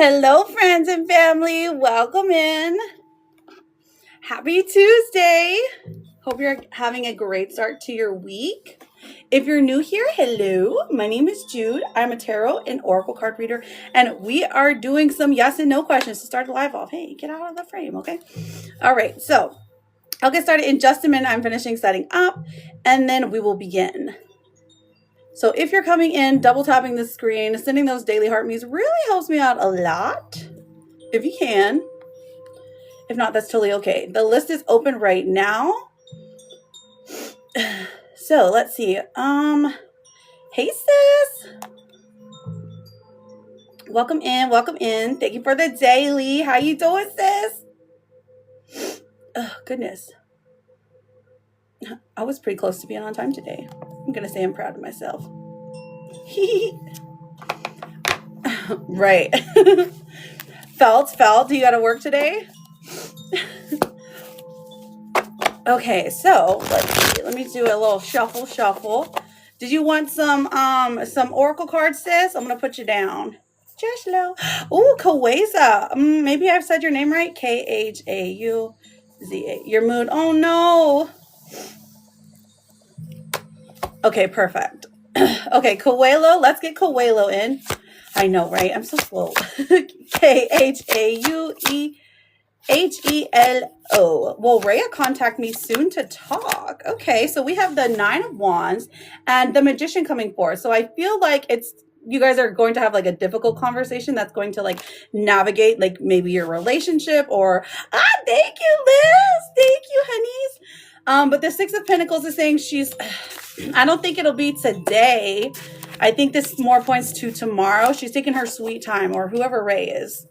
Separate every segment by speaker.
Speaker 1: Hello, friends and family. Welcome in. Happy Tuesday. Hope you're having a great start to your week. If you're new here, hello. My name is Jude. I'm a tarot and oracle card reader, and we are doing some yes and no questions to start the live off. Hey, get out of the frame, okay? All right, so I'll get started in just a minute. I'm finishing setting up, and then we will begin. So if you're coming in, double tapping the screen, sending those daily heart me's really helps me out a lot. If you can. If not, that's totally okay. The list is open right now. So let's see. Hey sis. Welcome in, welcome in. Thank you for the daily. How you doing, sis? Oh, goodness. I was pretty close to being on time today. I'm gonna say I'm proud of myself. Right. Felt. Do you gotta work today? Okay, so let's see. Let me do a little shuffle. Did you want some oracle cards, sis? I'm gonna put you down. Just low. Ooh, Kaweza. Maybe I've said your name right. Khauza. Your mood. Oh no. Okay, perfect. Okay, Kawelo. Let's get Kawelo in. I know, right? I'm so slow. Khauehelo. Will Rhea contact me soon to talk? Okay, so we have the Nine of Wands and the Magician coming forth. So I feel like you guys are going to have like a difficult conversation that's going to like navigate like maybe your relationship or thank you, Liz. Thank you, honeys. But the Six of Pentacles is saying I don't think it'll be today. I think this more points to tomorrow. She's taking her sweet time, or whoever Ray is.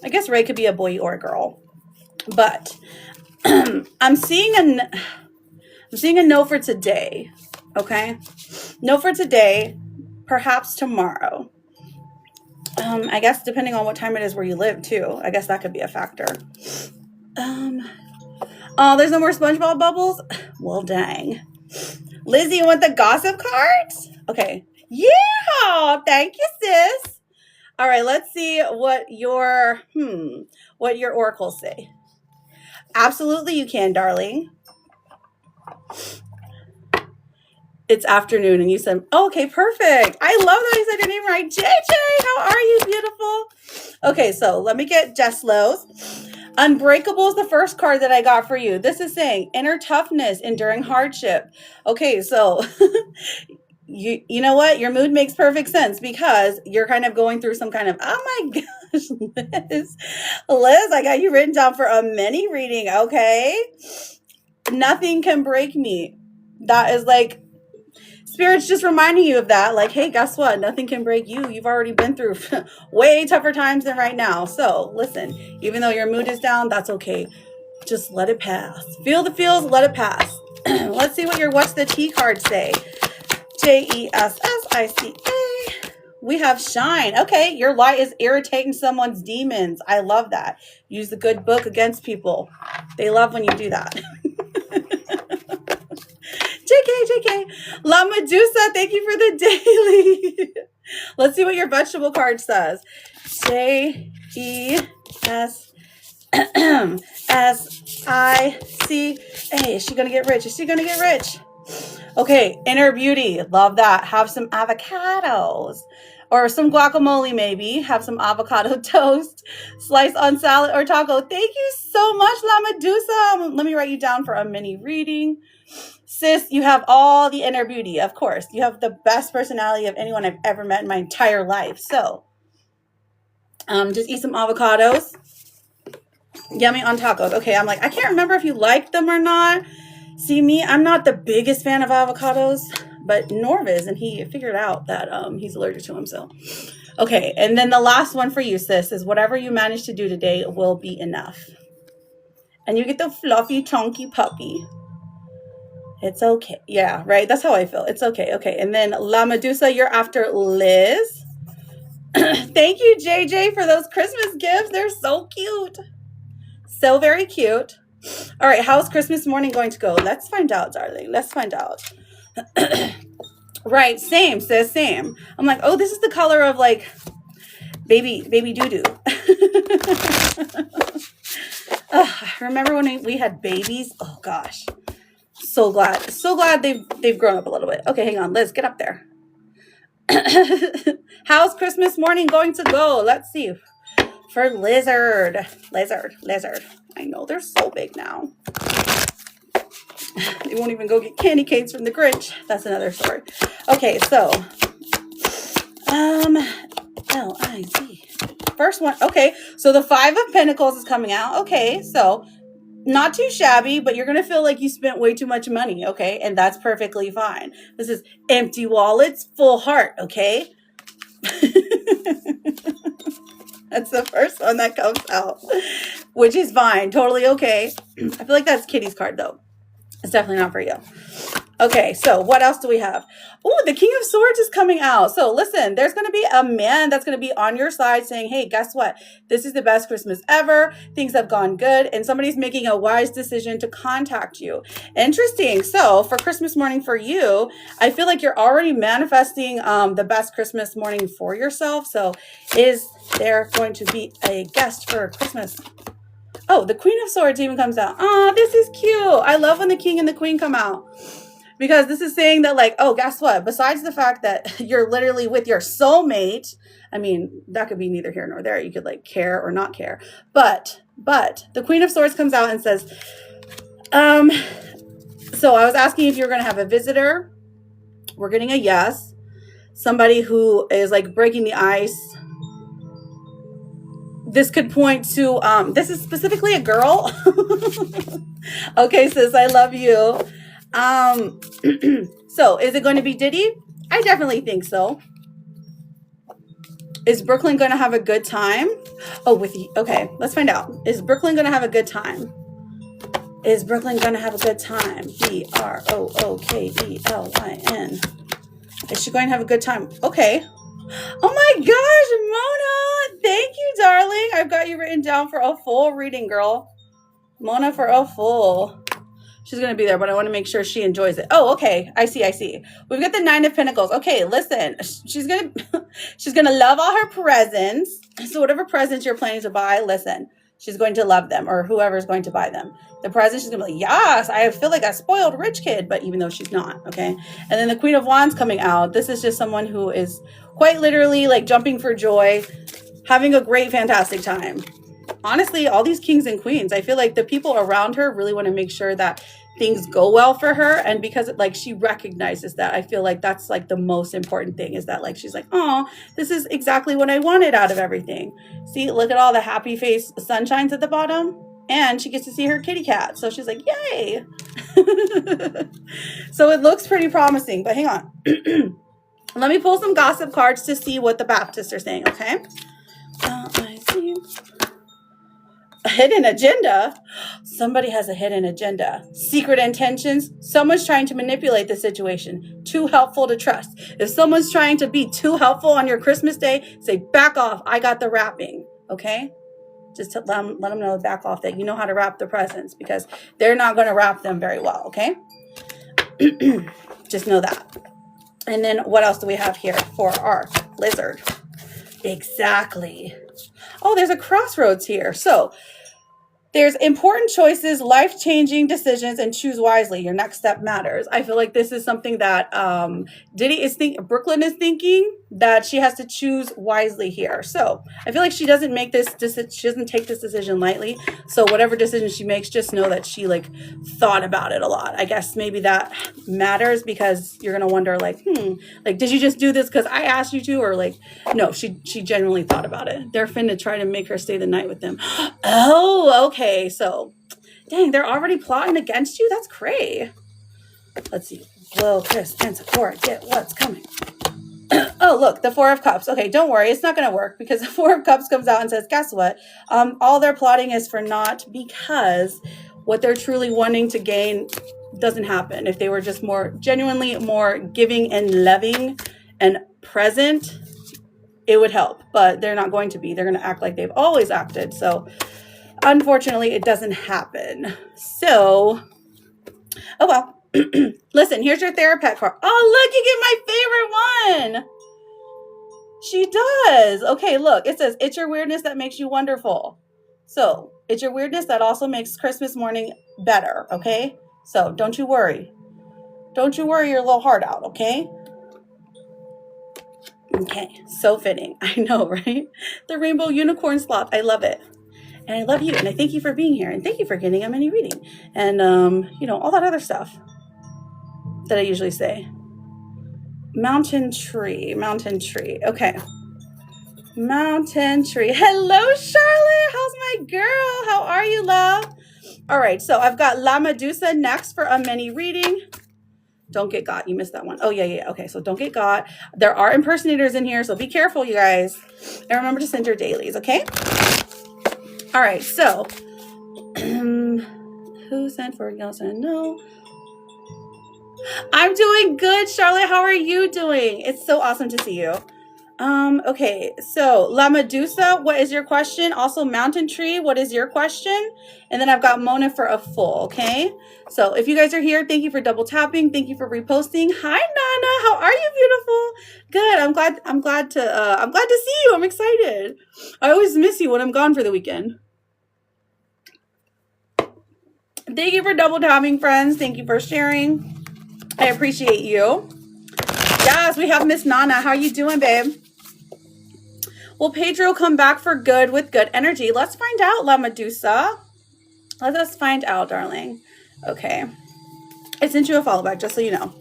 Speaker 1: I guess Ray could be a boy or a girl. But I'm seeing a no for today. Okay? No for today, perhaps tomorrow. I guess depending on what time it is where you live too. I guess that could be a factor. Oh, there's no more SpongeBob bubbles? Well, dang. Lizzie, you want the gossip cards? Okay. Yeah, thank you, sis. All right, let's see what your oracles say. Absolutely, you can, darling. It's afternoon, and you said, oh, okay, perfect. I love that you said your name right. JJ, how are you, beautiful? Okay, so let me get Jeslo's. Unbreakable is the first card that I got for you. This is saying inner toughness, enduring hardship. Okay, so you know what? Your mood makes perfect sense because you're kind of going through some kind of, oh my gosh, Liz, I got you written down for a mini reading, okay? Nothing can break me. That is like, Spirit's just reminding you of that. Like, hey, guess what? Nothing can break you. You've already been through way tougher times than right now. So listen, even though your mood is down, that's okay. Just let it pass. Feel the feels, let it pass. Let's see what what's the T cards say. JESSICA. We have shine. Okay, your light is irritating someone's demons. I love that. Use the good book against people. They love when you do that. JK. La Medusa, thank you for the daily. Let's see what your vegetable card says. JESSICA. Is she going to get rich? Is she going to get rich? Okay, inner beauty. Love that. Have some avocados. Or some guacamole maybe. Have some avocado toast. Slice on salad or taco. Thank you so much, La Medusa. Let me write you down for a mini reading. Sis, you have all the inner beauty, of course. You have the best personality of anyone I've ever met in my entire life. So, just eat some avocados. Yummy on tacos. Okay, I'm like, I can't remember if you liked them or not. See me, I'm not the biggest fan of avocados, but Norv is, and he figured out that he's allergic to them. So, okay, and then the last one for you, sis, is whatever you manage to do today will be enough. And you get the fluffy, chunky puppy. It's okay. Yeah, right? That's how I feel. It's okay. Okay. And then La Medusa, you're after Liz. Thank you, JJ, for those Christmas gifts. They're so cute. So very cute. All right. How's Christmas morning going to go? Let's find out, darling. Let's find out. Right. Same, sis. Same. I'm like, oh, this is the color of like baby doo-doo. Remember when we had babies? Oh gosh. So glad they've grown up a little bit. Okay, hang on, Liz, get up there. How's Christmas morning going to go? Let's see. For Lizard. I know they're so big now. They won't even go get candy canes from the Grinch. That's another story. Okay, so L-I-Z. First one. Okay, so the 5 of Pentacles is coming out. Okay, so not too shabby, but you're going to feel like you spent way too much money, okay? And that's perfectly fine. This is empty wallets, full heart, okay? That's the first one that comes out, which is fine. Totally okay. I feel like that's Kitty's card, though. It's definitely not for you. Okay, so what else do we have? Oh, the King of Swords is coming out. So listen, there's going to be a man that's going to be on your side saying, hey, guess what? This is the best Christmas ever. Things have gone good. And somebody's making a wise decision to contact you. Interesting. So for Christmas morning for you, I feel like you're already manifesting the best Christmas morning for yourself. So is there going to be a guest for Christmas? Oh, the Queen of Swords even comes out. Oh, this is cute. I love when the King and the Queen come out. Because this is saying that, like, oh, guess what? Besides the fact that you're literally with your soulmate, I mean, that could be neither here nor there. You could, like, care or not care. But the Queen of Swords comes out and says, so I was asking if you were going to have a visitor. We're getting a yes. Somebody who is, like, breaking the ice. This could point to, this is specifically a girl. Okay, sis, I love you. So is it going to be Diddy? I definitely think so. Is Brooklyn going to have a good time? Oh, with you. Okay, let's find out. Is Brooklyn going to have a good time? Is Brooklyn going to have a good time? Brooklyn. Is she going to have a good time? Okay. Oh my gosh, Mona. Thank you, darling. I've got you written down for a full reading, girl. Mona for a full. She's going to be there, but I want to make sure she enjoys it. Oh, okay. I see. We've got the 9 of Pentacles. Okay, listen. She's going to love all her presents. So whatever presents you're planning to buy, listen. She's going to love them, or whoever's going to buy them. The present, she's going to be like, yes, I feel like a spoiled rich kid, but even though she's not, okay? And then the Queen of Wands coming out. This is just someone who is quite literally like jumping for joy, having a great, fantastic time. Honestly, all these kings and queens, I feel like the people around her really want to make sure that things go well for her. And because like she recognizes that, I feel like that's like the most important thing, is that like she's like, oh, this is exactly what I wanted out of everything. See, look at all the happy face sunshines at the bottom. And she gets to see her kitty cat. So she's like, yay. So it looks pretty promising, but hang on. Let me pull some gossip cards to see what the Baptists are saying, okay? I see. A hidden agenda? Somebody has a hidden agenda. Secret intentions? Someone's trying to manipulate the situation. Too helpful to trust. If someone's trying to be too helpful on your Christmas day, say, back off. I got the wrapping, okay? Just to let them know, back off, that you know how to wrap the presents, because they're not going to wrap them very well, okay? Just know that. And then what else do we have here for our Lizard? Exactly. Oh, there's a crossroads here. So there's important choices, life-changing decisions, and choose wisely. Your next step matters. I feel like this is something that Brooklyn is thinking, that she has to choose wisely here. So I feel like she doesn't make this decision. She doesn't take this decision lightly. So whatever decision she makes, just know that she like thought about it a lot. I guess maybe that matters, because you're gonna wonder like, like, did you just do this because I asked you to, or like, no, she genuinely thought about it. They're finna try to make her stay the night with them. Oh, okay. So, dang, they're already plotting against you. That's cray. Let's see. Will Chris and Sephora get what's coming? Oh, look, the 4 of Cups. Okay, don't worry. It's not going to work, because the 4 of Cups comes out and says, guess what? All their plotting is for naught, because what they're truly wanting to gain doesn't happen. If they were just more genuinely more giving and loving and present, it would help. But they're not going to be. They're going to act like they've always acted. So unfortunately, it doesn't happen. So, oh well. Listen, here's your therapist card. Oh, look, you get my favorite one. She does. Okay, look, it says, it's your weirdness that makes you wonderful. So it's your weirdness that also makes Christmas morning better, okay? So don't you worry. Don't you worry your little heart out, okay? Okay, so fitting. I know, right? The rainbow unicorn sloth. I love it. And I love you. And I thank you for being here. And thank you for getting a mini reading. And, all that other stuff that I usually say. Mountain tree. Mountain tree. Okay. Mountain tree. Hello, Charlotte. How's my girl? How are you, love? All right. So I've got La Medusa next for a mini reading. Don't get got. You missed that one. Oh, yeah. Okay, so don't get got. There are impersonators in here, so be careful, you guys. And remember to send your dailies, okay? All right, so who sent for Nelson? No. I'm doing good, Charlotte. How are you doing? It's so awesome to see you. Okay, so La Medusa, what is your question? Also Mountain Tree, what is your question? And then I've got Mona for a full, okay? So if you guys are here, thank you for double tapping. Thank you for reposting. Hi, Nana. How are you, beautiful? Good. I'm glad to see you. I'm excited. I always miss you when I'm gone for the weekend. Thank you for double tapping, friends. Thank you for sharing. I appreciate you. Yes, we have Miss Nana. How are you doing, babe? Will Pedro come back for good with good energy? Let's find out, La Medusa. Let us find out, darling. Okay. I sent you a follow back, just so you know.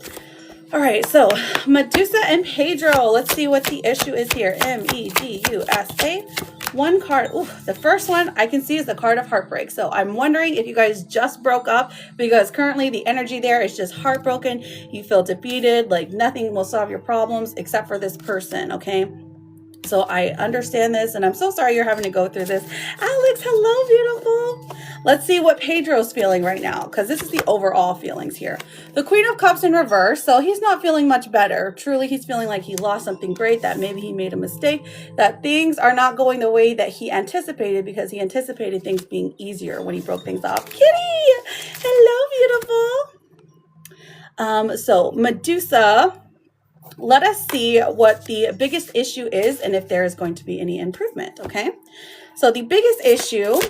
Speaker 1: All right, so Medusa and Pedro. Let's see what the issue is here. Medusa. One card. Ooh, the first one I can see is the card of heartbreak. So I'm wondering if you guys just broke up, because currently the energy there is just heartbroken. You feel defeated, like nothing will solve your problems except for this person, okay? So I understand this, and I'm so sorry you're having to go through this. Alex, hello, beautiful. Let's see what Pedro's feeling right now, because this is the overall feelings here. The Queen of Cups in reverse, so he's not feeling much better. Truly, he's feeling like he lost something great, that maybe he made a mistake, that things are not going the way that he anticipated, because he anticipated things being easier when he broke things off. Kitty, hello, beautiful. So Medusa, let us see what the biggest issue is and if there is going to be any improvement, okay? So the biggest issue,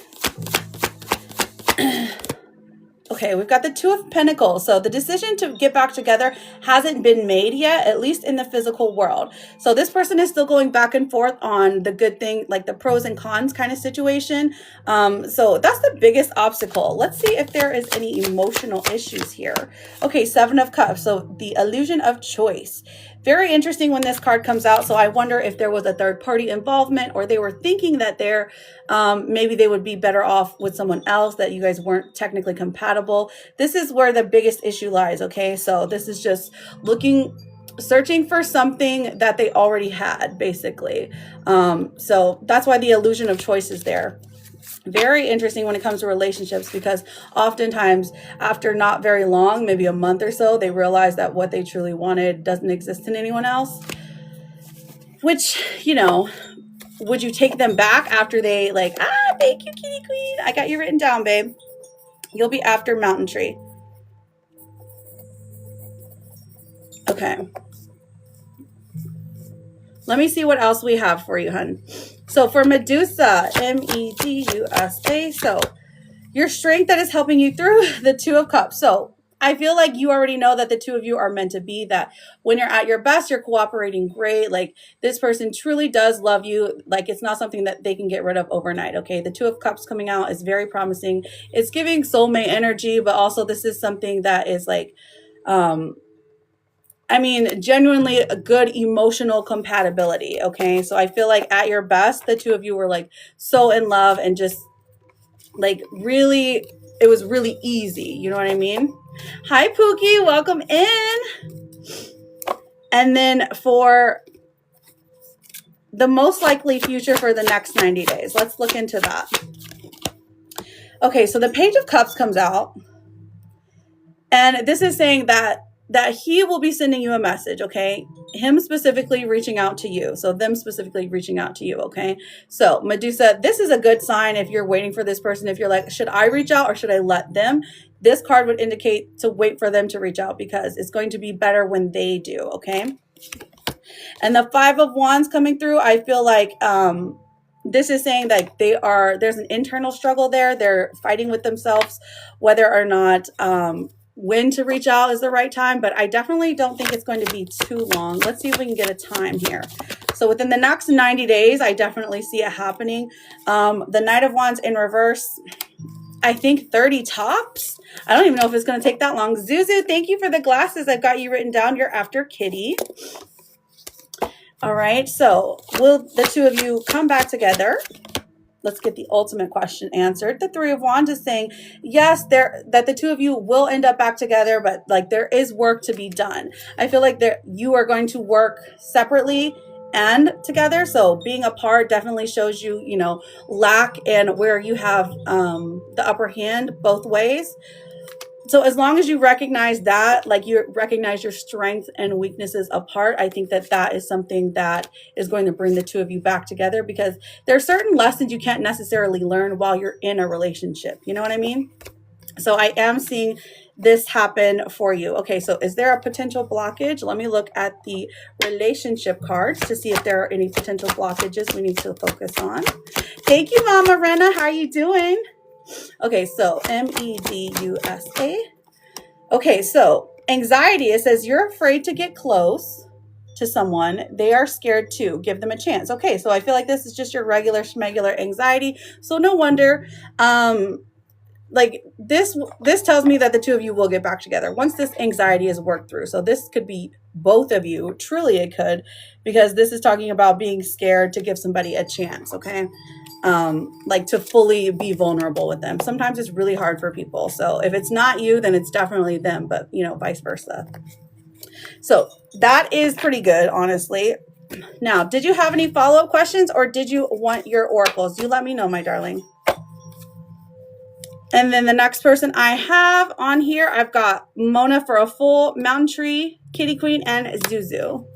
Speaker 1: okay, we've got the Two of Pentacles. So the decision to get back together hasn't been made yet, at least in the physical world. So this person is still going back and forth on the good thing, like the pros and cons kind of situation. So that's the biggest obstacle. Let's see if there is any emotional issues here. Okay, Seven of Cups. So the illusion of choice. Very interesting when this card comes out. So I wonder if there was a third party involvement, or they were thinking that maybe they would be better off with someone else, that you guys weren't technically compatible. This is where the biggest issue lies, okay? So this is just searching for something that they already had, basically. So that's why the illusion of choice is there. Very interesting when it comes to relationships, because oftentimes after not very long, maybe a month or so, they realize that what they truly wanted doesn't exist in anyone else. Which, would you take them back after they thank you, kitty queen. I got you written down, babe. You'll be after Mountain Tree. Okay. Let me see what else we have for you, hun. So for Medusa, Medusa, so your strength that is helping you through the Two of Cups. So I feel like you already know that the two of you are meant to be, that when you're at your best, you're cooperating great. Like this person truly does love you. Like it's not something that they can get rid of overnight. Okay. The Two of Cups coming out is very promising. It's giving soulmate energy, but also this is something that is genuinely a good emotional compatibility. Okay. So I feel like at your best, the two of you were like so in love, and just like really, it was really easy. You know what I mean? Hi, Pookie. Welcome in. And then for the most likely future for the next 90 days, let's look into that. Okay. So the Page of Cups comes out, and this is saying that he will be sending you a message, okay? Him specifically reaching out to you. So them specifically reaching out to you, okay? So Medusa, this is a good sign if you're waiting for this person. If you're like, should I reach out or should I let them? This card would indicate to wait for them to reach out, because it's going to be better when they do, okay? And the Five of Wands coming through, I feel like this is saying that there's an internal struggle there. They're fighting with themselves whether or not when to reach out is the right time, but I definitely don't think it's going to be too long. Let's see if we can get a time here. So within the next 90 days, I definitely see it happening. The Knight of Wands in reverse, I think 30 tops. I don't even know if it's going to take that long. Zuzu, thank you for the glasses. I've got you written down. You're after Kitty. All right, so will the two of you come back together? Let's get the ultimate question answered. The Three of Wands is saying, yes, that the two of you will end up back together, but like there is work to be done. I feel like you are going to work separately and together. So being apart definitely shows you, you know, lack and where you have the upper hand both ways. So as long as you recognize that, like you recognize your strengths and weaknesses apart, I think that that is something that is going to bring the two of you back together, because there are certain lessons you can't necessarily learn while you're in a relationship. You know what I mean? So I am seeing this happen for you. Okay, so is there a potential blockage? Let me look at the relationship cards to see if there are any potential blockages we need to focus on. Thank you, Mama Rena. How are you doing? Okay, so Medusa. Okay, so anxiety, it says you're afraid to get close to someone. They are scared too. Give them a chance. Okay, so I feel like this is just your regular schmegular anxiety. So no wonder. Like this tells me that the two of you will get back together once this anxiety is worked through. So this could be both of you. Truly it could, because this is talking about being scared to give somebody a chance. Okay. Like to fully be vulnerable with them. Sometimes it's really hard for people. So if it's not you, then it's definitely them, but you know, vice versa. So that is pretty good, honestly. Now, did you have any follow-up questions, or did you want your oracles? You let me know, my darling. And then the next person I have on here, I've got Mona for a full, Mountain Tree, Kitty Queen, and Zuzu.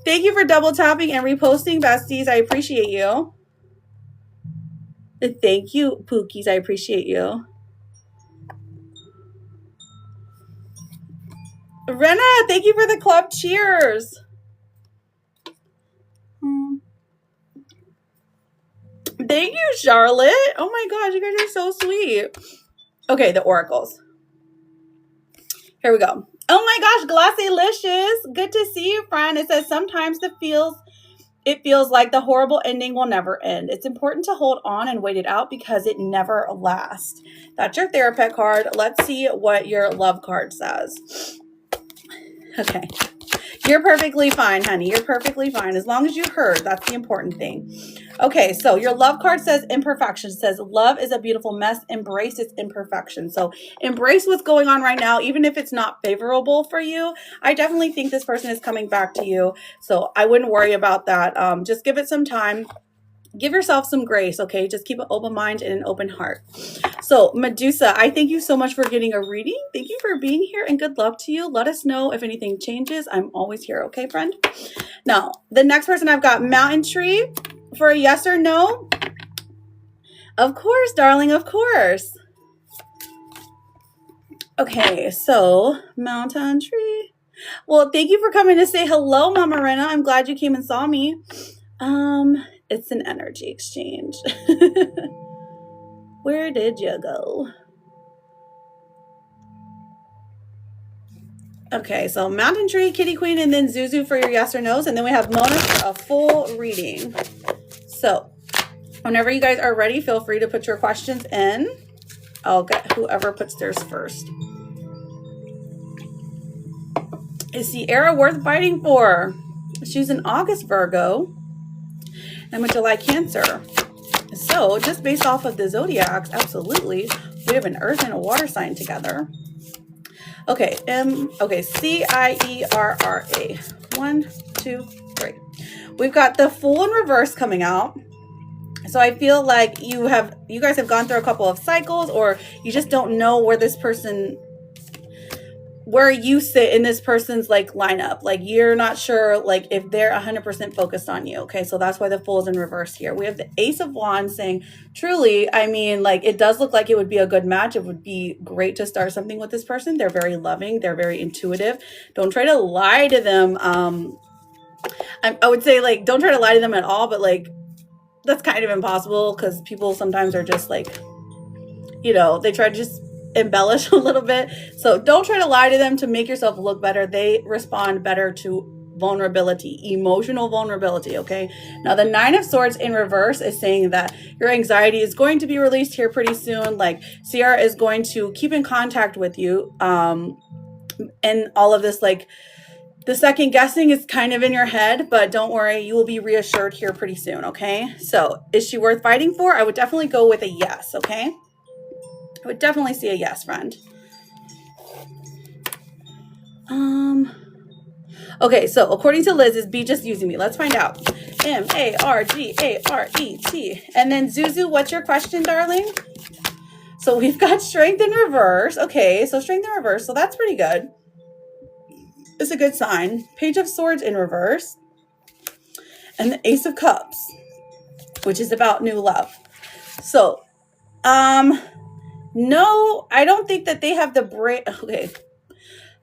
Speaker 1: Thank you for double tapping and reposting, besties. I appreciate you. Thank you, Pookies. I appreciate you. Rena, thank you for the club cheers. Thank you, Charlotte. Oh my gosh, you guys are so sweet. Okay, the oracles. Here we go. Oh my gosh, Glossylicious. Good to see you, friend. It says sometimes it feels like the horrible ending will never end. It's important to hold on and wait it out because it never lasts. That's your therapist card. Let's see what your love card says. Okay. You're perfectly fine, honey. You're perfectly fine. As long as you heard, that's the important thing. Okay, so your love card says imperfection. It says love is a beautiful mess. Embrace its imperfection. So embrace what's going on right now, even if it's not favorable for you. I definitely think this person is coming back to you. So I wouldn't worry about that. Just give it some time. Give yourself some grace, okay? Just keep an open mind and an open heart. So, Medusa, I thank you so much for getting a reading. Thank you for being here, and good luck to you. Let us know if anything changes. I'm always here, okay, friend? Now, the next person I've got, Mountain Tree, for a yes or no. Of course, darling, of course. Okay, so, Mountain Tree. Well, thank you for coming to say hello, Mama Rena. I'm glad you came and saw me. It's an energy exchange. Where did you go? Okay, so Mountain Tree, Kitty Queen, and then Zuzu for your yes or no's. And then we have Mona for a full reading. So whenever you guys are ready, feel free to put your questions in. I'll get whoever puts theirs first. Is the era worth fighting for? She's an August Virgo. I'm a July Cancer. So just based off of the zodiacs, absolutely, we have an earth and a water sign together. Okay, C-I-E-R-R-A. 1, 2, 3. We've got the Fool in reverse coming out. So I feel like you guys have gone through a couple of cycles, or you just don't know where this person where you sit in this person's like lineup. Like you're not sure like if they're 100% focused on you. Okay, so that's why the Fool is in reverse here. We have the Ace of Wands saying, truly, I mean, like it does look like it would be a good match. It would be great to start something with this person. They're very loving. They're very intuitive. Don't try to lie to them. I would say like don't try to lie to them at all, but like that's kind of impossible because people sometimes are just like, you know, they try to just embellish a little bit. So don't try to lie to them to make yourself look better. They respond better to vulnerability, emotional vulnerability. Okay. Now the Nine of Swords in reverse is saying that your anxiety is going to be released here pretty soon. Like Ciara is going to keep in contact with you. And all of this, like the second guessing is kind of in your head, but don't worry, you will be reassured here pretty soon. Okay. So is she worth fighting for? I would definitely go with a yes. Okay. I would definitely see a yes, friend. Okay, so according to Liz, is B just using me? Let's find out. M-A-R-G-A-R-E-T. And then Zuzu, what's your question, darling? So we've got Strength in reverse. Okay, so Strength in reverse. So that's pretty good. It's a good sign. Page of Swords in reverse. And the Ace of Cups, which is about new love. So, no, I don't think that they have the brain. Okay,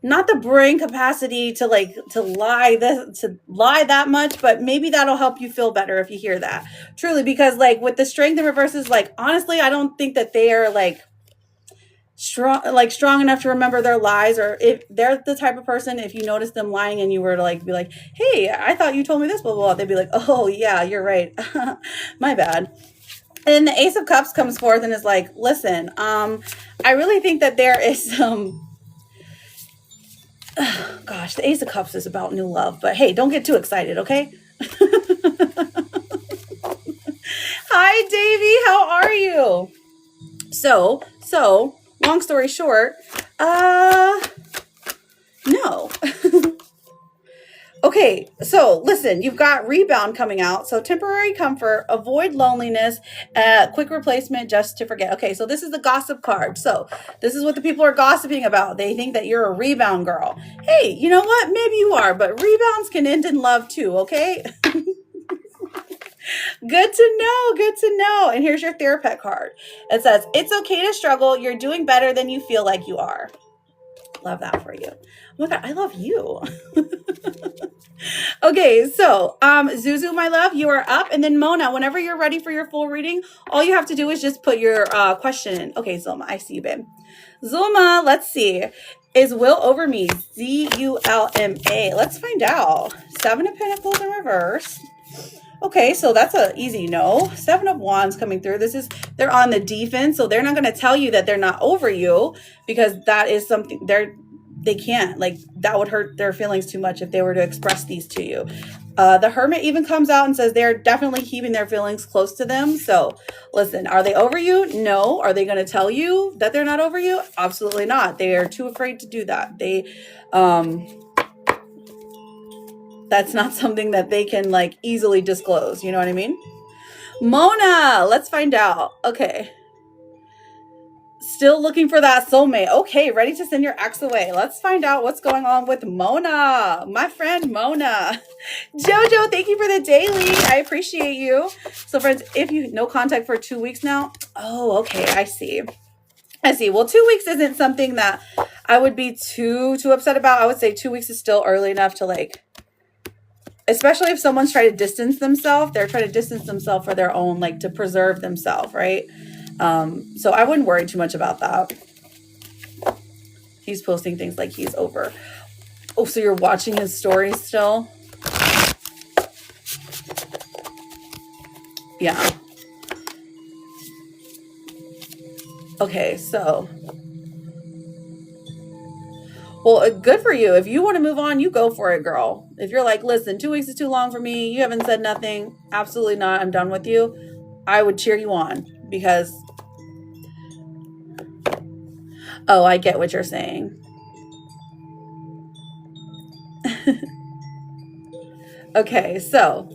Speaker 1: not the brain capacity to like to lie that much, but maybe that'll help you feel better if you hear that. Truly, because like with the Strength in reverses, like honestly, I don't think that they are like strong enough to remember their lies, or if they're the type of person, if you notice them lying and you were to like be like, hey, I thought you told me this, blah blah blah, they'd be like, oh yeah, you're right. My bad. And the Ace of Cups comes forth and is like, listen, I really think that there is some, gosh, the Ace of Cups is about new love, but hey, don't get too excited, okay? Hi, Davy, how are you? So, long story short, no. Okay, so listen, you've got Rebound coming out. So temporary comfort, avoid loneliness, quick replacement just to forget. Okay, so this is the gossip card. So this is what the people are gossiping about. They think that you're a rebound girl. Hey, you know what? Maybe you are, but rebounds can end in love too, okay? Good to know. Good to know. And here's your therapist card. It says, it's okay to struggle. You're doing better than you feel like you are. Love that for you. Oh my God, I love you. Okay, so Zuzu, my love, you are up. And then Mona, whenever you're ready for your full reading, all you have to do is just put your question in. Okay, Zulma, I see you, babe. Zulma, let's see. Is Will over me? Z-U-L-M-A. Let's find out. Seven of Pentacles in reverse. Okay, so that's an easy no. Seven of Wands coming through. They're on the defense, so they're not going to tell you that they're not over you, because that is something they can't. Like, that would hurt their feelings too much if they were to express these to you. The Hermit even comes out and says they're definitely keeping their feelings close to them. So listen, are they over you? No. Are they going to tell you that they're not over you? Absolutely not. They are too afraid to do that. That's not something that they can like easily disclose. You know what I mean? Mona, let's find out. Okay. Still looking for that soulmate. Okay, ready to send your ex away. Let's find out what's going on with Mona. My friend Mona. Jojo, thank you for the daily. I appreciate you. So friends, if you no contact for 2 weeks now. Oh, okay, I see. Well, 2 weeks isn't something that I would be too upset about. I would say 2 weeks is still early enough to like, especially if someone's trying to distance themselves, they're trying to distance themselves for their own, like to preserve themselves, right? So I wouldn't worry too much about that. He's posting things like he's over. Oh, so you're watching his stories still? Yeah. Okay, so. Well, good for you. If you want to move on, you go for it, girl. If you're like, listen, 2 weeks is too long for me. You haven't said nothing. Absolutely not. I'm done with you. I would cheer you on because, oh, I get what you're saying. Okay, so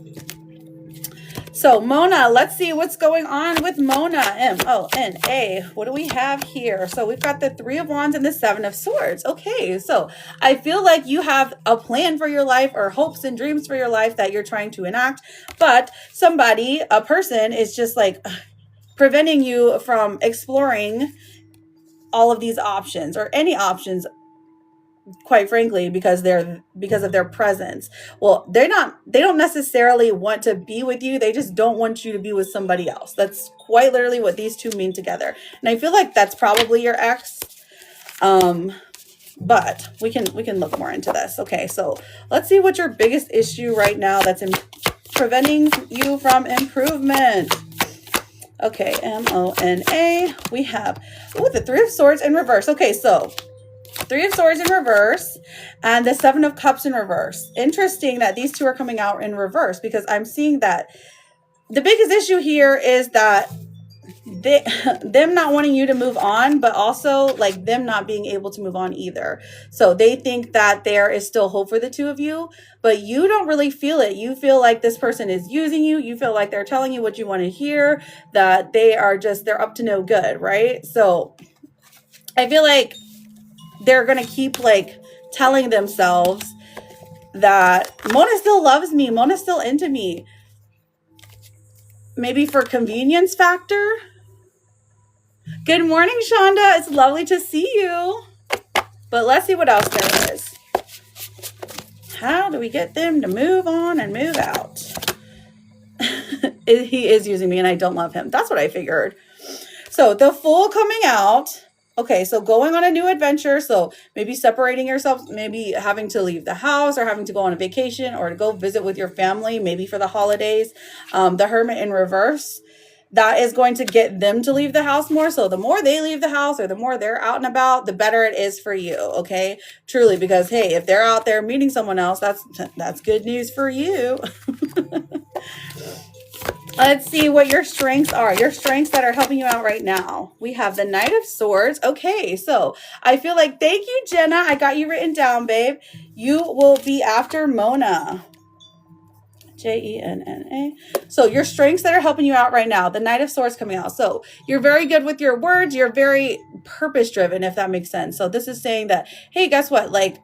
Speaker 1: So Mona, let's see what's going on with Mona. M-O-N-A. What do we have here? So we've got the 3 of Wands and the 7 of Swords. Okay, so I feel like you have a plan for your life or hopes and dreams for your life that you're trying to enact, but somebody, a person, is just like preventing you from exploring all of these options or any options, quite frankly, because of their presence. Well, they don't necessarily want to be with you, they just don't want you to be with somebody else. That's quite literally what these two mean together, and I feel like that's probably your ex. But we can look more into this. Okay, so let's see what your biggest issue right now that's preventing you from improvement. Okay, M-O-N-A. We have the 3 of Swords in reverse. Okay, so 3 of Swords in reverse and the 7 of Cups in reverse. Interesting that these two are coming out in reverse, because I'm seeing that the biggest issue here is that them not wanting you to move on, but also like them not being able to move on either. So they think that there is still hope for the two of you, but you don't really feel it. You feel like this person is using you. You feel like they're telling you what you want to hear, that they're up to no good, right? So I feel like they're going to keep like telling themselves that Mona still loves me. Mona's still into me. Maybe for convenience factor. Good morning, Shonda. It's lovely to see you. But let's see what else there is. How do we get them to move on and move out? He is using me and I don't love him. That's what I figured. So the Fool coming out. Okay, so going on a new adventure. So maybe separating yourself, maybe having to leave the house or having to go on a vacation or to go visit with your family, maybe for the holidays. The Hermit in reverse. That is going to get them to leave the house more. So the more they leave the house or the more they're out and about, the better it is for you. Okay, truly, because hey, if they're out there meeting someone else, that's good news for you. Let's see what your strengths are. Your strengths that are helping you out right now. We have the Knight of Swords. Okay, so I feel like, thank you, Jenna. I got you written down, babe. You will be after Mona. Jenna. So your strengths that are helping you out right now, the Knight of Swords coming out. So you're very good with your words. You're very purpose driven, if that makes sense. So this is saying that, hey, guess what? Like,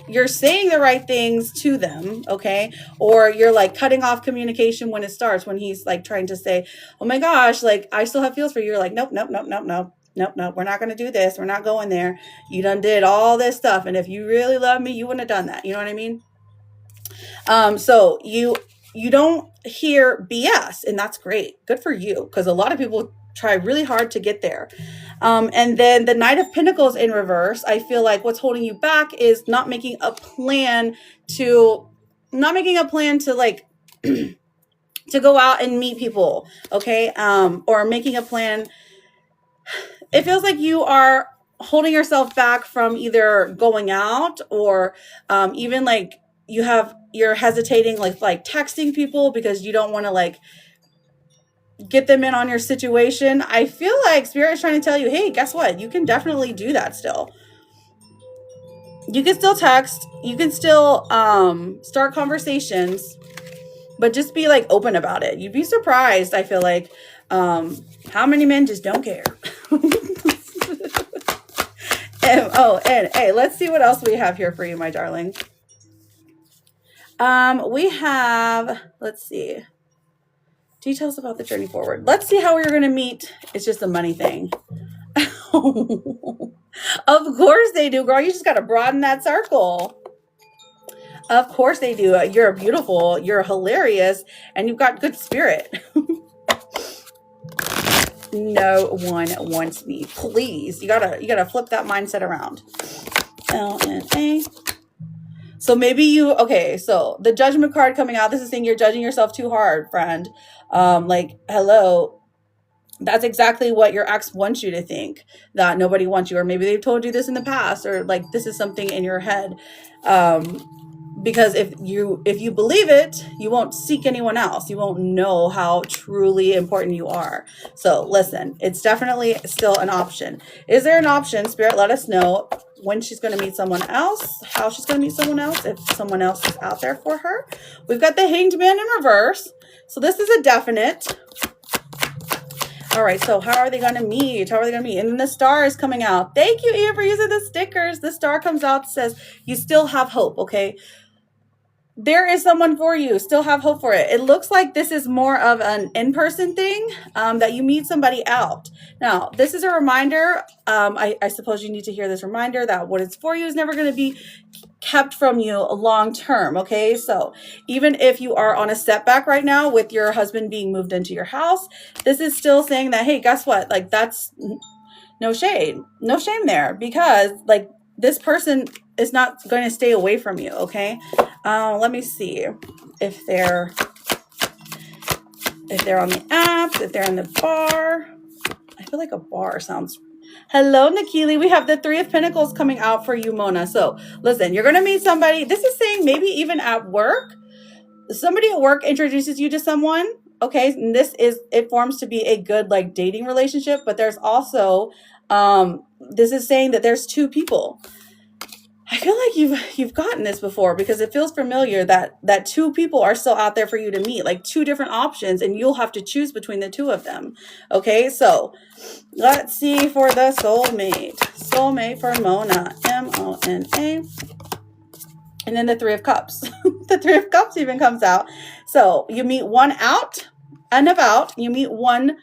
Speaker 1: you're saying the right things to them. Okay. Or you're like cutting off communication when it starts, when he's like trying to say, oh my gosh, like I still have feels for you. You're like, nope, we're not going to do this. We're not going there. You done did all this stuff. And if you really love me, you wouldn't have done that. You know what I mean? So you don't hear BS, and that's great. Good for you. Because a lot of people try really hard to get there. And then the Knight of Pentacles in reverse, I feel like what's holding you back is not making a plan to like, to go out and meet people. Okay. Or making a plan. It feels like you are holding yourself back from either going out or, even like, you're hesitating like texting people because you don't want to like get them in on your situation. I feel like Spirit is trying to tell you, hey, guess what? You can definitely do that still. You can still text. You can still start conversations, but just be like open about it. You'd be surprised, I feel like, how many men just don't care. M-O-N-A. Let's see what else we have here for you, my darling. We have, let's see, details about the journey forward. Let's see how we're going to meet. It's just a money thing. Of course they do, girl. You just got to broaden that circle. Of course they do. You're beautiful. You're hilarious. And you've got good spirit. No one wants me. Please. You gotta flip that mindset around. L-N-A. So maybe so the Judgment card coming out, this is saying you're judging yourself too hard, friend. Like, hello, that's exactly what your ex wants you to think, that nobody wants you, or maybe they've told you this in the past, or like this is something in your head. Because if you believe it, you won't seek anyone else. You won't know how truly important you are. So listen, it's definitely still an option. Is there an option? Spirit, let us know. when she's going to meet someone else, how she's going to meet someone else, if someone else is out there for her. We've got the Hanged Man in reverse. So this is a definite. All right, so how are they going to meet? How are they going to meet? And then the star is coming out. Thank you, Ian, for using the stickers. The star comes out, says, you still have hope, okay? There is someone for you. Still have hope for it. It looks like this is more of an in-person thing, that you meet somebody out. Now, this is a reminder. I suppose you need to hear this reminder that what is for you is never going to be kept from you long term. Okay, so even if you are on a setback right now with your husband being moved into your house, this is still saying that, hey, guess what? Like, that's no shame there, because like this person is not going to stay away from you. Okay, let me see if they're on the app, if they're in the bar. I feel like a bar sounds. Hello, Nikili. We have the Three of Pentacles coming out for you, Mona. So listen, you're going to meet somebody. This is saying maybe even at work, somebody at work introduces you to someone. Okay. And it forms to be a good like dating relationship, but there's also, this is saying that there's two people. I feel like you've gotten this before, because it feels familiar that two people are still out there for you to meet, like two different options, and you'll have to choose between the two of them. Okay, so let's see for the soulmate. Soulmate for Mona, M-O-N-A. And then the Three of Cups. The Three of Cups even comes out. So you meet one out and about. You meet one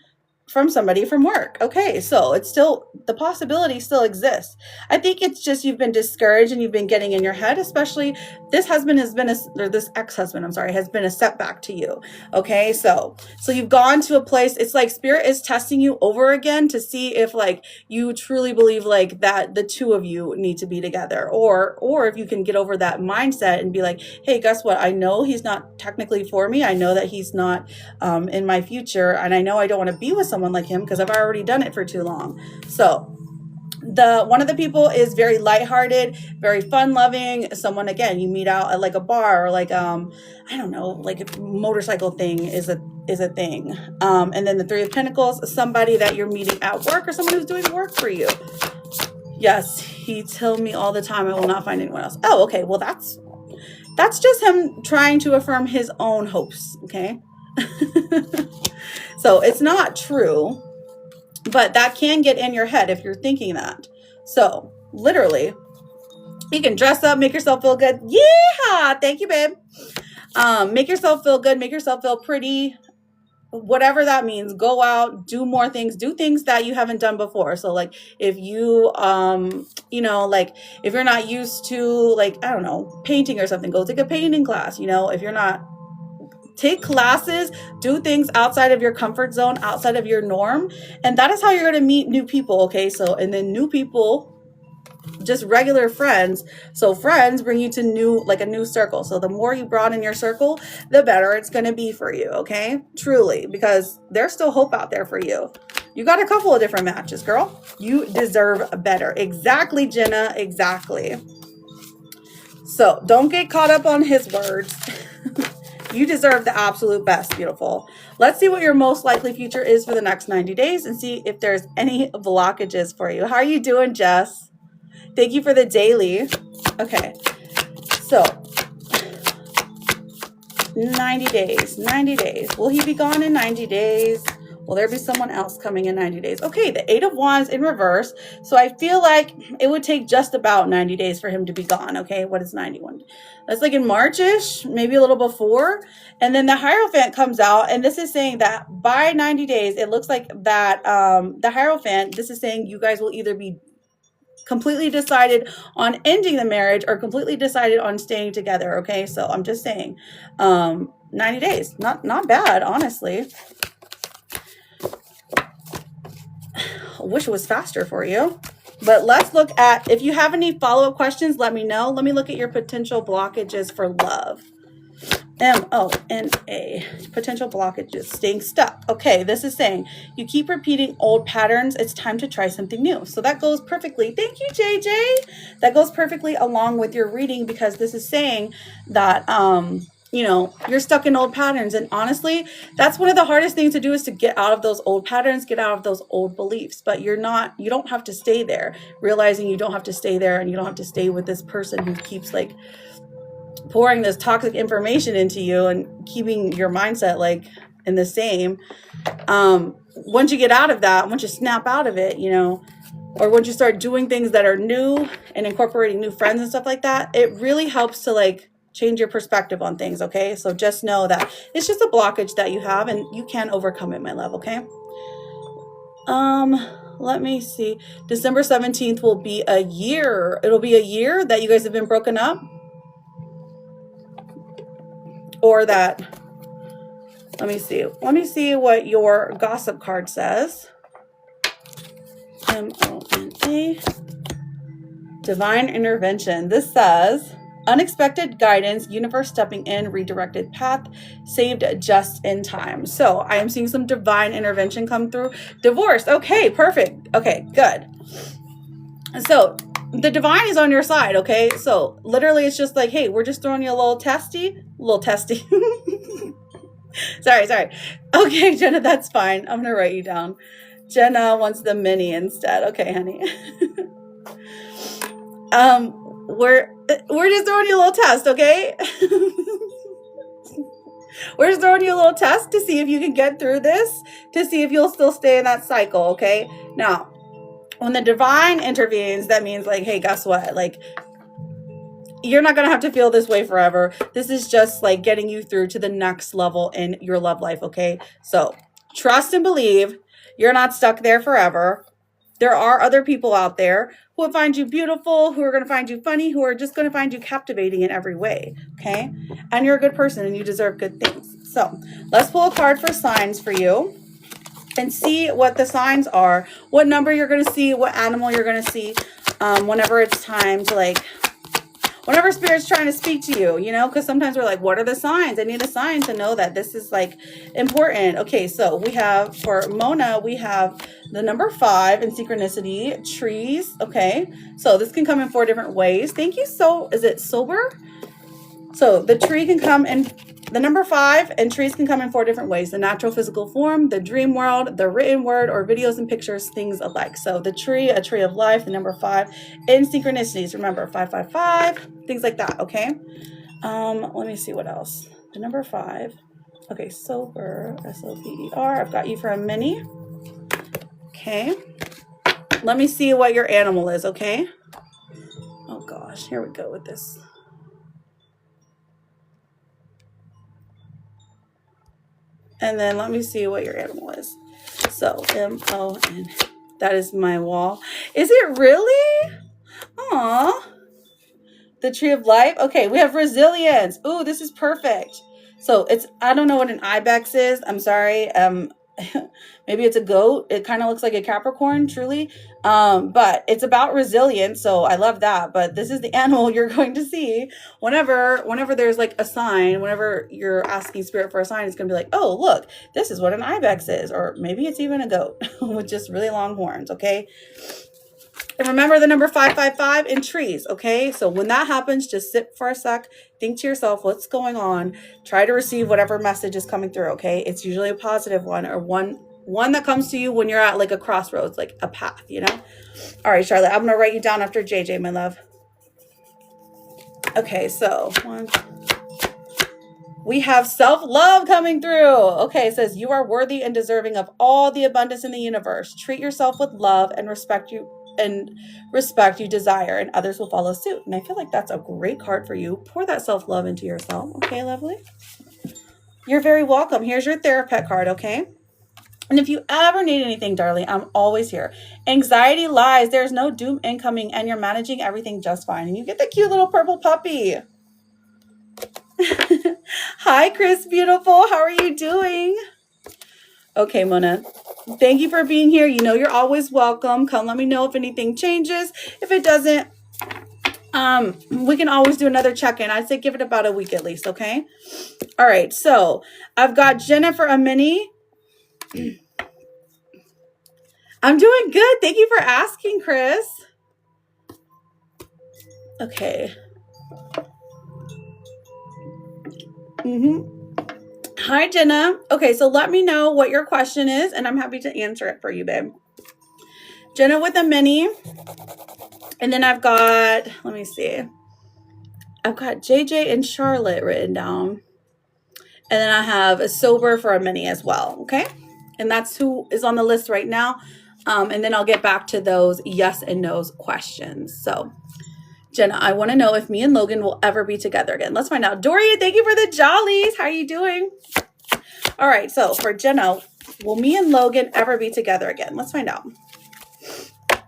Speaker 1: from somebody from work. Okay, so it's still, the possibility still exists. I think it's just you've been discouraged and you've been getting in your head, especially this husband has been this ex-husband, I'm sorry, has been a setback to you. Okay, so you've gone to a place, it's like Spirit is testing you over again to see if like you truly believe like that the two of you need to be together, or if you can get over that mindset and be like, hey, guess what? I know he's not technically for me. I know that he's not in my future, and I know I don't want to be with someone like him because I've already done it for too long. So one of the people is very lighthearted, very fun loving. Someone, again, you meet out at like a bar, or like I don't know, like a motorcycle thing is a thing. And then the Three of Pentacles, somebody that you're meeting at work, or someone who's doing work for you. Yes, he tells me all the time, I will not find anyone else. Oh, okay. Well, that's just him trying to affirm his own hopes. Okay. So it's not true, but that can get in your head if you're thinking that. So literally, you can dress up, make yourself feel good. Yeah, thank you, babe. Make yourself feel good, make yourself feel pretty, whatever that means. Go out, do more things, do things that you haven't done before. So like if you, like if you're not used to, like, I don't know, painting or something, go take a painting class. If you're not, take classes, do things outside of your comfort zone, outside of your norm. And that is how you're going to meet new people. Okay. So, and then new people, just regular friends. So friends bring you to a new circle. So the more you broaden your circle, the better it's going to be for you. Okay. Truly, because there's still hope out there for you. You got a couple of different matches, girl. You deserve better. Exactly, Jenna. Exactly. So don't get caught up on his words. You deserve the absolute best, beautiful. Let's see what your most likely future is for the next 90 days and see if there's any blockages for you. How are you doing, Jess? Thank you for the daily. Okay. So 90 days, 90 days. Will he be gone in 90 days? Will there be someone else coming in 90 days? Okay, the Eight of Wands in reverse. So I feel like it would take just about 90 days for him to be gone. Okay, what is 91? That's like in March-ish, maybe a little before. And then the Hierophant comes out, and this is saying that by 90 days, it looks like that the Hierophant, this is saying you guys will either be completely decided on ending the marriage or completely decided on staying together. Okay, so I'm just saying 90 days, not bad, honestly. I wish it was faster for you. But let's look at, if you have any follow-up questions, let me know. Let me look at your potential blockages for love. M-O-N-A. Potential blockages. Staying stuck. Okay, this is saying you keep repeating old patterns. It's time to try something new. So that goes perfectly. Thank you, JJ. That goes perfectly along with your reading, because this is saying that you know, you're stuck in old patterns. And honestly, that's one of the hardest things to do, is to get out of those old patterns, get out of those old beliefs. But you don't have to stay there, realizing you don't have to stay there, and you don't have to stay with this person who keeps like pouring this toxic information into you and keeping your mindset like in the same. Once you get out of that, once you snap out of it, you know, or once you start doing things that are new and incorporating new friends and stuff like that, it really helps to like change your perspective on things. Okay, so just know that it's just a blockage that you have, and you can overcome it, my love. Okay. Let me see. December 17th will be a year. It'll be a year that you guys have been broken up, or that, let me see what your gossip card says. MONA. Divine intervention. This says unexpected guidance, universe stepping in, redirected path, saved just in time. So I am seeing some divine intervention come through. Divorce. Okay, perfect. Okay, good. So the divine is on your side. Okay, so literally it's just like, hey, we're just throwing you a little testy. sorry. Okay, Jenna, that's fine. I'm gonna write you down. Jenna wants the mini instead. Okay, honey. We're just throwing you a little test, okay? We're just throwing you a little test to see if you can get through this, to see if you'll still stay in that cycle, okay? Now, when the divine intervenes, that means like, hey, guess what? Like, you're not going to have to feel this way forever. This is just like getting you through to the next level in your love life, okay? So trust and believe you're not stuck there forever. There are other people out there who will find you beautiful, who are going to find you funny, who are just going to find you captivating in every way, okay? And you're a good person and you deserve good things. So let's pull a card for signs for you and see what the signs are, what number you're going to see, what animal you're going to see whenever it's time to like, whenever Spirit's trying to speak to you, you know, because sometimes we're like, what are the signs? I need a sign to know that this is like important. Okay, so we have for Mona, we have the number 5 in synchronicity, trees. Okay, so this can come in 4 different ways. Thank you. So is it sober? So the tree can come in the number 5, and trees can come in 4 different ways: the natural physical form, the dream world, the written word, or videos and pictures, things alike. So the tree, a tree of life, the number 5 in synchronicities. Remember 555, things like that. Okay. Let me see what else. The number 5. Okay, sober, SOBER. I've got you for a mini. Okay. Let me see what your animal is. Okay. Oh gosh, here we go with this. And then let me see what your animal is. So MON. That is my wall. Is it really? Aw. The tree of life. Okay, we have resilience. Ooh, this is perfect. So it's, I don't know what an ibex is. I'm sorry. Maybe it's a goat. It kind of looks like a Capricorn, truly. But it's about resilience. So I love that. But this is the animal you're going to see whenever there's like a sign, whenever you're asking Spirit for a sign, it's going to be like, oh, look, this is what an ibex is. Or maybe it's even a goat with just really long horns. Okay. And remember the number 555 in trees, okay? So when that happens, just sit for a sec, think to yourself, what's going on? Try to receive whatever message is coming through, okay? It's usually a positive one, or one that comes to you when you're at like a crossroads, like a path, you know? All right, Charlotte, I'm going to write you down after JJ, my love. Okay, so we have self-love coming through. Okay, it says you are worthy and deserving of all the abundance in the universe. Treat yourself with love and respect you desire, and others will follow suit. And I feel like that's a great card for you. Pour that self-love into yourself. Okay, lovely. You're very welcome. Here's your therapist card, okay? And if you ever need anything, darling, I'm always here. Anxiety lies. There's no doom incoming, and you're managing everything just fine. And you get the cute little purple puppy. Hi, Chris, beautiful. How are you doing? Okay, Mona. Thank you for being here. You know you're always welcome. Come let me know if anything changes. If it doesn't, we can always do another check-in. I'd say give it about a week at least, okay? All right, so I've got Jennifer Amini. I'm doing good. Thank you for asking, Chris. Okay. Hi, Jenna. Okay, so let me know what your question is, and I'm happy to answer it for you, babe. Jenna with a mini. And then I've got, let me see. I've got JJ and Charlotte written down. And then I have a sober for a mini as well, okay? And that's who is on the list right now. And then I'll get back to those yes and no's questions. So, Jenna, I want to know if me and Logan will ever be together again. Let's find out. Dorian, thank you for the jollies. How are you doing? All right, so for Jenna, will me and Logan ever be together again? Let's find out. All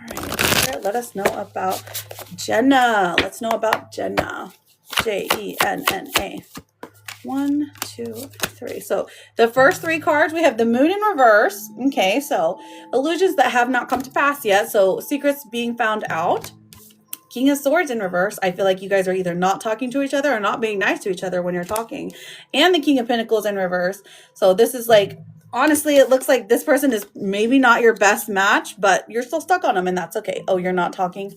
Speaker 1: right, let us know about Jenna. Let's know about Jenna. Jenna. 1, 2, 3. So the first 3 cards, we have the moon in reverse. Okay, so illusions that have not come to pass yet. So secrets being found out. King of Swords in reverse. I feel like you guys are either not talking to each other or not being nice to each other when you're talking. And the King of Pentacles in reverse. So this is like, honestly, it looks like this person is maybe not your best match, but you're still stuck on them, and that's okay. Oh, you're not talking?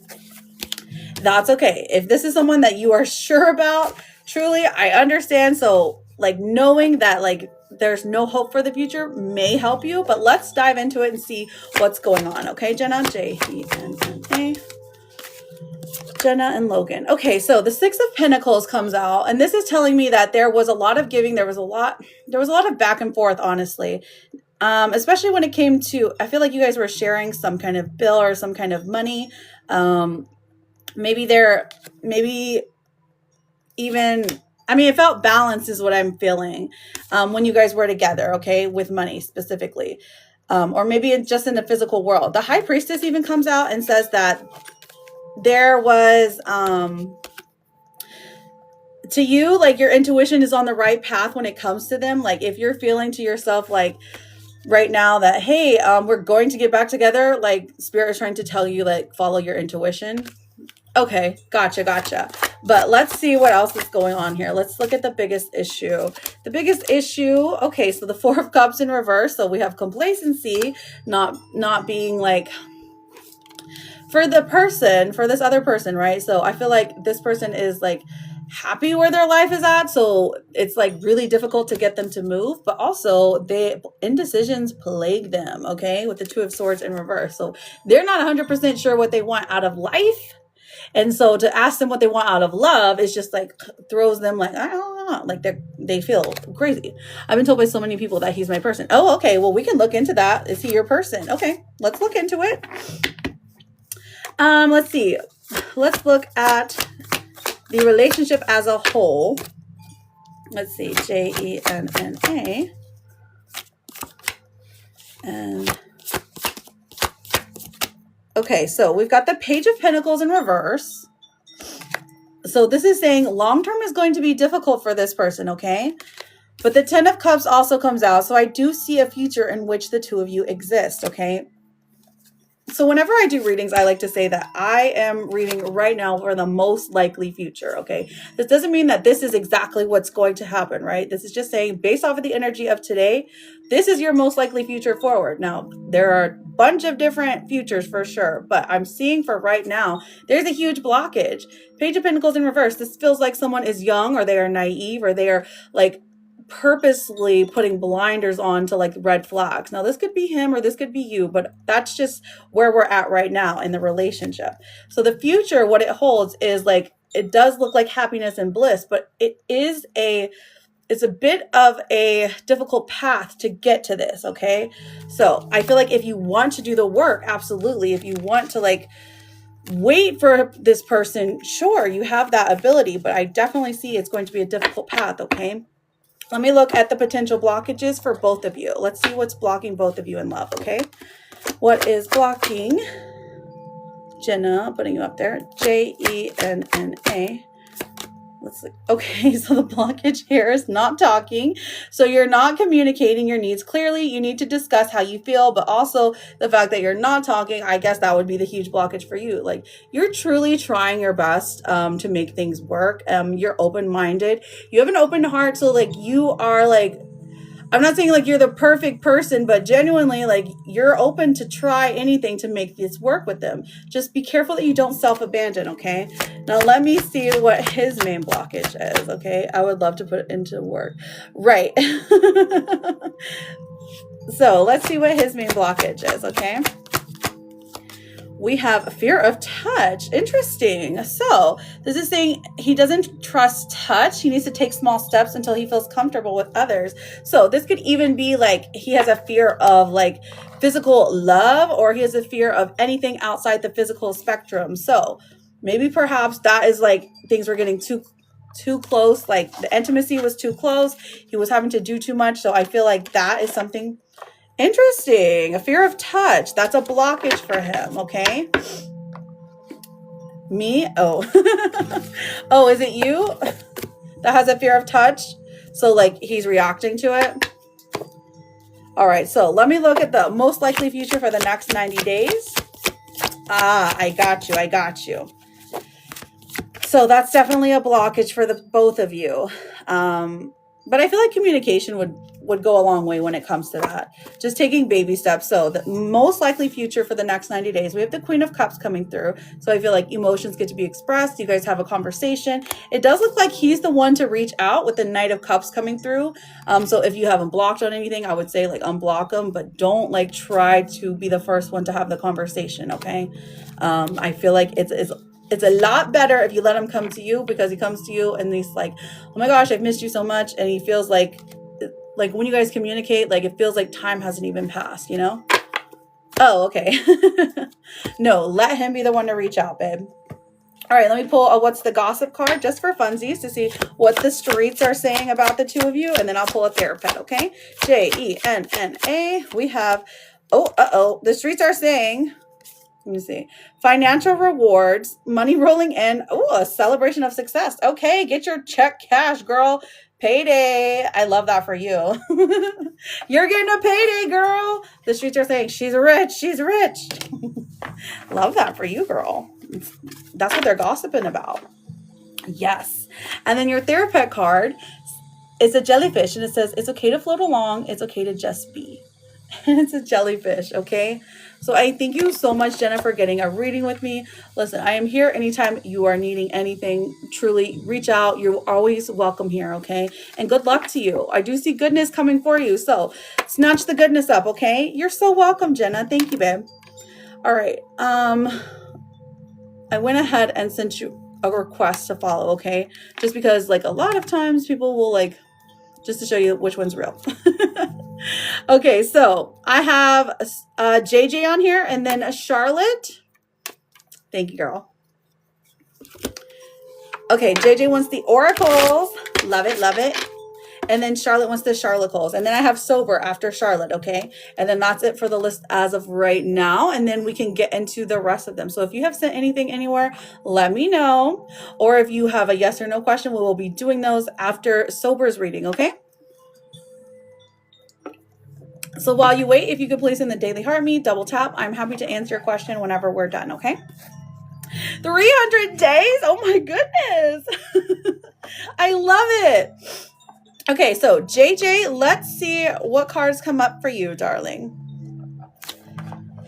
Speaker 1: That's okay. If this is someone that you are sure about, truly, I understand. So like knowing that like there's no hope for the future may help you, but let's dive into it and see what's going on. Okay, Jenna? Jenna. Jenna and Logan. Okay, so the 6 of Pentacles comes out, and this is telling me that there was a lot of giving. There was a lot of back and forth, honestly. Especially when it came to, I feel like you guys were sharing some kind of bill or some kind of money. Maybe even, I mean, it felt balanced is what I'm feeling when you guys were together, okay, with money specifically. Or maybe just in the physical world. The High Priestess even comes out and says that there was, to you, like your intuition is on the right path when it comes to them. Like if you're feeling to yourself like right now that, hey, we're going to get back together, like Spirit is trying to tell you, like, follow your intuition. Okay, gotcha. But let's see what else is going on here. Let's look at the biggest issue. The biggest issue, okay, so the 4 of Cups in reverse. So we have complacency, not being like, for the person, for this other person, right? So I feel like this person is like happy where their life is at. So it's like really difficult to get them to move, but also indecisions plague them, okay? With the 2 of Swords in reverse. So they're not 100% sure what they want out of life. And so to ask them what they want out of love is just like throws them like, I don't know, like they feel crazy. I've been told by so many people that he's my person. Oh, okay. Well, we can look into that. Is he your person? Okay, let's look into it. Let's see. Let's look at the relationship as a whole. Let's see. Jenna. And okay, so we've got the Page of Pentacles in reverse. So this is saying long-term is going to be difficult for this person, okay? But the 10 of Cups also comes out. So I do see a future in which the 2 of you exist, okay? So whenever I do readings, I like to say that I am reading right now for the most likely future, okay? This doesn't mean that this is exactly what's going to happen, right? This is just saying based off of the energy of today, this is your most likely future forward. Now, there are a bunch of different futures for sure, but I'm seeing for right now, there's a huge blockage. Page of Pentacles in reverse. This feels like someone is young or they are naive or they are like purposely putting blinders on to like red flags. Now this could be him or this could be you, but that's just where we're at right now in the relationship. So the future, what it holds is like, it does look like happiness and bliss, but it's a bit of a difficult path to get to this. Okay. So I feel like if you want to do the work, absolutely. If you want to like wait for this person, sure, you have that ability, but I definitely see it's going to be a difficult path. Okay. Let me look at the potential blockages for both of you. Let's see what's blocking both of you in love, okay? What is blocking Jenna? Putting you up there. Jenna. Let's see. Okay, so the blockage here is not talking. So you're not communicating your needs clearly. You need to discuss how you feel, but also the fact that you're not talking, I guess that would be the huge blockage for you. Like you're truly trying your best to make things work. You're open-minded. You have an open heart. So like you are like, I'm not saying like you're the perfect person, but genuinely like you're open to try anything to make this work with them. Just be careful that you don't self-abandon, okay? Now let me see what his main blockage is, okay? I would love to put it into work. Right. So let's see what his main blockage is, okay? We have a fear of touch. Interesting. So this is saying he doesn't trust touch. He needs to take small steps until he feels comfortable with others. So this could even be like he has a fear of like physical love, or he has a fear of anything outside the physical spectrum. So maybe perhaps that is like things were getting too close. Like the intimacy was too close. He was having to do too much. So I feel like that is something interesting. A fear of touch. That's a blockage for him, okay? Me? Oh. Oh, is it you that has a fear of touch? So, like, he's reacting to it? All right, so let me look at the most likely future for the next 90 days. Ah, I got you. So that's definitely a blockage for the both of you. But I feel like communication would go a long way when it comes to that. Just taking baby steps. So the most likely future for the next 90 days, we have the Queen of Cups coming through. So I feel like emotions get to be expressed. You guys have a conversation. It does look like he's the one to reach out with the Knight of Cups coming through. So if you haven't blocked on anything, I would say like unblock them, but don't like try to be the first one to have the conversation, okay? I feel like it's a lot better if you let him come to you, because he comes to you and he's like, oh my gosh, I've missed you so much. And he feels like when you guys communicate, like it feels like time hasn't even passed, you know? Oh, okay. No, let him be the one to reach out, babe. All right, let me pull a what's the gossip card just for funsies to see what the streets are saying about the two of you. And then I'll pull a therapist, okay? Jenna. We have, the streets are saying, let me see. Financial rewards, money rolling in. Oh, a celebration of success. Okay, get your check cash, girl. Payday. I love that for you. You're getting a payday, girl. The streets are saying she's rich. She's rich. Love that for you, girl. That's what they're gossiping about. Yes. And then your therapist card is a jellyfish, and it says it's okay to float along. It's okay to just be. And it's a jellyfish, okay? So I thank you so much, Jenna, for getting a reading with me. Listen, I am here anytime you are needing anything. Truly, reach out. You're always welcome here, okay? And good luck to you. I do see goodness coming for you. So snatch the goodness up, okay? You're so welcome, Jenna. Thank you, babe. All right. I went ahead and sent you a request to follow, okay? Just because, like, a lot of times people will, like, just to show you which one's real. Okay, so I have JJ on here, and then a Charlotte. Thank you, girl. Okay, JJ wants the oracles. Love it, love it. And then Charlotte wants the charlacles. And then I have sober after Charlotte, okay? And then that's it for the list as of right now. And then we can get into the rest of them. So if you have sent anything anywhere, let me know. Or if you have a yes or no question, we will be doing those after sober's reading, okay? So while you wait, if you could please in the daily heart me, double tap. I'm happy to answer your question whenever we're done, okay? 300 days? Oh my goodness. I love it. Okay, so JJ, let's see what cards come up for you, darling.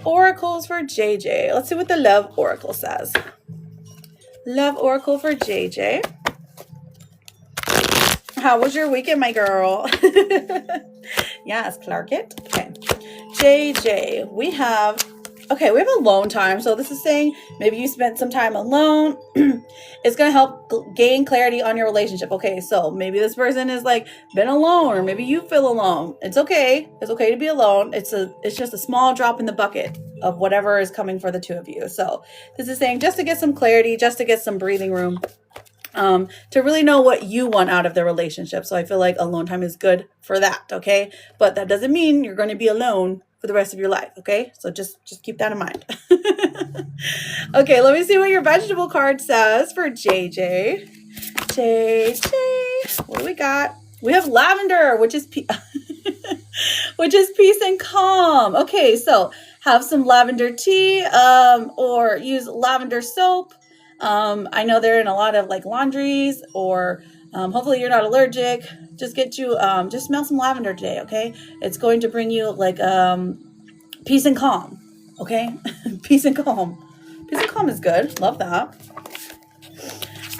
Speaker 1: Oracles for JJ. Let's see what the love oracle says. Love oracle for JJ. How was your weekend, my girl? Yes, Clark it. Okay. JJ, we have alone time. So this is saying maybe you spent some time alone. It's going to help gain clarity on your relationship. Okay, so maybe this person is like been alone, or maybe you feel alone. It's okay. It's okay to be alone. It's just a small drop in the bucket of whatever is coming for the two of you. So this is saying just to get some clarity, just to get some breathing room. To really know what you want out of the relationship. So I feel like alone time is good for that, okay? But that doesn't mean you're going to be alone for the rest of your life, okay? So just keep that in mind. Okay, let me see what your vegetable card says for JJ. JJ, what do we got? We have lavender, which is which is peace and calm. Okay, so have some lavender tea, or use lavender soap. I know they're in a lot of like laundries, or hopefully you're not allergic just get you, just smell some lavender today, okay? It's going to bring you like peace and calm, okay? Peace and calm. Peace and calm is good. Love that.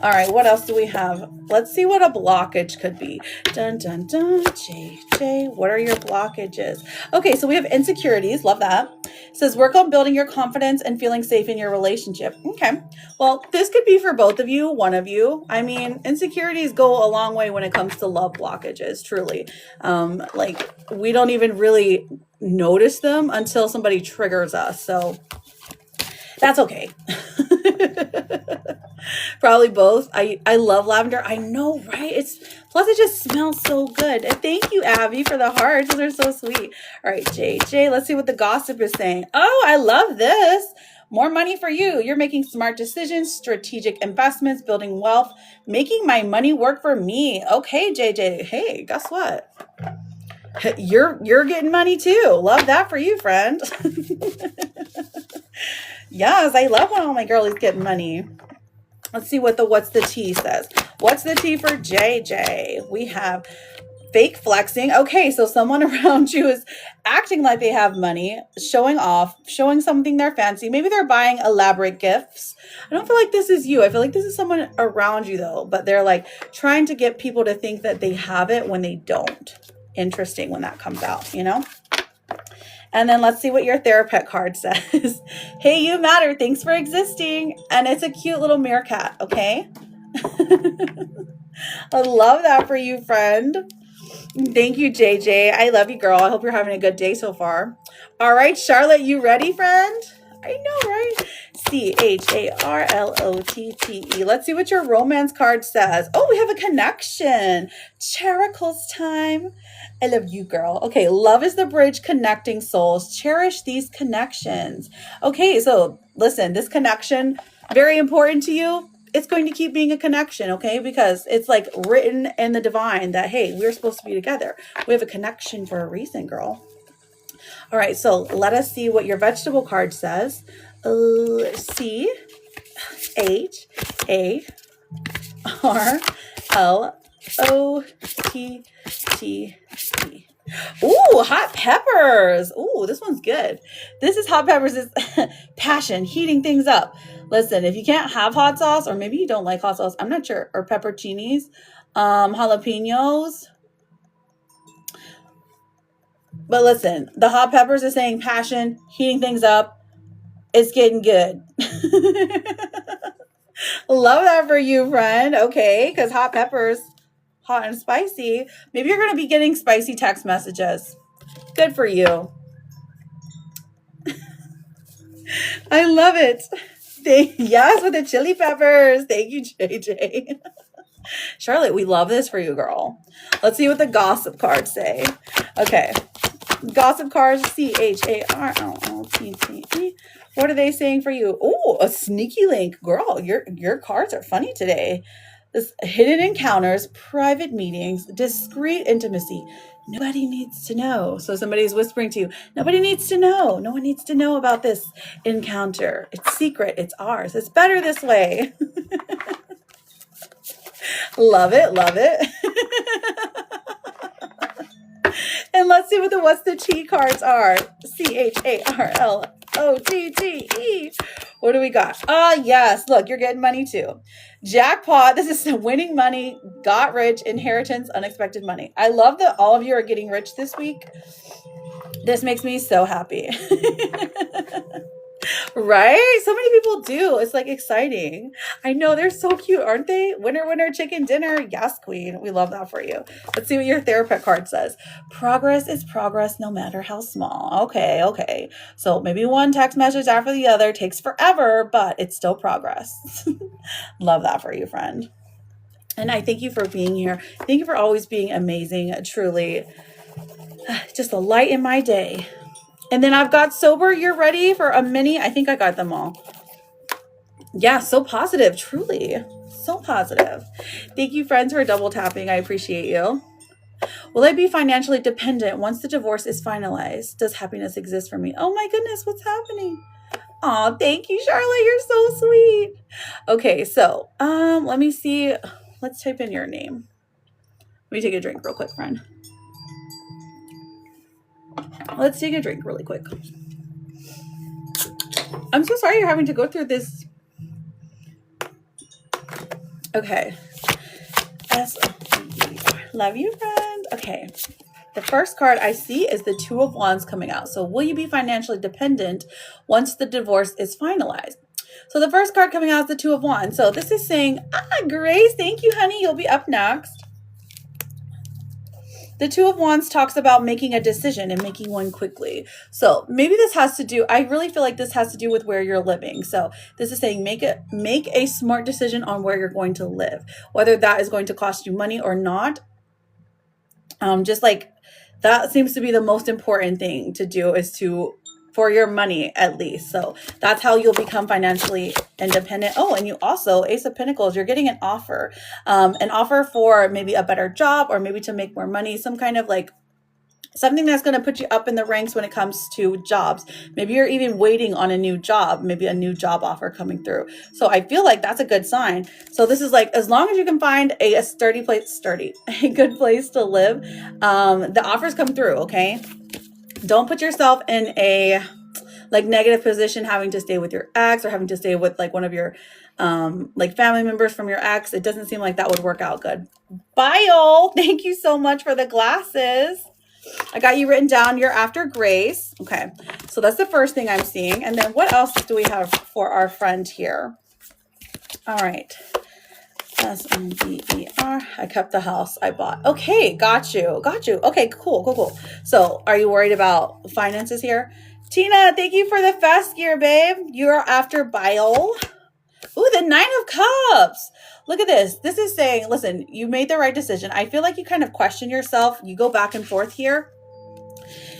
Speaker 1: All right, what else do we have? Let's see what a blockage could be. Dun, dun, dun. JJ, what are your blockages? Okay, so we have insecurities. Love that. It says work on building your confidence and feeling safe in your relationship. Okay, well, this could be for both of you, one of you. I mean, insecurities go a long way when it comes to love blockages, truly. Like, we don't even really notice them until somebody triggers us. So that's okay. Probably both. I love lavender. I know, right? Plus it just smells so good. And thank you, Abby, for the hearts. Those are so sweet. All right, JJ, let's see what the gossip is saying. Oh, I love this. More money for you. You're making smart decisions, strategic investments, building wealth, making my money work for me. Okay, JJ. Hey, guess what? You're getting money too. Love that for you, friend. Yes, I love when all my girlies get money. Let's see what the what's the tea says. What's the tea for JJ? We have fake flexing. Okay, so someone around you is acting like they have money, showing off, showing something they're fancy. Maybe they're buying elaborate gifts. I don't feel like this is you. I feel like this is someone around you though, but they're like trying to get people to think that they have it when they don't. Interesting when that comes out, you know? And then let's see what your therapist card says. Hey, you matter. Thanks for existing. And it's a cute little meerkat, okay? I love that for you, friend. Thank you, JJ. I love you, girl. I hope you're having a good day so far. All right, Charlotte, you ready, friend? I know, right? CHARLOTTE. Let's see what your romance card says. Oh, we have a connection. Characles time. I love you, girl. Okay, love is the bridge connecting souls. Cherish these connections. Okay, so listen, this connection, very important to you. It's going to keep being a connection, okay? Because it's like written in the divine that, hey, we're supposed to be together. We have a connection for a reason, girl. All right, so let us see what your vegetable card says. CHARLOTTE. Ooh, hot peppers. Ooh, this one's good. This is hot peppers. Is passion, heating things up. Listen, if you can't have hot sauce, or maybe you don't like hot sauce, I'm not sure, or pepperoncinis, jalapenos. But listen, the hot peppers is saying passion, heating things up. It's getting good. Love that for you, friend. Okay, because hot peppers, hot and spicy. Maybe you're going to be getting spicy text messages. Good for you. I love it. Yes, with the chili peppers. Thank you, JJ. Charlotte, we love this for you, girl. Let's see what the gossip cards say. Okay. Gossip cards, CHARLOTTE. What are they saying for you? Oh, a sneaky link. Girl, your cards are funny today. This hidden encounters, private meetings, discreet intimacy. Nobody needs to know. So somebody's whispering to you, nobody needs to know. No one needs to know about this encounter. It's secret. It's ours. It's better this way. Love it. Love it. And let's see what the what's the tea cards are. CHARLOTTE. What do we got? Yes. Look, you're getting money too. Jackpot. This is winning money, got rich, inheritance, unexpected money. I love that all of you are getting rich this week. This makes me so happy. Right? So many people do. It's like exciting. I know, they're so cute, aren't they? Winner, winner, chicken dinner. Yes, queen. We love that for you. Let's see what your therapist card says. Progress is progress no matter how small. Okay. So maybe one text message after the other takes forever, but it's still progress. Love that for you, friend. And I thank you for being here. Thank you for always being amazing. Truly, just a light in my day. And then I've got sober. You're ready for a mini. I think I got them all. Yeah, so positive. Truly. So positive. Thank you, friends, for double tapping. I appreciate you. Will I be financially dependent once the divorce is finalized? Does happiness exist for me? Oh my goodness, what's happening? Oh, thank you, Charlotte. You're so sweet. Okay, so let me see. Let's type in your name. Let me take a drink real quick, friend. Let's take a drink really quick. I'm so sorry you're having to go through this. Okay. Love you, friend. Okay. The first card I see is the Two of Wands coming out. So will you be financially dependent once the divorce is finalized? So the first card coming out is the Two of Wands. So this is saying, Grace, thank you, honey. You'll be up next. The Two of Wands talks about making a decision and making one quickly. So maybe this has to do, I really feel like this has to do with where you're living. So this is saying make a smart decision on where you're going to live, whether that is going to cost you money or not. Just like that seems to be the most important thing to do, is for your money at least. So that's how you'll become financially independent. Oh, and you also, Ace of Pentacles, you're getting an offer for maybe a better job, or maybe to make more money, some kind of like something that's going to put you up in the ranks when it comes to jobs. Maybe you're even waiting on a new job, maybe a new job offer coming through. So I feel like that's a good sign. So this is like, as long as you can find a good place to live, the offers come through. Okay. Don't put yourself in a like negative position, having to stay with your ex, or having to stay with like one of your like family members from your ex. It doesn't seem like that would work out good. Bye, thank you so much for the glasses. I got you written down. You're after Grace. Okay. So that's the first thing I'm seeing. And then what else do we have for our friend here? All right. SMBER. I kept the house I bought. Okay. Got you. Okay, cool. So are you worried about finances here? Tina, thank you for the fast gear, babe. You're after Bile. Ooh, the Nine of Cups. Look at this. This is saying, listen, you made the right decision. I feel like you kind of question yourself. You go back and forth here.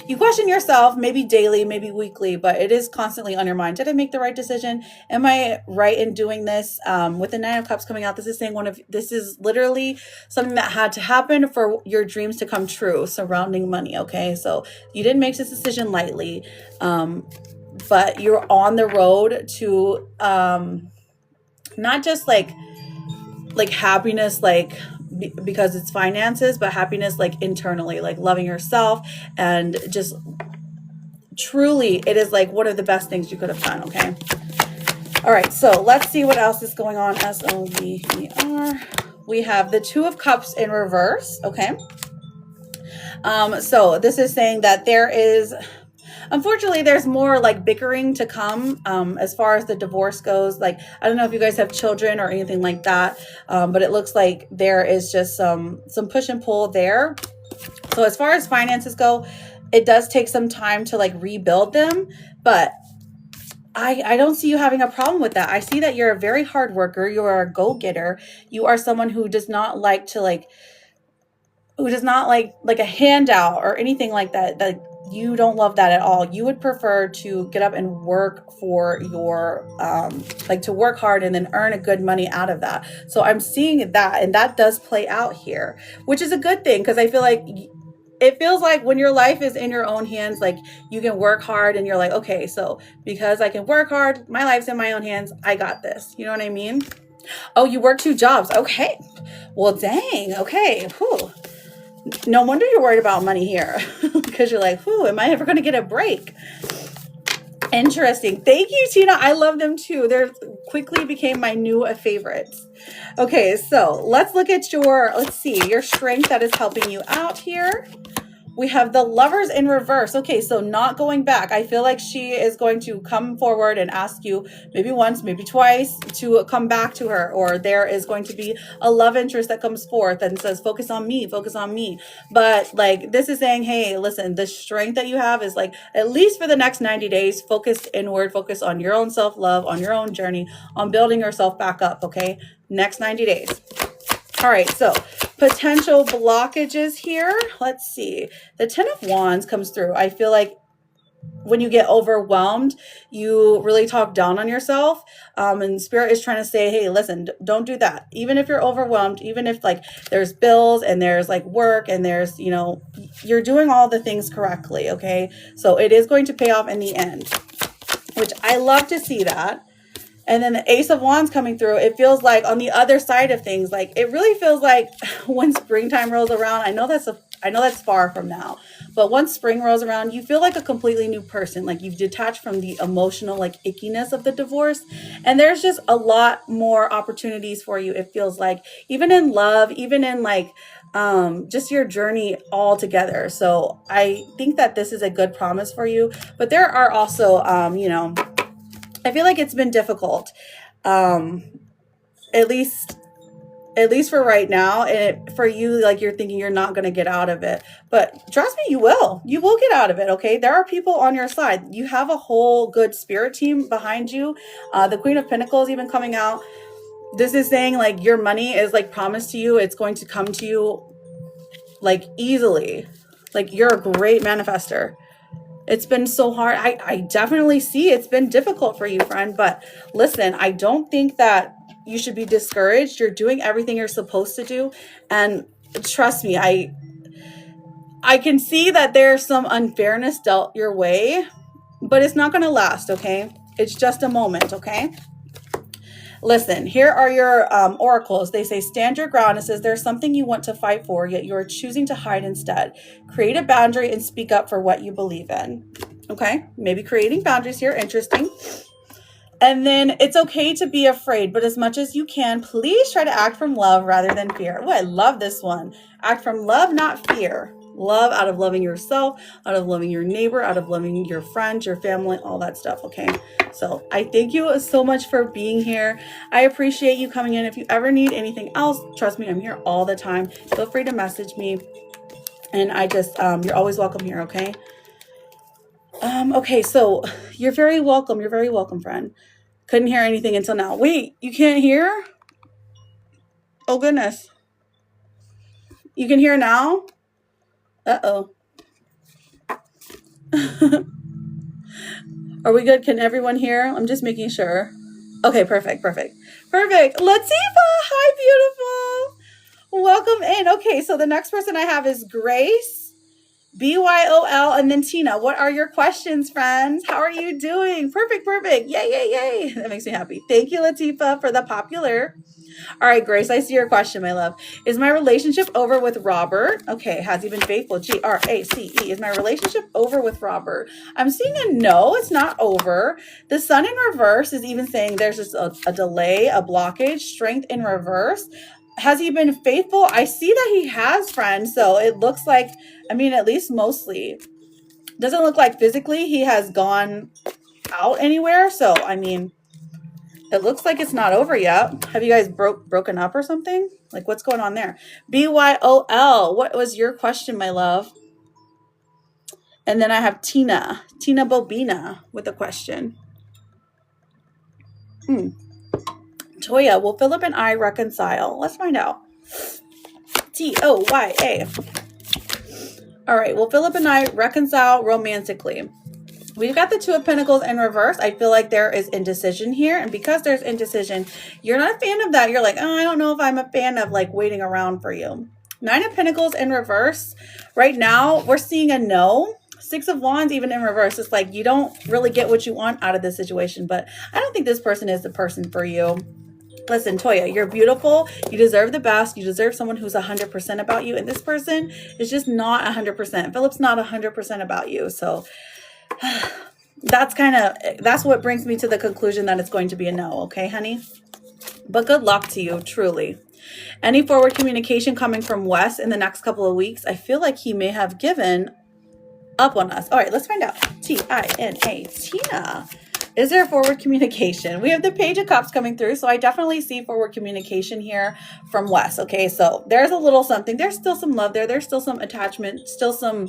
Speaker 1: You question yourself, maybe daily, maybe weekly, but it is constantly on your mind. Did I make the right decision? Am I right in doing this? With the Nine of Cups coming out, this is saying this is literally something that had to happen for your dreams to come true surrounding money. Okay. So you didn't make this decision lightly. But you're on the road to, not just like happiness, like because it's finances, but happiness like internally, like loving yourself, and just truly it is like one of the best things you could have done. Okay. All right. So let's see what else is going on. SOVER. We have the Two of Cups in reverse. Okay. So this is saying that unfortunately, there's more like bickering to come as far as the divorce goes. Like, I don't know if you guys have children or anything like that, but it looks like there is just some push and pull there. So as far as finances go, it does take some time to like rebuild them, but I don't see you having a problem with that. I see that you're a very hard worker. You are a go-getter. You are someone who does not like to like a handout or anything like that. Like, you don't love that at all. You would prefer to get up and work for your, to work hard and then earn a good money out of that. So I'm seeing that, and that does play out here, which is a good thing, because I feel like it feels like when your life is in your own hands, like you can work hard and you're like, okay, so because I can work hard, my life's in my own hands, I got this. You know what I mean? Oh, you work 2 jobs. Okay. Well, dang. Okay. Whew. No wonder you're worried about money here, because you're like, whew, am I ever going to get a break? Interesting. Thank you, Tina. I love them too. They're quickly became my new favorites. Okay, so let's look at your strength that is helping you out here. We have the Lovers in reverse. Okay, so not going back. I feel like she is going to come forward and ask you maybe once, maybe twice to come back to her, or there is going to be a love interest that comes forth and says, focus on me. But like, this is saying, hey, listen, the strength that you have is like, at least for the next 90 days, focus inward, focus on your own self-love, on your own journey, on building yourself back up. Okay, next 90 days. All right, so potential blockages here. Let's see. The Ten of Wands comes through. I feel like when you get overwhelmed, you really talk down on yourself. And Spirit is trying to say, hey, listen, don't do that. Even if you're overwhelmed, even if like there's bills and there's like work and there's, you're doing all the things correctly. Okay. So it is going to pay off in the end, which I love to see that. And then the Ace of Wands coming through, it feels like on the other side of things, like it really feels like when springtime rolls around, I know that's far from now, but once spring rolls around, you feel like a completely new person. Like you've detached from the emotional, like ickiness of the divorce. And there's just a lot more opportunities for you. It feels like even in love, even in like, just your journey all together. So I think that this is a good promise for you, but there are also, I feel like it's been difficult, at least for right now. And for you, like you're thinking you're not going to get out of it, but trust me, you will get out of it. Okay. There are people on your side. You have a whole good spirit team behind you. The Queen of Pentacles even coming out. This is saying like your money is like promised to you. It's going to come to you like easily. Like you're a great manifester. It's been so hard. I definitely see it's been difficult for you, friend. But listen, I don't think that you should be discouraged. You're doing everything you're supposed to do. And trust me, I can see that there's some unfairness dealt your way, but it's not going to last, okay? It's just a moment, okay? Listen, here are your oracles. They say, stand your ground. It says there's something you want to fight for, yet you are choosing to hide instead. Create a boundary and speak up for what you believe in. Okay, maybe creating boundaries here. Interesting. And then it's okay to be afraid, but as much as you can, please try to act from love rather than fear. Oh, I love this one. Act from love, not fear. Love out of loving yourself, out of loving your neighbor, out of loving your friends, your family, all that stuff. Okay. So I thank you so much for being here. I appreciate you coming in. If you ever need anything else, trust me, I'm here all the time. Feel free to message me. And I just, you're always welcome here. Okay. Okay. So you're very welcome. You're very welcome, friend. Couldn't hear anything until now. Wait, you can't hear? Oh goodness. You can hear now? Uh-oh. Are we good? Can everyone hear? I'm just making sure. Okay, perfect. Latifa, hi, beautiful. Welcome in. Okay, so the next person I have is Grace, BYOL, and then Tina. What are your questions, friends? How are you doing? Perfect. Yay. That makes me happy. Thank you, Latifa, for the popular. All right, Grace, I see your question, my love. Is my relationship over with Robert? Okay, has he been faithful? Grace. Is my relationship over with Robert? I'm seeing a no, it's not over. The sun in reverse is even saying there's just a delay, a blockage, strength in reverse. Has he been faithful? I see that he has, friends. So it looks like, I mean, at least mostly. Doesn't look like physically he has gone out anywhere. So, I mean, it looks like it's not over yet. Have you guys broken up or something? Like, what's going on there? BYOL, what was your question, my love? And then I have Tina Bobina with a question. Toya, will Philip and I reconcile? Let's find out. Toya. All right, will Philip and I reconcile romantically? We've got the Two of Pentacles in reverse. I feel like there is indecision here. And because there's indecision, you're not a fan of that. You're like, oh, I don't know if I'm a fan of like waiting around for you. Nine of Pentacles in reverse. Right now, we're seeing a no. Six of Wands even in reverse. It's like you don't really get what you want out of this situation. But I don't think this person is the person for you. Listen, Toya, you're beautiful. You deserve the best. You deserve someone who's 100% about you. And this person is just not 100%. Philip's not 100% about you. So that's what brings me to the conclusion that it's going to be a no. Okay, honey? But good luck to you, truly. Any forward communication coming from Wes in the next couple of weeks, I feel like he may have given up on us. All right, let's find out. Tina. Tina. Is there forward communication? We have the Page of Cups coming through, so I definitely see forward communication here from Wes. Okay, so there's a little something. There's still some love there. There's still some attachment, still some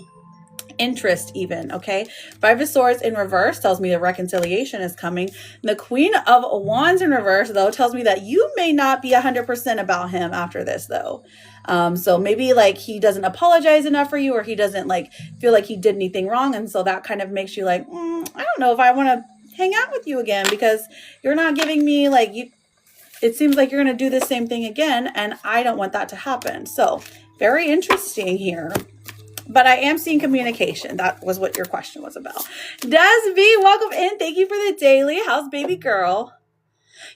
Speaker 1: interest even. Okay, Five of Swords in reverse tells me the reconciliation is coming. The Queen of Wands in reverse though tells me that you may not be 100% about him after this though. So maybe like he doesn't apologize enough for you, or he doesn't like feel like he did anything wrong, and so that kind of makes you like, I don't know if I want to hang out with you again, because you're not giving me like you. It seems like you're going to do the same thing again, and I don't want that to happen. So very interesting here. But I am seeing communication. That was what your question was about. Des B, welcome in. Thank you for the daily. How's baby girl?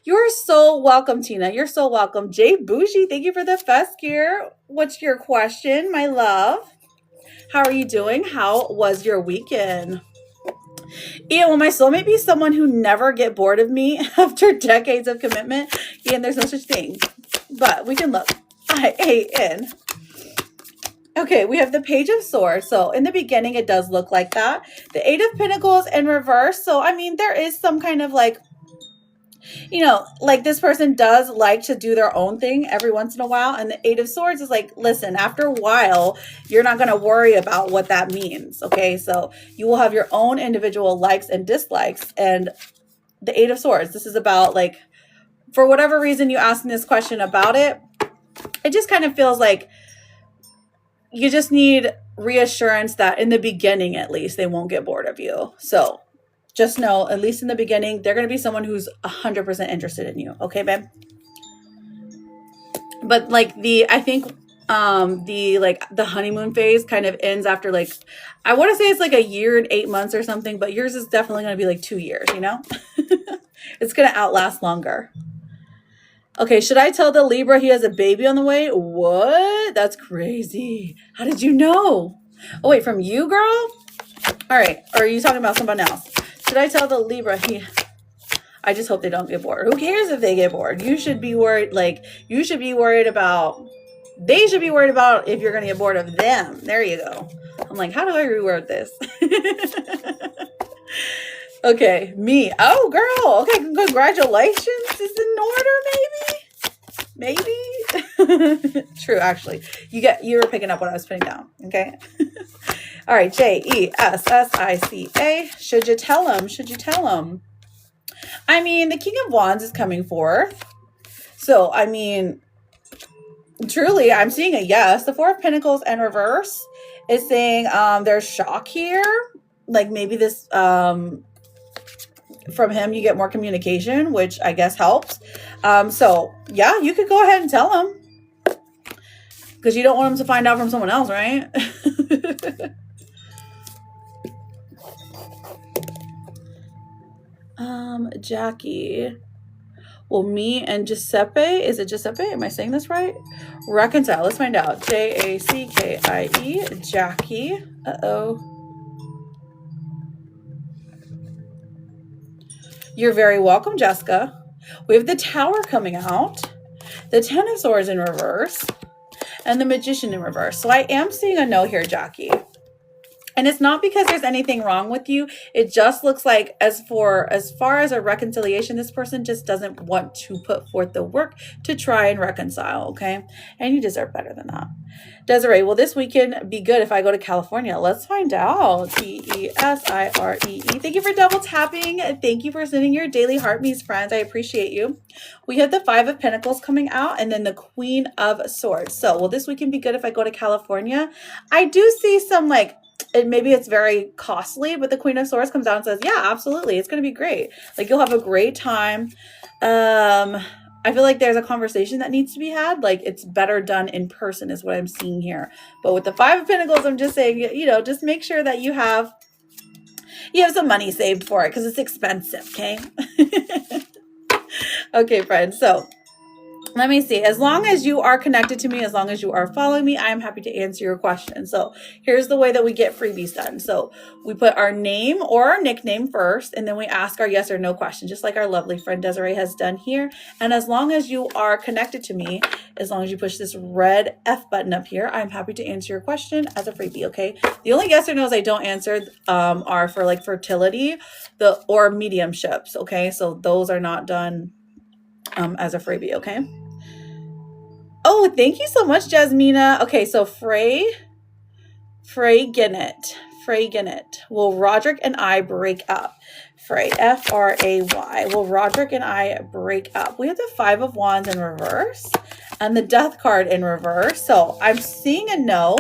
Speaker 1: You're so welcome, Tina. You're so welcome. Jay Bougie, thank you for the fest gear. What's your question, my love? How are you doing? How was your weekend? Ian, will my soulmate be someone who never get bored of me after decades of commitment? Ian, there's no such thing. But we can look. IAN. Okay, we have the Page of Swords. So in the beginning, it does look like that. The Eight of Pentacles in reverse. So, I mean, there is some kind of like, you know, like this person does like to do their own thing every once in a while. And the Eight of Swords is like, listen, after a while, you're not going to worry about what that means. Okay, so you will have your own individual likes and dislikes. And the Eight of Swords, this is about like, for whatever reason you asking this question about it, it just kind of feels like you just need reassurance that in the beginning, at least, they won't get bored of you. So just know, at least in the beginning, they're going to be someone who's 100% interested in you. Okay, babe? But like I think the honeymoon phase kind of ends after like, I want to say it's like a year and 8 months or something, but yours is definitely going to be like 2 years, you know? It's going to outlast longer. Okay, should I tell the Libra he has a baby on the way? What? That's crazy. How did you know? Oh, wait, from you, girl? All right, or are you talking about someone else? Should I tell the Libra I just hope they don't get bored. Who cares if they get bored? You should be worried, like, you should be worried about, they should be worried about if you're going to get bored of them. There you go. I'm like, how do I reword this? Okay, me. Oh, girl. Okay, congratulations. Is in order, maybe? True, actually. You were picking up what I was putting down. Okay. All right, Jessica. Should you tell him? Should you tell him? I mean, the King of Wands is coming forth. So, I mean, truly, I'm seeing a yes. The Four of Pentacles in reverse is saying there's shock here. Like maybe this from him you get more communication, which I guess helps. So yeah, you could go ahead and tell him, because you don't want him to find out from someone else, right? Jackie, well, me and Giuseppe, is it Giuseppe, am I saying this right? Reconcile. Let's find out. Jackie, Jackie. You're very welcome, Jessica. We have the Tower coming out, the Ten of Swords in reverse, and the Magician in reverse. So I am seeing a no here, Jackie. And it's not because there's anything wrong with you. It just looks like as far as a reconciliation, this person just doesn't want to put forth the work to try and reconcile, okay? And you deserve better than that. Desiree, will this weekend be good if I go to California? Let's find out. Tesiree. Thank you for double tapping. Thank you for sending your daily heartbeats, friends. I appreciate you. We have the Five of Pentacles coming out and then the Queen of Swords. So will this weekend be good if I go to California? I do see some like, maybe it's very costly, but the Queen of Swords comes out and says, yeah, absolutely. It's going to be great. Like you'll have a great time. I feel like there's a conversation that needs to be had. Like it's better done in person is what I'm seeing here. But with the Five of Pentacles, I'm just saying, you know, just make sure that you have some money saved for it because it's expensive. Okay. Okay, friends. So let me see. As long as you are connected to me, as long as you are following me, I'm happy to answer your question. So here's the way that we get freebies done. So we put our name or our nickname first, and then we ask our yes or no question, just like our lovely friend Desiree has done here. And as long as you are connected to me, as long as you push this red F button up here, I'm happy to answer your question as a freebie, okay? The only yes or no's I don't answer are for like fertility or mediumships, okay? So those are not done as a freebie, okay? Oh, thank you so much, Jasmina. Okay, so Frey Ginnett. Will Roderick and I break up? Frey, F-R-A-Y. Will Roderick and I break up? We have the Five of Wands in reverse and the Death card in reverse. So I'm seeing a no.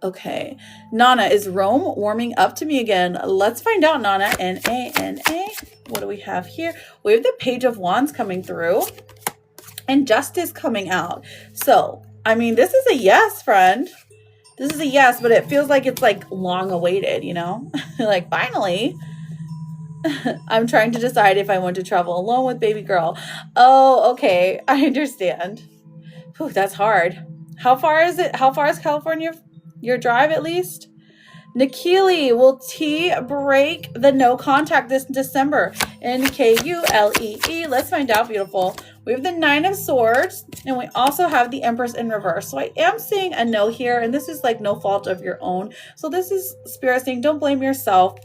Speaker 1: Okay. Nana, is Rome warming up to me again? Let's find out, Nana. N-A-N-A. What do we have here? We have the Page of Wands coming through and Justice coming out. So, I mean, this is a yes, friend. This is a yes, but it feels like it's like long awaited, you know? Like finally. I'm trying to decide if I want to travel alone with baby girl. Oh, okay. I understand. Whew, that's hard. How far is it? How far is California? Your drive at least? Nikili, will T break the no contact this December? N-K-U-L-E-E. Let's find out, beautiful. We have the Nine of Swords, and we also have the Empress in reverse. So I am seeing a no here, and this is like no fault of your own. So this is Spirit saying, don't blame yourself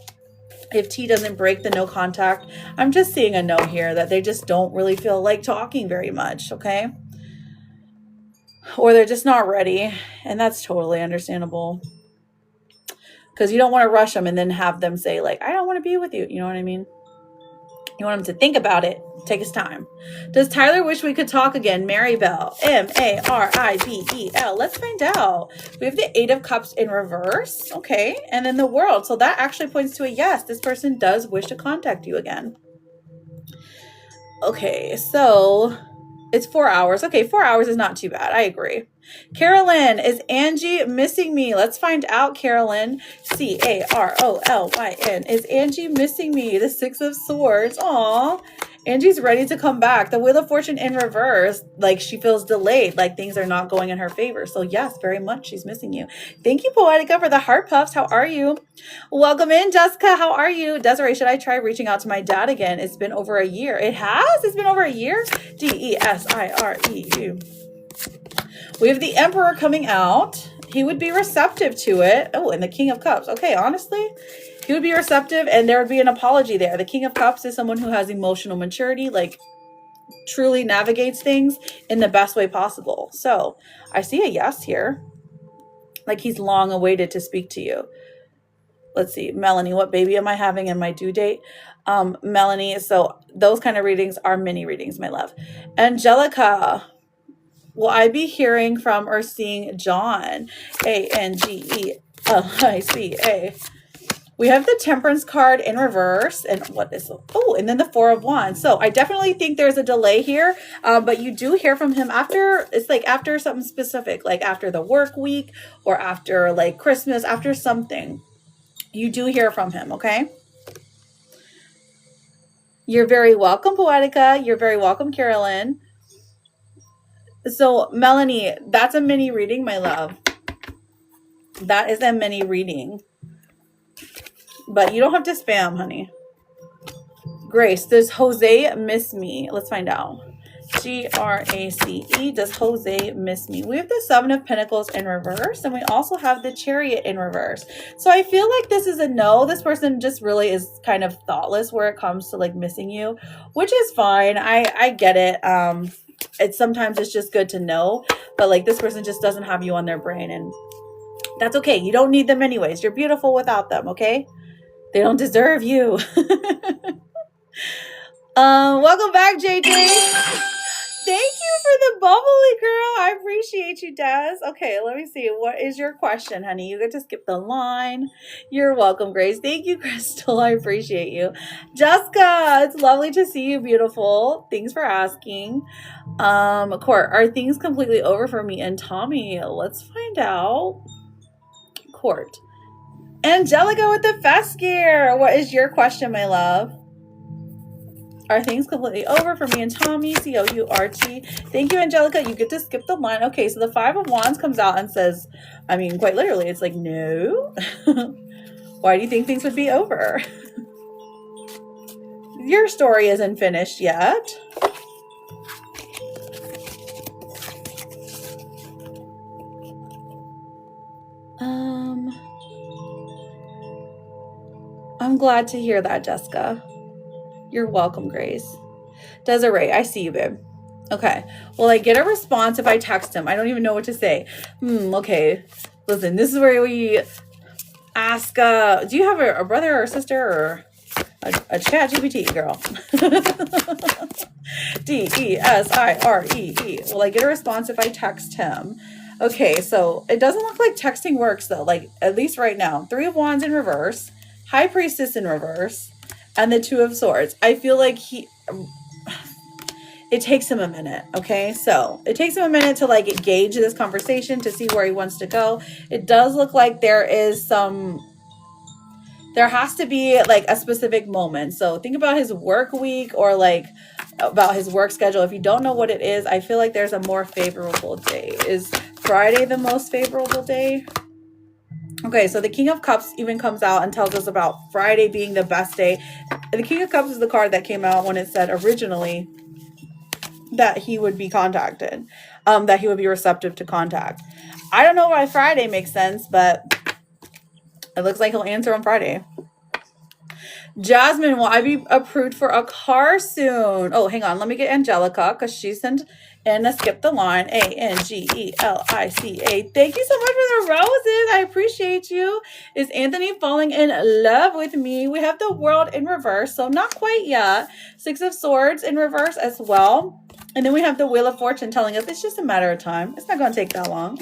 Speaker 1: if T doesn't break the no contact. I'm just seeing a no here, that they just don't really feel like talking very much, okay? Or they're just not ready, and that's totally understandable. Because you don't want to rush them and then have them say, like, I don't want to be with you. You know what I mean? You want them to think about it. Take his time. Does Tyler wish we could talk again? Maribel. M-A-R-I-B-E-L. Let's find out. We have the Eight of Cups in reverse. Okay. And then the World. So that actually points to a yes. This person does wish to contact you again. Okay. So it's 4 hours. Okay. 4 hours is not too bad. I agree. Carolyn, is Angie missing me? Let's find out, Carolyn. C-A-R-O-L-Y-N. Is Angie missing me? The Six of Swords. Aw. Angie's ready to come back. The Wheel of Fortune in reverse. Like she feels delayed. Like things are not going in her favor. So yes, very much she's missing you. Thank you, Poetica, for the heart puffs. How are you? Welcome in, Jessica. How are you? Desiree, should I try reaching out to my dad again? It's been over a year. It has? It's been over a year? D-E-S-I-R-E-U. We have the Emperor coming out. He would be receptive to it. Oh, and the King of Cups. Okay, honestly, he would be receptive and there would be an apology there. The King of Cups is someone who has emotional maturity, like truly navigates things in the best way possible. So I see a yes here. Like he's long awaited to speak to you. Let's see. Melanie, what baby am I having in my due date? Melanie, so those kind of readings are mini readings, my love. Angelica, will I be hearing from or seeing John? A-N-G-E-L-I-C-A. We have the Temperance card in reverse. And what is, oh, and then the Four of Wands. So I definitely think there's a delay here. But you do hear from him after, it's like after something specific, like after the work week or after like Christmas, after something. You do hear from him, okay? You're very welcome, Poetica. You're very welcome, Carolyn. So, Melanie, that's a mini reading, my love. That is a mini reading. But you don't have to spam, honey. Grace, does Jose miss me? Let's find out. G-R-A-C-E, does Jose miss me? We have the Seven of Pentacles in reverse, and we also have the Chariot in reverse. So I feel like this is a no. This person just really is kind of thoughtless where it comes to like missing you, which is fine. I get it. Sometimes it's just good to know, but like this person just doesn't have you on their brain, and that's okay. You don't need them anyways. You're beautiful without them, okay? They don't deserve you. Welcome back, JJ. Thank you for the bubbly, girl. I appreciate you, Des. Okay, let me see. What is your question, honey? You get to skip the line. You're welcome, Grace. Thank you, Crystal. I appreciate you. Jessica, it's lovely to see you, beautiful. Thanks for asking. Court, are things completely over for me and Tommy? Let's find out. Court. Angelica with the fest gear. What is your question, my love? Are things completely over for me and Tommy? C-O-U-R-T. Thank you, Angelica. You get to skip the line. Okay, so the Five of Wands comes out and says, I mean, quite literally, it's like, no. Why do you think things would be over? Your story isn't finished yet. I'm glad to hear that, Jessica. You're welcome, Grace. Desiree, I see you, babe. Okay. Will I get a response if I text him? I don't even know what to say. Okay. Listen, this is where we ask, do you have a brother or a sister or a chat GPT girl? D-E-S-I-R-E-E. Will I get a response if I text him? Okay, so it doesn't look like texting works though. Like, at least right now. Three of Wands in reverse. High Priestess in reverse. And the Two of Swords. I feel like it takes him a minute, okay? So it takes him a minute to like gauge this conversation to see where he wants to go. It does look like there is some there has to be like a specific moment. So think about his work week or like about his work schedule. If you don't know what it is, I feel like there's a more favorable day. Is Friday the most favorable day? Okay, so the King of Cups even comes out and tells us about Friday being the best day. The King of Cups is the card that came out when it said originally that he would be contacted, that he would be receptive to contact. I don't know why Friday makes sense, but it looks like he'll answer on Friday. Jasmine, will I be approved for a car soon? Oh, hang on. Let me get Angelica because she sent in a skip the line. Angelica. Thank you so much for the roses. I appreciate you. Is Anthony falling in love with me? We have the World in reverse, so not quite yet. Six of Swords in reverse as well. And then we have the Wheel of Fortune telling us it's just a matter of time. It's not going to take that long.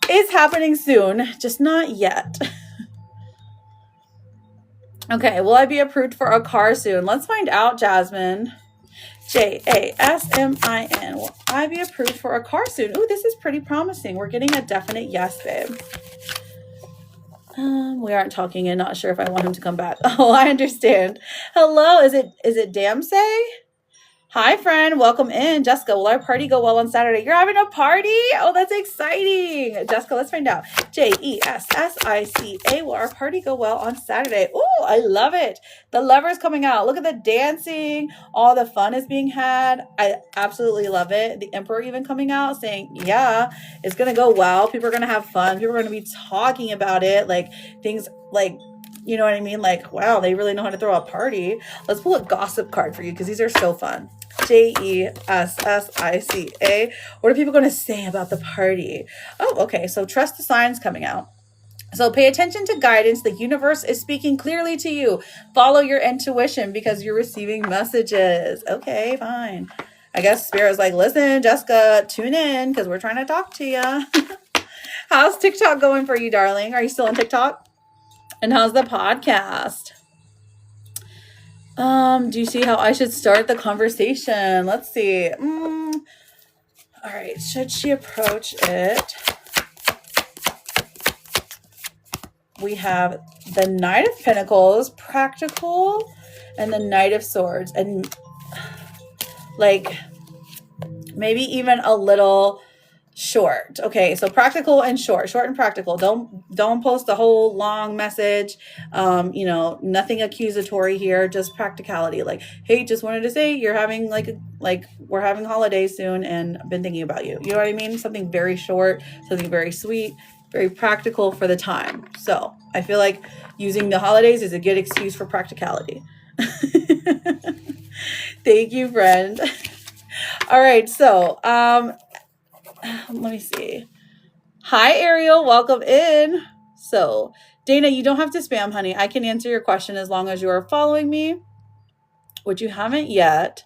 Speaker 1: It's happening soon, just not yet. Okay, will I be approved for a car soon? Let's find out, Jasmine. Jasmin. Will I be approved for a car soon? Ooh, this is pretty promising. We're getting a definite yes, babe. We aren't talking and not sure if I want him to come back. Oh, I understand. Hello, is it Damsay? Hi, friend. Welcome in. Jessica, will our party go well on Saturday? You're having a party? Oh, that's exciting. Jessica, let's find out. Jessica, will our party go well on Saturday? Oh, I love it. The Lover's coming out. Look at the dancing. All the fun is being had. I absolutely love it. The Emperor even coming out saying, yeah, it's going to go well. People are going to have fun. People are going to be talking about it. Like things like, you know what I mean? Like, wow, they really know how to throw a party. Let's pull a gossip card for you because these are so fun. Jessica. What are people going to say about the party? Oh, okay. So trust the signs coming out. So pay attention to guidance. The universe is speaking clearly to you. Follow your intuition because you're receiving messages. Okay, fine. I guess Spirit's like, listen, Jessica, tune in because we're trying to talk to you. How's TikTok going for you, darling? Are you still on TikTok? And how's the podcast? Do you see how I should start the conversation? Let's see. All right. Should she approach it? We have the Knight of Pentacles, practical, and the Knight of Swords. And like maybe even a little short. Okay, so practical and short and practical. Don't post a whole long message. Nothing accusatory here, just practicality. Like, hey, just wanted to say you're having like we're having holidays soon and I've been thinking about you. You know what I mean? Something very short, something very sweet, very practical for the time. So I feel like using the holidays is a good excuse for practicality. Thank you, friend. All right, so let me see. Hi, Ariel. Welcome in. So, Dana, you don't have to spam, honey. I can answer your question as long as you are following me, which you haven't yet.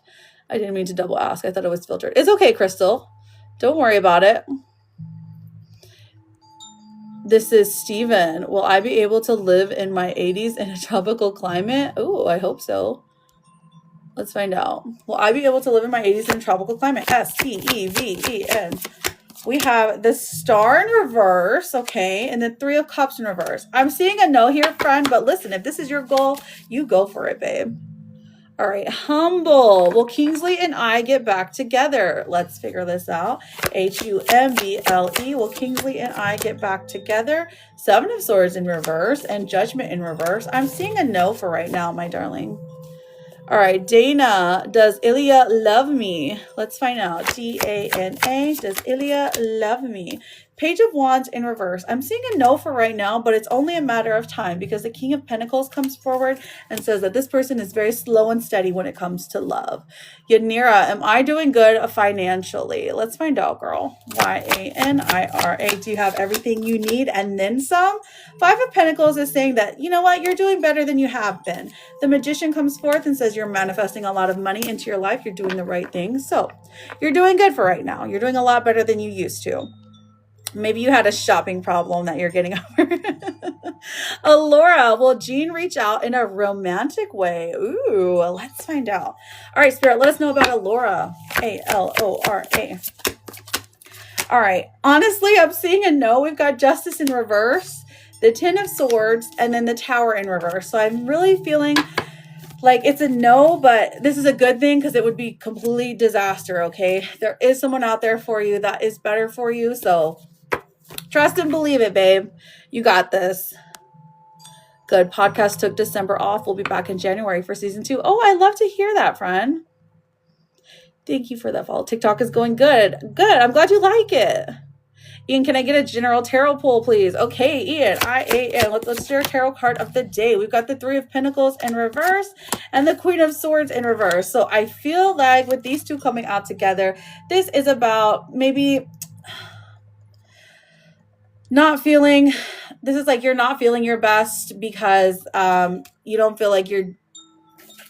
Speaker 1: I didn't mean to double ask. I thought it was filtered. It's okay, Crystal. Don't worry about it. This is Steven. Will I be able to live in my 80s in a tropical climate? Oh, I hope so. Let's find out. Will I be able to live in my 80s in a tropical climate? Steven. We have the Star in reverse, okay, and the Three of Cups in reverse. I'm seeing a no here, friend, but listen, if this is your goal, you go for it, babe. All right, Humble. Will Kingsley and I get back together? Let's figure this out. Humble. Will Kingsley and I get back together? Seven of Swords in reverse and Judgment in reverse. I'm seeing a no for right now, my darling. All right, Dana, does Ilya love me? Let's find out. Dana, does Ilya love me? Page of Wands in reverse. I'm seeing a no for right now, but it's only a matter of time because the King of Pentacles comes forward and says that this person is very slow and steady when it comes to love. Yanira, am I doing good financially? Let's find out, girl. Yanira. Do you have everything you need and then some? Five of Pentacles is saying that, you know what, you're doing better than you have been. The Magician comes forth and says you're manifesting a lot of money into your life. You're doing the right things. So you're doing good for right now. You're doing a lot better than you used to. Maybe you had a shopping problem that you're getting over. Alora, will Jean reach out in a romantic way? Ooh, let's find out. All right, Spirit, let us know about Alora. Alora. All right. Honestly, I'm seeing a no. We've got Justice in reverse. the Ten of Swords, and then the Tower in reverse. So I'm really feeling like it's a no, but this is a good thing because it would be complete disaster, okay? There is someone out there for you that is better for you. So trust and believe it, babe. You got this. Good. Podcast took December off. We'll be back in January for season 2. Oh, I love to hear that, friend. Thank you for that follow. TikTok is going good. Good. I'm glad you like it. Ian, can I get a general tarot pull, please? Okay, Ian, I-A-N. Let's do a tarot card of the day. We've got the Three of Pentacles in reverse and the Queen of Swords in reverse. So I feel like with these two coming out together, this is about maybe not feeling, this is like you're not feeling your best because you don't feel like you're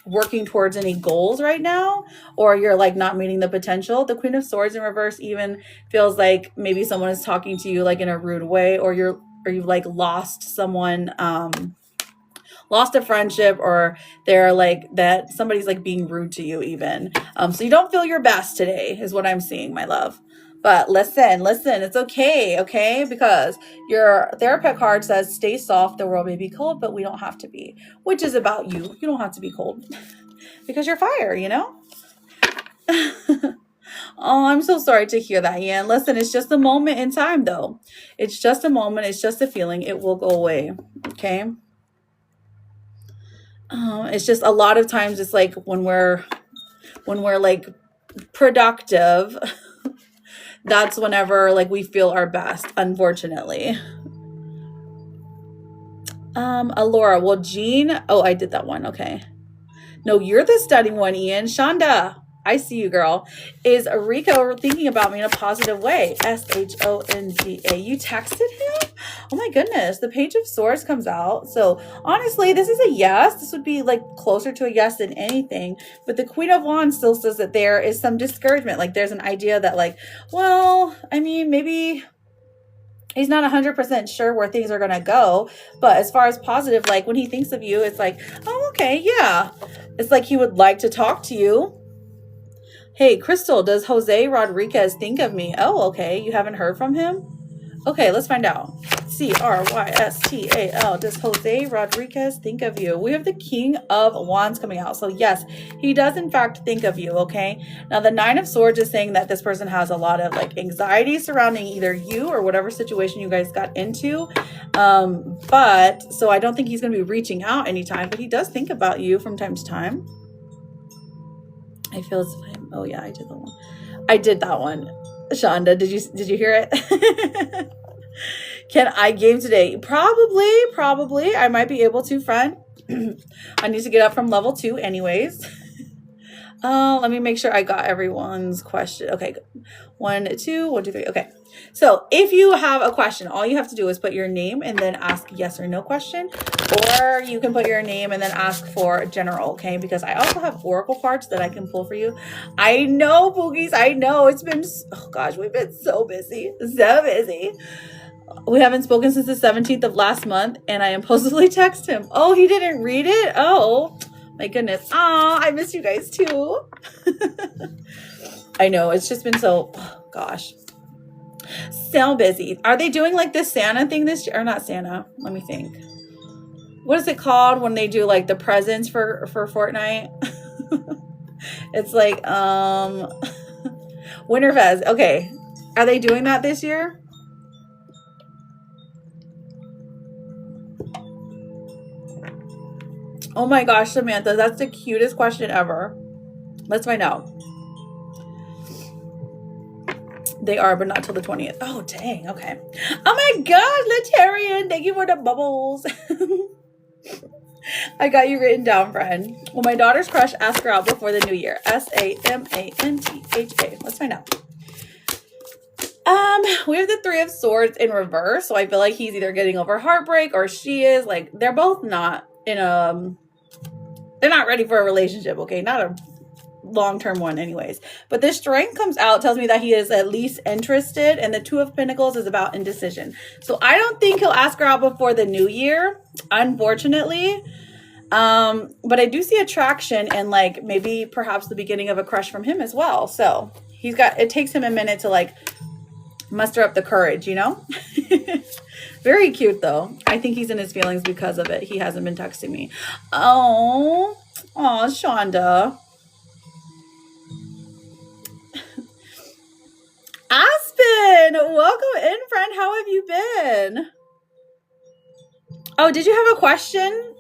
Speaker 1: working towards any goals right now, or you're like not meeting the potential. The Queen of Swords in reverse even feels like maybe someone is talking to you like in a rude way, or you've like lost someone, lost a friendship, or they're like that somebody's like being rude to you even. So you don't feel your best today is what I'm seeing, my love. But listen, it's okay? Because your therapist card says, stay soft, the world may be cold, but we don't have to be, which is about you. You don't have to be cold because you're fire, you know? Oh, I'm so sorry to hear that, Ian. Listen, it's just a moment in time, though. It's just a moment. It's just a feeling. It will go away, okay? It's just a lot of times it's like when we're like productive, that's whenever like we feel our best, unfortunately. Alora, well, Jean, oh, I did that one. Okay. No, you're the studying one, Ian. Shonda, I see you, girl. Is Rico thinking about me in a positive way? S-H-O-N-D-A. You texted him? Oh my goodness. The Page of Swords comes out. So honestly, this is a yes. This would be like closer to a yes than anything. But the Queen of Wands still says that there is some discouragement. Like there's an idea that like, well, I mean, maybe he's not 100% sure where things are going to go. But as far as positive, like when he thinks of you, it's like, oh, okay, yeah. It's like he would like to talk to you. Hey, Crystal, does Jose Rodriguez think of me? Oh, okay. You haven't heard from him? Okay, let's find out. C-R-Y-S-T-A-L. Does Jose Rodriguez think of you? We have the King of Wands coming out. So yes, he does in fact think of you, okay? Now the Nine of Swords is saying that this person has a lot of like anxiety surrounding either you or whatever situation you guys got into. But so I don't think he's going to be reaching out anytime, but he does think about you from time to time. I feel it's fine. Oh yeah, I did that one. I did that one. Shonda, did you hear it? Can I game today? Probably. I might be able to, friend. I need to get up from level 2 anyways. Let me make sure I got everyone's question. Okay, 1, 2, 1, 2, 3. Okay. So if you have a question, all you have to do is put your name and then ask yes or no question, or you can put your name and then ask for general, okay? Because I also have oracle cards that I can pull for you. I know, Boogies, I know it's been, oh gosh, we've been so busy. We haven't spoken since the 17th of last month, and I impulsively text him. Oh, he didn't read it? Oh, my goodness. Aw, I miss you guys too. I know, it's just been so, oh, gosh. So busy. Are they doing like this Santa thing this year? Or not Santa? Let me think. What is it called when they do like the presents for Fortnite? It's like Winterfest. Okay. Are they doing that this year? Oh my gosh, Samantha, that's the cutest question ever. Let's find out. They are, but not till the 20th. Oh, dang. Okay. Oh my gosh, Letarian, thank you for the bubbles. I got you written down, friend. Well, my daughter's crush, ask her out before the new year. S-A-M-A-N-T-H-A. Let's find out. We have the Three of Swords in reverse, so I feel like he's either getting over heartbreak or she is. Like, they're both not in a... They're not ready for a relationship, okay? Not a long-term one anyways. But this Strength comes out, tells me that he is at least interested, and the Two of Pentacles is about indecision. So I don't think he'll ask her out before the new year, unfortunately. But I do see attraction and like maybe perhaps the beginning of a crush from him as well. So it takes him a minute to like muster up the courage, you know? Very cute though. I think he's in his feelings because of it. He hasn't been texting me. Oh, Shonda. Aspen, welcome in, friend. How have you been? Oh, did you have a question?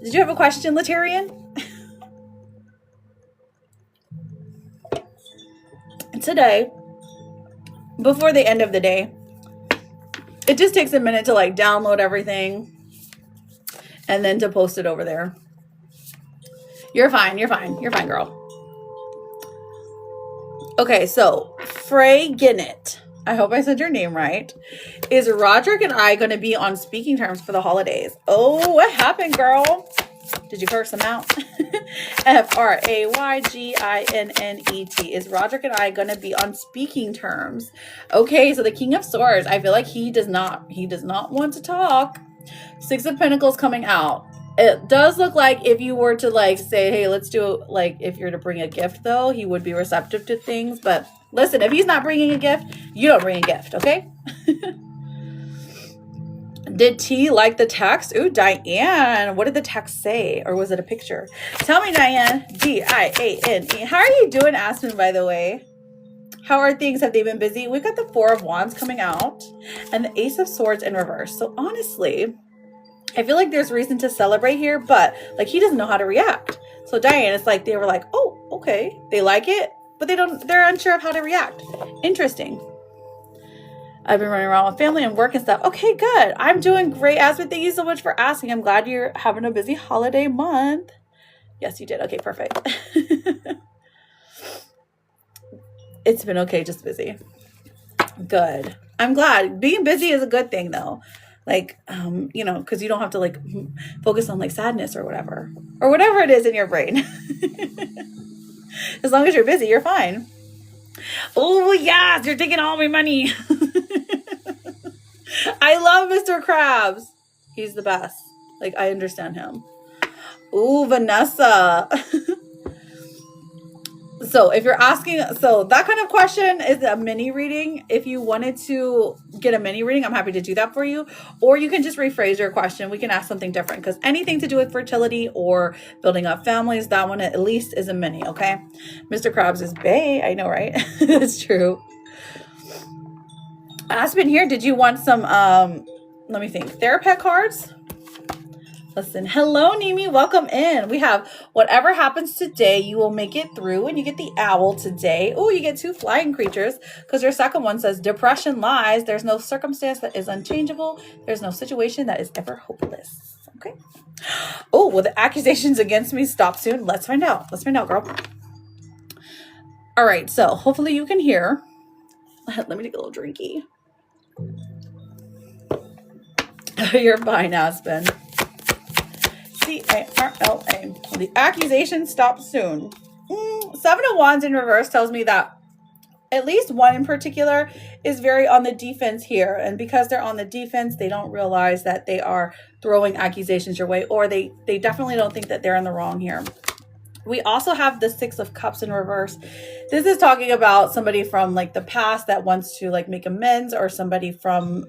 Speaker 1: Did you have a question, Latarian? Today, before the end of the day, it just takes a minute to like download everything and then to post it over there. You're fine, girl. Okay, so Frey Ginnett, I hope I said your name right. Is Roderick and I going to be on speaking terms for the holidays? Oh, what happened, girl? Did you curse him out? Fraygynnet. Is Roderick and I going to be on speaking terms? Okay, so the King of Swords. I feel like he does not want to talk. Six of Pentacles coming out. It does look like if you were to like say, hey, let's do like if you're to bring a gift though, he would be receptive to things. But listen, if he's not bringing a gift, you don't bring a gift, okay? Did T like the text? Ooh, Diane. What did the text say? Or was it a picture? Tell me, Diane. Diane. How are you doing, Aspen, by the way? How are things? Have they been busy? We've got the Four of Wands coming out and the Ace of Swords in reverse. So honestly, I feel like there's reason to celebrate here, but like he doesn't know how to react. So Diane, it's like they were like, oh, okay. They like it, but they're unsure of how to react. Interesting. I've been running around with family and work and stuff. Okay, good. I'm doing great, Aspen. Thank you so much for asking. I'm glad you're having a busy holiday month. Yes, you did. Okay, perfect. It's been okay, just busy. Good. I'm glad. Being busy is a good thing, though. Like, because you don't have to, like, focus on, like, sadness or whatever it is in your brain. As long as you're busy, you're fine. Oh, yes, you're taking all my money. I love Mr. Krabs. He's the best. Like, I understand him. Ooh, Vanessa. So if you're asking, so that kind of question is a mini reading. If you wanted to get a mini reading, I'm happy to do that for you. Or you can just rephrase your question. We can ask something different because anything to do with fertility or building up families, that one at least is a mini, okay? Mr. Krabs is bae. I know, right? It's true. Aspen here, did you want some, let me think, Therapet cards? Listen, hello, Nimi, welcome in. We have whatever happens today, you will make it through, and you get the owl today. Oh, you get 2 flying creatures because your second one says depression lies. There's no circumstance that is unchangeable. There's no situation that is ever hopeless. Okay. Oh, will the accusations against me stop soon? Let's find out. Let's find out, girl. All right, so hopefully you can hear. Let me take a little drinky. You're fine, Aspen. C-A-R-L-A. The accusation stops soon. 7 of Wands in reverse tells me that at least one in particular is very on the defense here. And because they're on the defense, they don't realize that they are throwing accusations your way, or they definitely don't think that they're in the wrong here. We also have the 6 of Cups in reverse. This is talking about somebody from like the past that wants to like make amends, or somebody from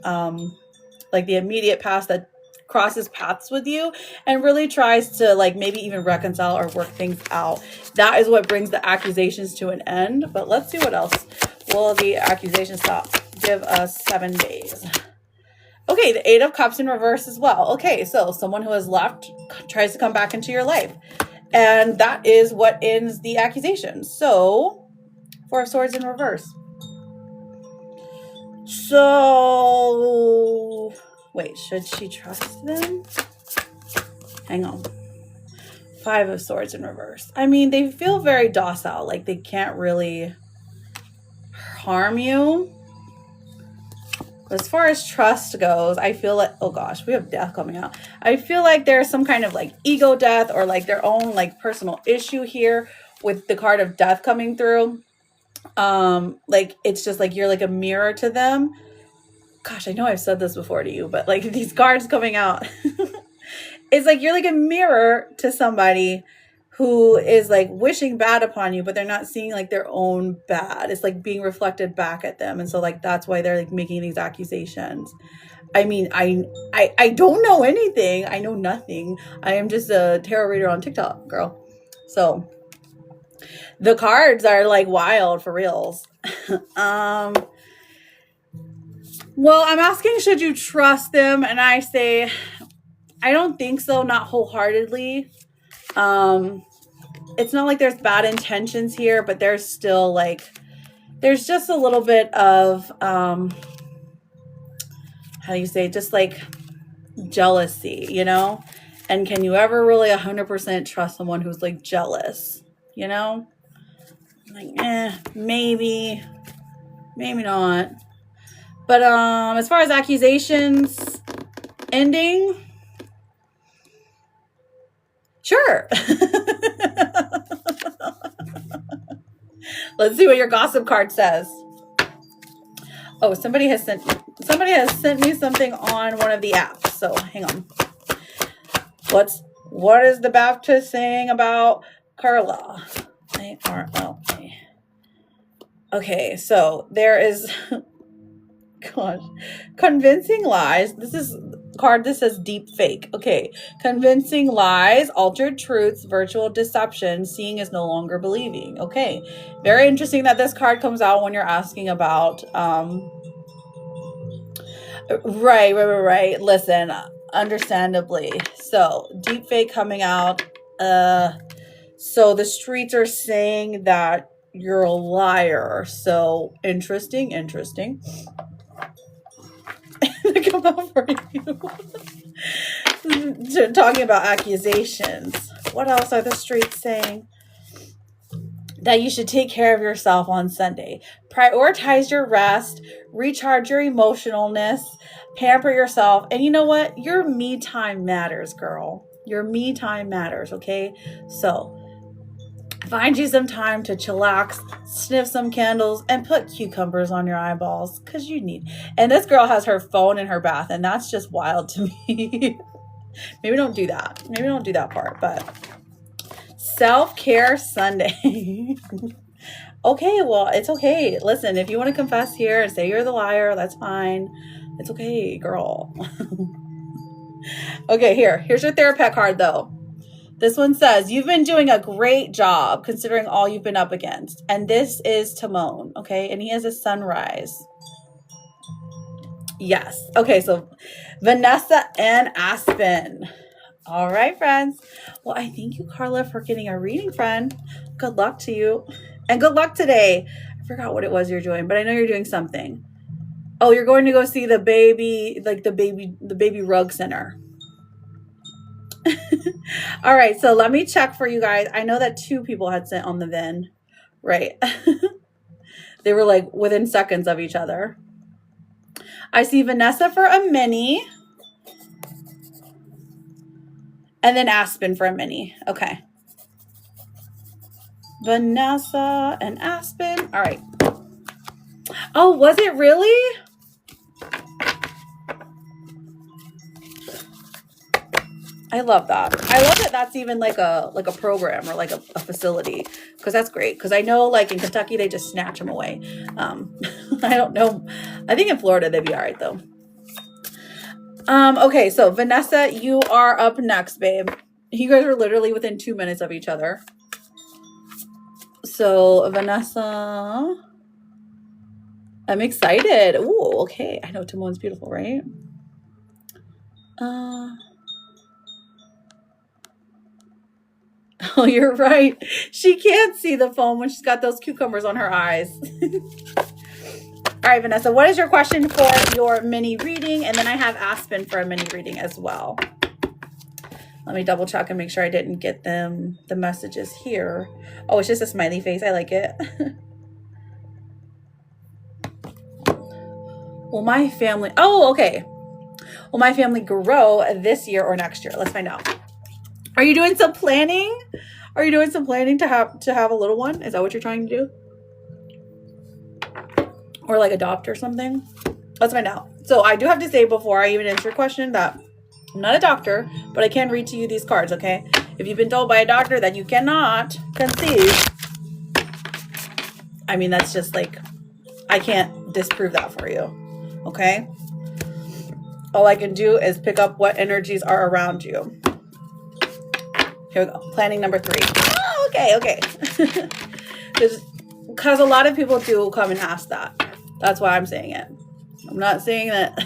Speaker 1: like the immediate past that crosses paths with you and really tries to like maybe even reconcile or work things out. That is what brings the accusations to an end. But let's see what else will the accusation stop. Give us 7 days. Okay, the 8 of Cups in reverse as well. Okay, so someone who has left tries to come back into your life, and that is what ends the accusation. So 4 of Swords in reverse. So wait, should she trust them? Hang on. 5 of Swords in reverse. I mean, they feel very docile. Like they can't really harm you. But as far as trust goes, I feel like, oh gosh, we have death coming out. I feel like there's some kind of like ego death or like their own like personal issue here with the card of death coming through. Like it's just like you're like a mirror to them. Gosh, I know I've said this before to you, but like these cards coming out, it's like you're like a mirror to somebody who is like wishing bad upon you, but they're not seeing like their own bad. It's like being reflected back at them. And so like that's why they're like making these accusations. I mean, I don't know anything. I know nothing. I am just a tarot reader on TikTok, girl. So the cards are like wild for reals. Well, I'm asking, should you trust them? And I say, I don't think so, not wholeheartedly. It's not like there's bad intentions here, but there's still like, there's just a little bit of, how do you say, just like jealousy, you know? And can you ever really 100% trust someone who's like jealous, you know? Like, maybe not. But as far as accusations ending, sure. Let's see what your gossip card says. Oh, somebody has sent me something on one of the apps. So hang on. What is the Baptist saying about Carla? A-R-L-A. Okay, so there is gosh. Convincing lies. This is card that says deep fake. Okay. Convincing lies, altered truths, virtual deception, seeing is no longer believing. Okay. Very interesting that this card comes out when you're asking about right. Listen, understandably. So, deep fake coming out. So the streets are saying that you're a liar. So, interesting. Come out for you. Talking about accusations. What else are the streets saying? That you should take care of yourself on Sunday. Prioritize your rest, recharge your emotionalness, pamper yourself. And you know what? Your me time matters, girl. Your me time matters, okay? So find you some time to chillax, sniff some candles, and put cucumbers on your eyeballs because you need. And this girl has her phone in her bath, and that's just wild to me. Maybe don't do that. Maybe don't do that part, but self-care Sunday. Okay, well, it's okay. Listen, if you want to confess here and say you're the liar, that's fine. It's okay, girl. Okay, here's your therapist card, though. This one says, you've been doing a great job considering all you've been up against. And this is Timon, okay? And he has a sunrise. Yes. Okay, so Vanessa and Aspen. All right, friends. Well, I thank you, Carla, for getting a reading, friend. Good luck to you. And good luck today. I forgot what it was you're doing, but I know you're doing something. Oh, you're going to go see the baby, like the baby rug center. All right, so let me check for you guys. I know that 2 people had sent on the VIN, right? They were like within seconds of each other. I see Vanessa for a mini. And then Aspen for a mini. Okay. Vanessa and Aspen. All right. Oh, was it really? I love that. I love that that's even like a program or like a facility, because that's great. Because I know like in Kentucky they just snatch them away. I don't know. I think in Florida they'd be all right though. Okay, so Vanessa, you are up next, babe. You guys are literally within 2 minutes of each other. So Vanessa, I'm excited. Ooh, okay. I know Timon's beautiful, right? Oh, you're right. She can't see the phone when she's got those cucumbers on her eyes. All right, Vanessa, what is your question for your mini reading? And then I have Aspen for a mini reading as well. Let me double check and make sure I didn't get the messages here. Oh, it's just a smiley face. I like it. Will my family... Oh, okay. Will my family grow this year or next year? Let's find out. Are you doing some planning? Are you doing some planning to have a little one? Is that what you're trying to do? Or like adopt or something? Let's find out. So I do have to say before I even answer your question that I'm not a doctor, but I can read to you these cards, okay? If you've been told by a doctor that you cannot conceive, I mean, that's just like, I can't disprove that for you. Okay? All I can do is pick up what energies are around you. Here we go. Planning number 3. Oh, okay. Because a lot of people do come and ask that. That's why I'm saying it. I'm not saying that,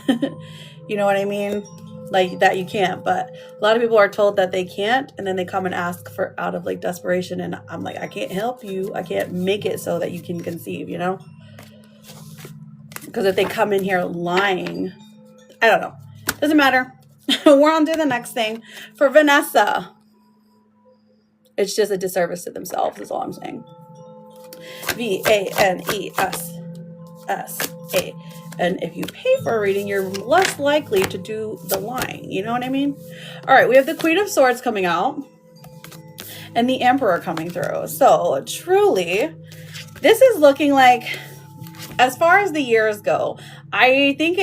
Speaker 1: you know what I mean? Like that you can't, but a lot of people are told that they can't, and then they come and ask for out of like desperation, and I'm like, I can't help you. I can't make it so that you can conceive, you know? Because if they come in here lying, I don't know. Doesn't matter. We're on to the next thing. For Vanessa, it's just a disservice to themselves is all I'm saying. Vanessa. And if you pay for a reading, you're less likely to do the lying. You know what I mean? All right, we have the Queen of Swords coming out and the Emperor coming through. So truly, this is looking like, as far as the years go, I think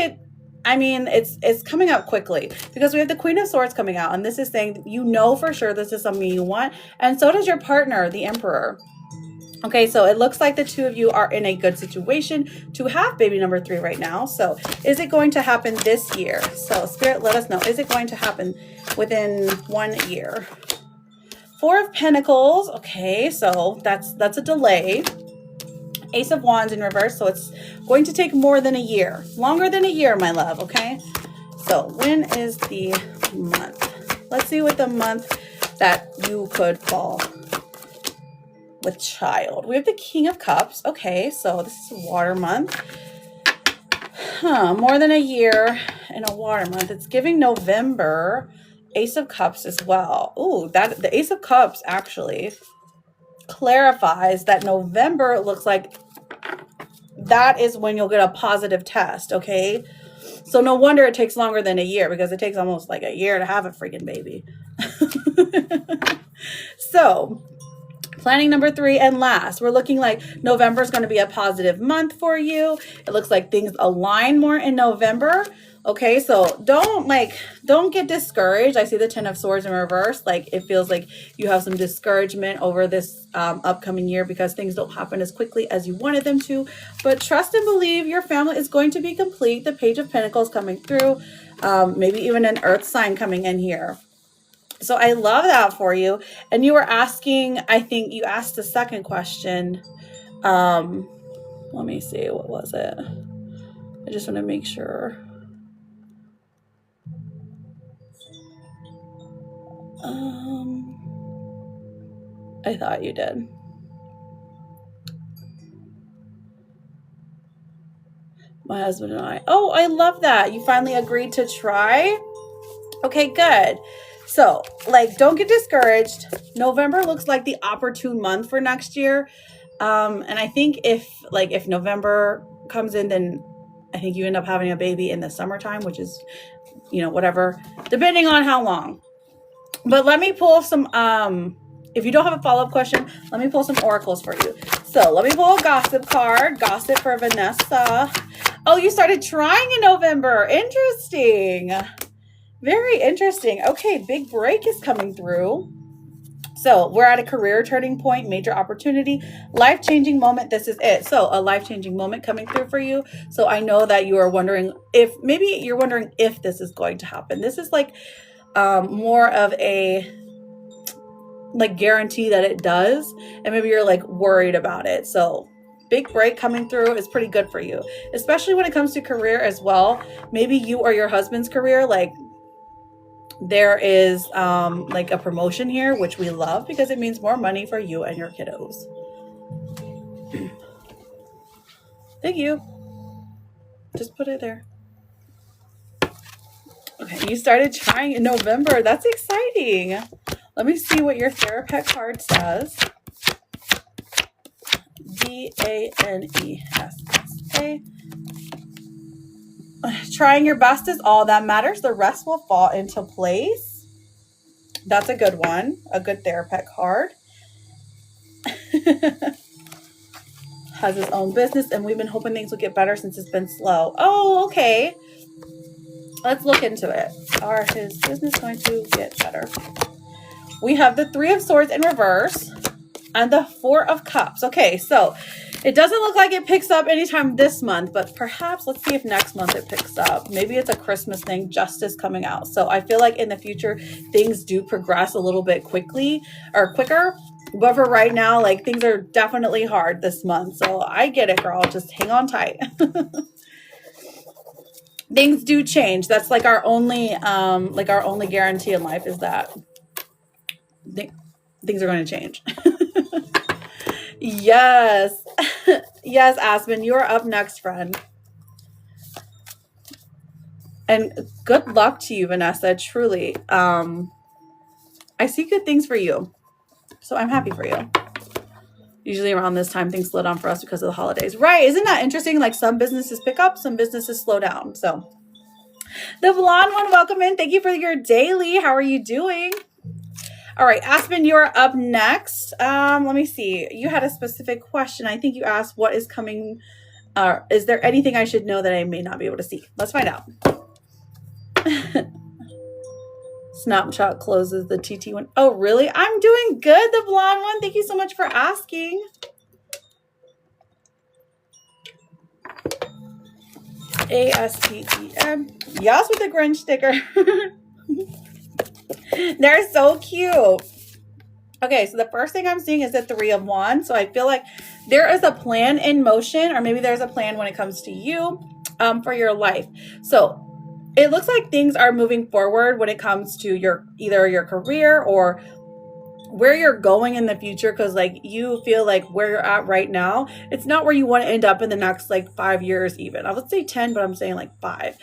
Speaker 1: it's coming up quickly because we have the Queen of Swords coming out, and this is saying, you know for sure this is something you want, and so does your partner, the Emperor. Okay, so it looks like the two of you are in a good situation to have baby number 3 right now. So is it going to happen this year? So Spirit, let us know. Is it going to happen within 1 year? 4 of Pentacles. Okay, so that's a delay. Ace of Wands in reverse. So it's going to take more than a year. Longer than a year, my love. Okay, so when is the month? Let's see what the month that you could fall with child. We have the King of Cups. Okay, so this is a water month. More than a year in a water month. It's giving November. Ace of Cups as well. Ooh, that the Ace of Cups actually clarifies that November looks like that is when you'll get a positive test. Okay, so no wonder it takes longer than a year, because it takes almost like a year to have a freaking baby. So planning number 3 and last, we're looking like November is going to be a positive month for you. It looks like things align more in November. Okay, so don't get discouraged. I see the 10 of Swords in reverse. Like it feels like you have some discouragement over this upcoming year because things don't happen as quickly as you wanted them to. But trust and believe your family is going to be complete. The Page of Pentacles coming through. Maybe even an earth sign coming in here. So I love that for you. And you were asking, I think you asked the second question. Let me see, what was it? I just want to make sure. I thought you did. My husband and I. Oh, I love that. You finally agreed to try. Okay, good. So, like, don't get discouraged. November looks like the opportune month for next year. And I think if November comes in, then I think you end up having a baby in the summertime, which is, whatever, depending on how long. But let me pull some, if you don't have a follow-up question, let me pull some oracles for you. So let me pull a gossip card. Gossip for Vanessa. Oh, you started trying in November. Interesting. Very interesting. Okay, big break is coming through. So we're at a career turning point, major opportunity, life-changing moment. This is it. So a life-changing moment coming through for you. So I know that you are wondering if this is going to happen. This is like more of a guarantee that it does. And maybe you're like worried about it. So big break coming through is pretty good for you, especially when it comes to career as well. Maybe you or your husband's career, there is a promotion here, which we love because it means more money for you and your kiddos. Thank you. Just put it there. Okay, you started trying in November. That's exciting. Let me see what your Therapet card says. Vanessa. Trying your best is all that matters. The rest will fall into place. That's a good one. A good Therapet card. Has his own business, and we've been hoping things will get better since it's been slow. Oh, okay. Let's look into it. Are his business going to get better? We have the Three of Swords in reverse and the Four of Cups. Okay, so it doesn't look like it picks up anytime this month, but perhaps let's see if next month it picks up. Maybe it's a Christmas thing, justice coming out. So I feel like in the future, things do progress a little bit quicker. But for right now, like things are definitely hard this month. So I get it, girl. Just hang on tight. Things do change. That's like our only guarantee in life is that things are going to change. Yes. Yes, Aspen, you're up next, friend. And good luck to you, Vanessa, truly. I see good things for you. So I'm happy for you. Usually around this time, things slow down for us because of the holidays. Right. Isn't that interesting? Like some businesses pick up, some businesses slow down. So the blonde one, welcome in. Thank you for your daily. How are you doing? All right, Aspen, you're up next. Let me see. You had a specific question. I think you asked what is coming. Is there anything I should know that I may not be able to see? Let's find out. Snapchat closes the TT one. Oh, really? I'm doing good, the blonde one. Thank you so much for asking. ASPEM. Yes, with the Grinch sticker. They're so cute. Okay, so the first thing I'm seeing is the Three of Wands. So I feel like there is a plan in motion, or maybe there's a plan when it comes to you for your life. So it looks like things are moving forward when it comes to either your career or where you're going in the future, because like you feel like where you're at right now, it's not where you want to end up in the next like 5 years even. I would say 10, but I'm saying like 5.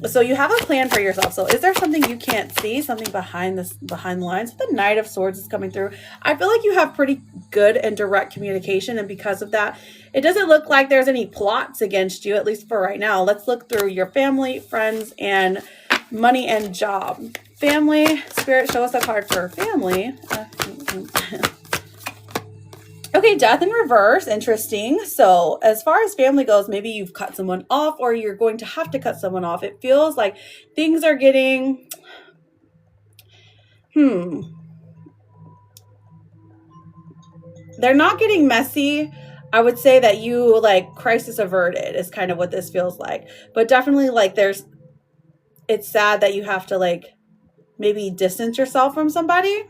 Speaker 1: So you have a plan for yourself. So is there something you can't see, something behind the lines? The Knight of Swords is coming through. I feel like you have pretty good and direct communication, and because of that, it doesn't look like there's any plots against you, at least for right now. Let's look through your family, friends, and money and job. Family, Spirit, show us a card for family. Okay, Death in reverse. Interesting. So as far as family goes, maybe you've cut someone off or you're going to have to cut someone off. It feels like things are getting... They're not getting messy. I would say that you like crisis averted is kind of what this feels like. But definitely like it's sad that you have to like maybe distance yourself from somebody.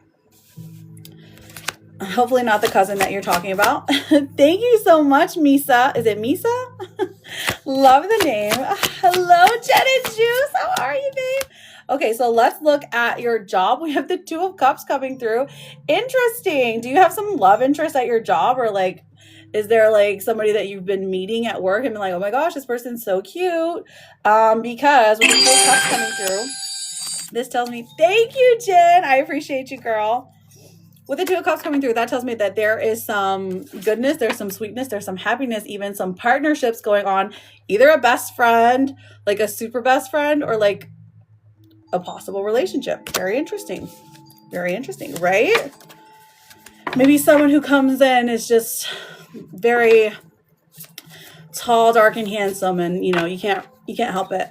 Speaker 1: Hopefully not the cousin that you're talking about. Thank you so much, Misa. Is it Misa? Love the name. Hello, Jen and Juice. How are you, babe? Okay, so let's look at your job. We have the Two of Cups coming through. Interesting. Do you have some love interest at your job, or like, is there like somebody that you've been meeting at work and been like, oh my gosh, this person's so cute? Because with the Two of Cups coming through, this tells me, thank you, Jen. I appreciate you, girl. With the Two of Cups coming through, that tells me that there is some goodness, there's some sweetness, there's some happiness, even some partnerships going on. Either a best friend, like a super best friend, or like a possible relationship. Very interesting. Very interesting, right? Maybe someone who comes in is just very tall, dark, and handsome, and you know, you can't help it.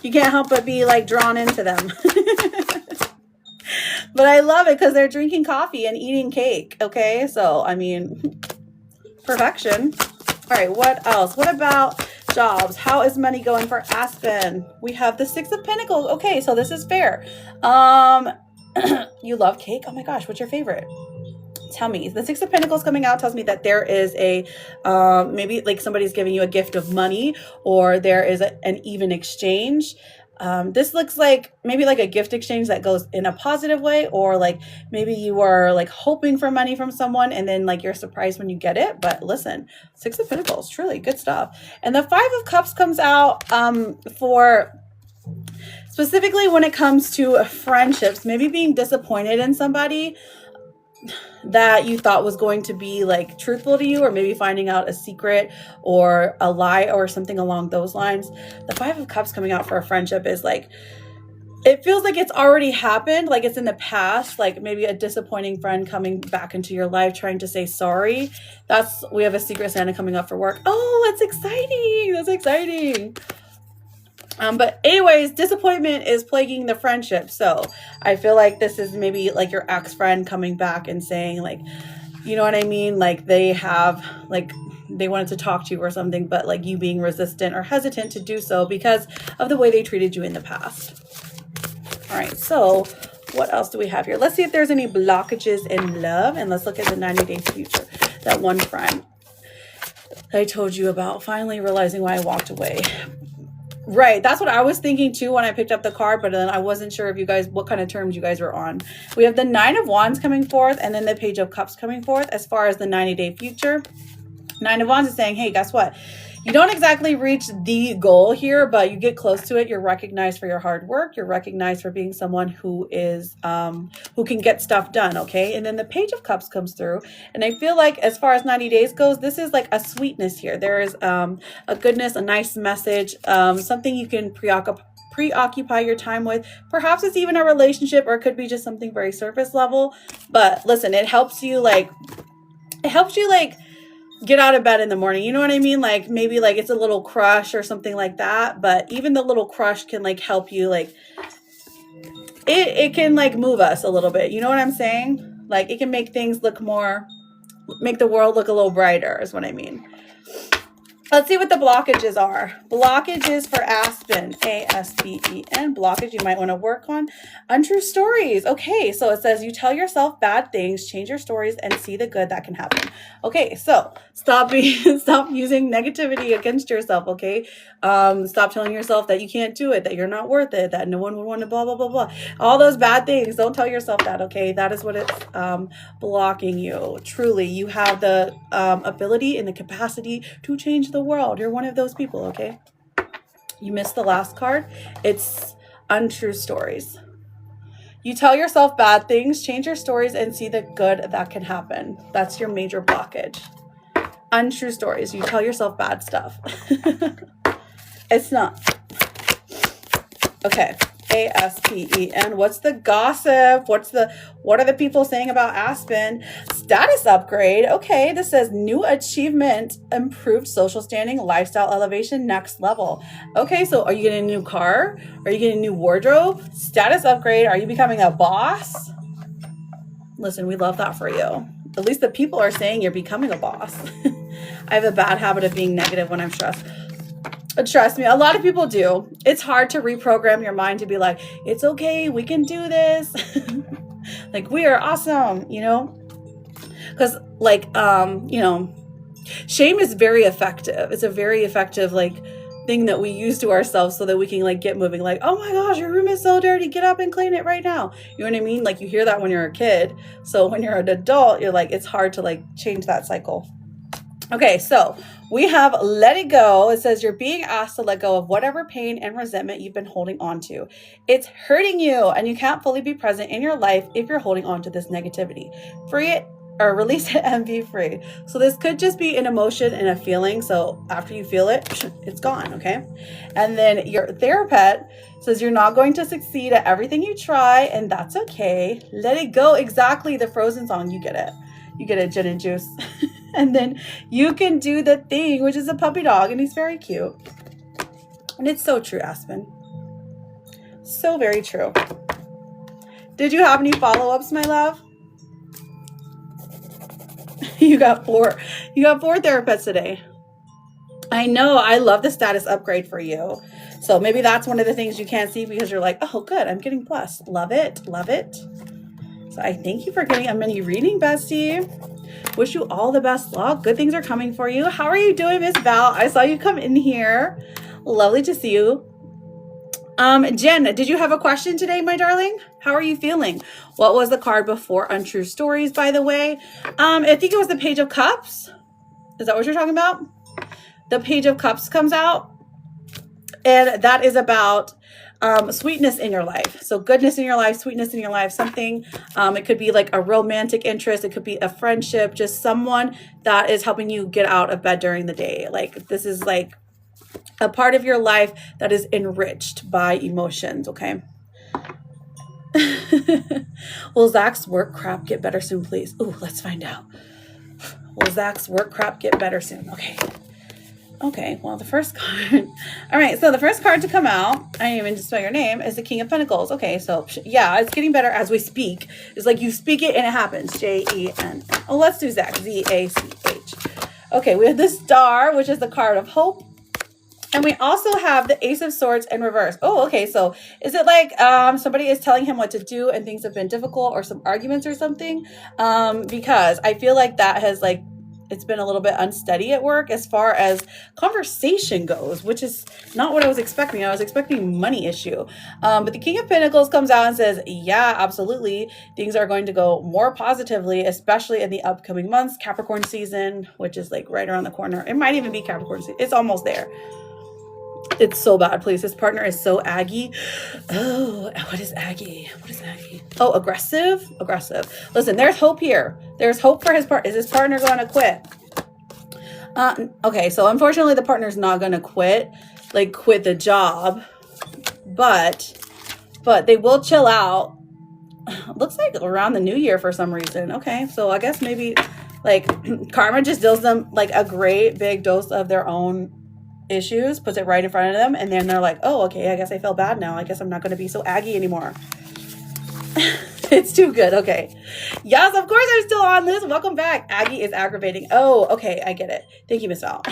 Speaker 1: You can't help but be like drawn into them. But I love it because they're drinking coffee and eating cake. Okay, so I mean, perfection. All right, what else? What about jobs? How is money going for Aspen? We have the Six of Pentacles. Okay, so this is fair. You love cake? Oh my gosh, what's your favorite? Tell me. The Six of Pentacles coming out tells me that there is a maybe like somebody's giving you a gift of money, or there is an even exchange. This looks like maybe like a gift exchange that goes in a positive way, or like maybe you are like hoping for money from someone and then like you're surprised when you get it. But listen, Six of Pentacles, truly good stuff. And the Five of Cups comes out for specifically when it comes to friendships, maybe being disappointed in somebody that you thought was going to be like truthful to you, or maybe finding out a secret or a lie or something along those lines. The Five of Cups coming out for a friendship is like, it feels like it's already happened, like it's in the past, like maybe a disappointing friend coming back into your life trying to say sorry. We have a Secret Santa coming up for work. Oh, that's exciting. That's exciting. But anyways, disappointment is plaguing the friendship. So I feel like this is maybe like your ex-friend coming back and saying like, you know what I mean? Like they have like they wanted to talk to you or something, but like you being resistant or hesitant to do so because of the way they treated you in the past. All right, so what else do we have here? Let's see if there's any blockages in love, and let's look at the 90-day future. That one friend that I told you about, finally realizing why I walked away. Right, that's what I was thinking too when I picked up the card, but then I wasn't sure if you guys, what kind of terms you guys were on. We have the 9 of Wands coming forth, and then the Page of Cups coming forth as far as the 90-day future. 9 of Wands is saying, hey, guess what? You don't exactly reach the goal here, but you get close to it. You're recognized for your hard work. You're recognized for being someone who is, who can get stuff done, okay? And then the Page of Cups comes through. And I feel like as far as 90 days goes, this is like a sweetness here. There is a goodness, a nice message, something you can preoccupy your time with. Perhaps it's even a relationship, or it could be just something very surface level. But listen, it helps you like get out of bed in the morning. You know what I mean? Like maybe like it's a little crush or something like that. But even the little crush can like help you, like it can like move us a little bit. You know what I'm saying? Like it can make things look more, make the world look a little brighter is what I mean. Let's see what the blockages are. Blockages for Aspen, A-S-P-E-N. Blockage you might want to work on. Untrue stories. Okay, so it says you tell yourself bad things, change your stories, and see the good that can happen. Okay, so stop using negativity against yourself, okay? Stop telling yourself that you can't do it, that you're not worth it, that no one would want to blah, blah, blah, blah. All those bad things, don't tell yourself that, okay? That is what it's blocking you. Truly, you have the ability and the capacity to change the world. You're one of those people, okay? You missed the last card. It's untrue stories. You tell yourself bad things, change your stories, and see the good that can happen. That's your major blockage. Untrue stories. You tell yourself bad stuff. It's not. Okay. A-S-P-E-N. What's the gossip? What are the people saying about Aspen? Status upgrade. Okay, this says new achievement, improved social standing, lifestyle elevation, next level. Okay, so are you getting a new car? Are you getting a new wardrobe? Status upgrade. Are you becoming a boss? Listen, we love that for you. At least the people are saying you're becoming a boss. I have a bad habit of being negative when I'm stressed. Trust me, a lot of people do. It's hard to reprogram your mind to be like, it's okay, we can do this. Like, we are awesome, you know? Because, like, you know, shame is very effective. It's a very effective, like, thing that we use to ourselves so that we can, like, get moving. Like, oh my gosh, your room is so dirty. Get up and clean it right now. You know what I mean? Like, you hear that when you're a kid. So when you're an adult, you're like, it's hard to, like, change that cycle. Okay, so we have let it go. It says you're being asked to let go of whatever pain and resentment you've been holding on to. It's hurting you, and you can't fully be present in your life if you're holding on to this negativity. Free it or release it and be free. So this could just be an emotion and a feeling. So after you feel it, it's gone, okay? And then your therapist says you're not going to succeed at everything you try, and that's okay. Let it go. Exactly, the Frozen song. You get it. You get a gin and juice. And then you can do the thing, which is a puppy dog, and he's very cute. And it's so true, Aspen. So very true. Did you have any follow-ups, my love? You got four therapists today. I know. I love the status upgrade for you. So maybe that's one of the things you can't see because you're like, oh, good, I'm getting plus. Love it. Love it. So I thank you for getting a mini reading, bestie. Wish you all the best luck. Good things are coming for you. How are you doing, Miss Val? I saw you come in here. Lovely to see you. Jen, did you have a question today, my darling? How are you feeling? What was the card before Untrue Stories, by the way? I think it was the Page of Cups. Is that what you're talking about? The Page of Cups comes out, and that is about sweetness in your life. So goodness in your life, sweetness in your life, something, it could be like a romantic interest. It could be a friendship, just someone that is helping you get out of bed during the day. Like this is like a part of your life that is enriched by emotions. Okay. Will Zach's work crap get better soon, please? Ooh, let's find out. Will Zach's work crap get better soon? Okay. Okay, well, the first card. All right, so the first card to come out, I didn't even spell your name, is the King of Pentacles. Okay, so yeah, it's getting better as we speak. It's like you speak it and it happens. Jen. Oh, let's do Zach. Zach. Okay, we have the Star, which is the card of hope. And we also have the Ace of Swords in reverse. Oh, okay, so is it like somebody is telling him what to do and things have been difficult, or some arguments or something? Because I feel like that has like, it's been a little bit unsteady at work as far as conversation goes, which is not what I was expecting. I was expecting money issue. But the King of Pentacles comes out and says, yeah, absolutely. Things are going to go more positively, especially in the upcoming months. Capricorn season, which is like right around the corner. It might even be Capricorn season. It's almost there. It's so bad, please. His partner is so aggy. Oh, what is aggy? What is aggy? Oh, aggressive? Aggressive. Listen, there's hope here. There's hope for his partner. Is his partner going to quit? Okay, so unfortunately the partner's not going to quit, like quit the job, but they will chill out. Looks like around the new year for some reason. Okay, so I guess maybe like karma just deals them like a great big dose of their own issues, puts it right in front of them, and then they're like, oh, okay, I guess I feel bad now. I guess I'm not going to be so aggy anymore. It's too good. Okay. Yes, of course I'm still on this. Welcome back. Aggie is aggravating. Oh, okay. I get it. Thank you, Miss Val.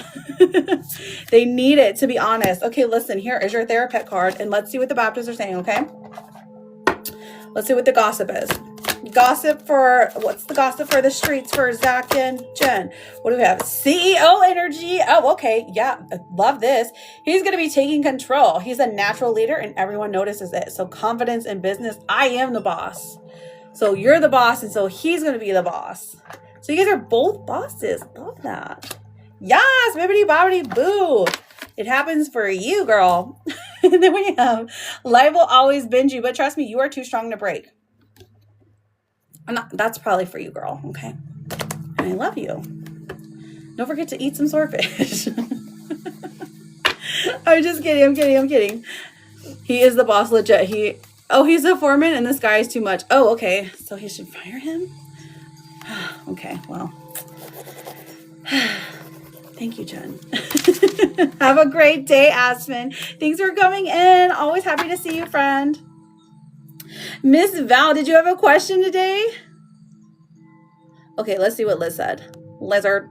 Speaker 1: They need it, to be honest. Okay, listen, here is your therapist card, and let's see what the Baptists are saying, okay? Let's see what the gossip is. What's the gossip for the streets for Zach and Jen? What do we have? CEO energy. Oh, okay. Yeah, love this. He's going to be taking control. He's a natural leader and everyone notices it. So confidence in business. I am the boss. So you're the boss, and so he's going to be the boss. So you guys are both bosses. Love that. Yes, bibbity bobbity boo. It happens for you, girl. And then we have life will always bend you, but trust me, you are too strong to break. That's probably for you, girl. Okay. And I love you. Don't forget to eat some swordfish. I'm just kidding. I'm kidding. He is the boss legit. He's the foreman and this guy is too much. Oh, okay. So he should fire him? Okay, well. Thank you, Jen. Have a great day, Aspen. Thanks for coming in. Always happy to see you, friend. Miss Val, did you have a question today? Okay, let's see what Liz said. Lizard.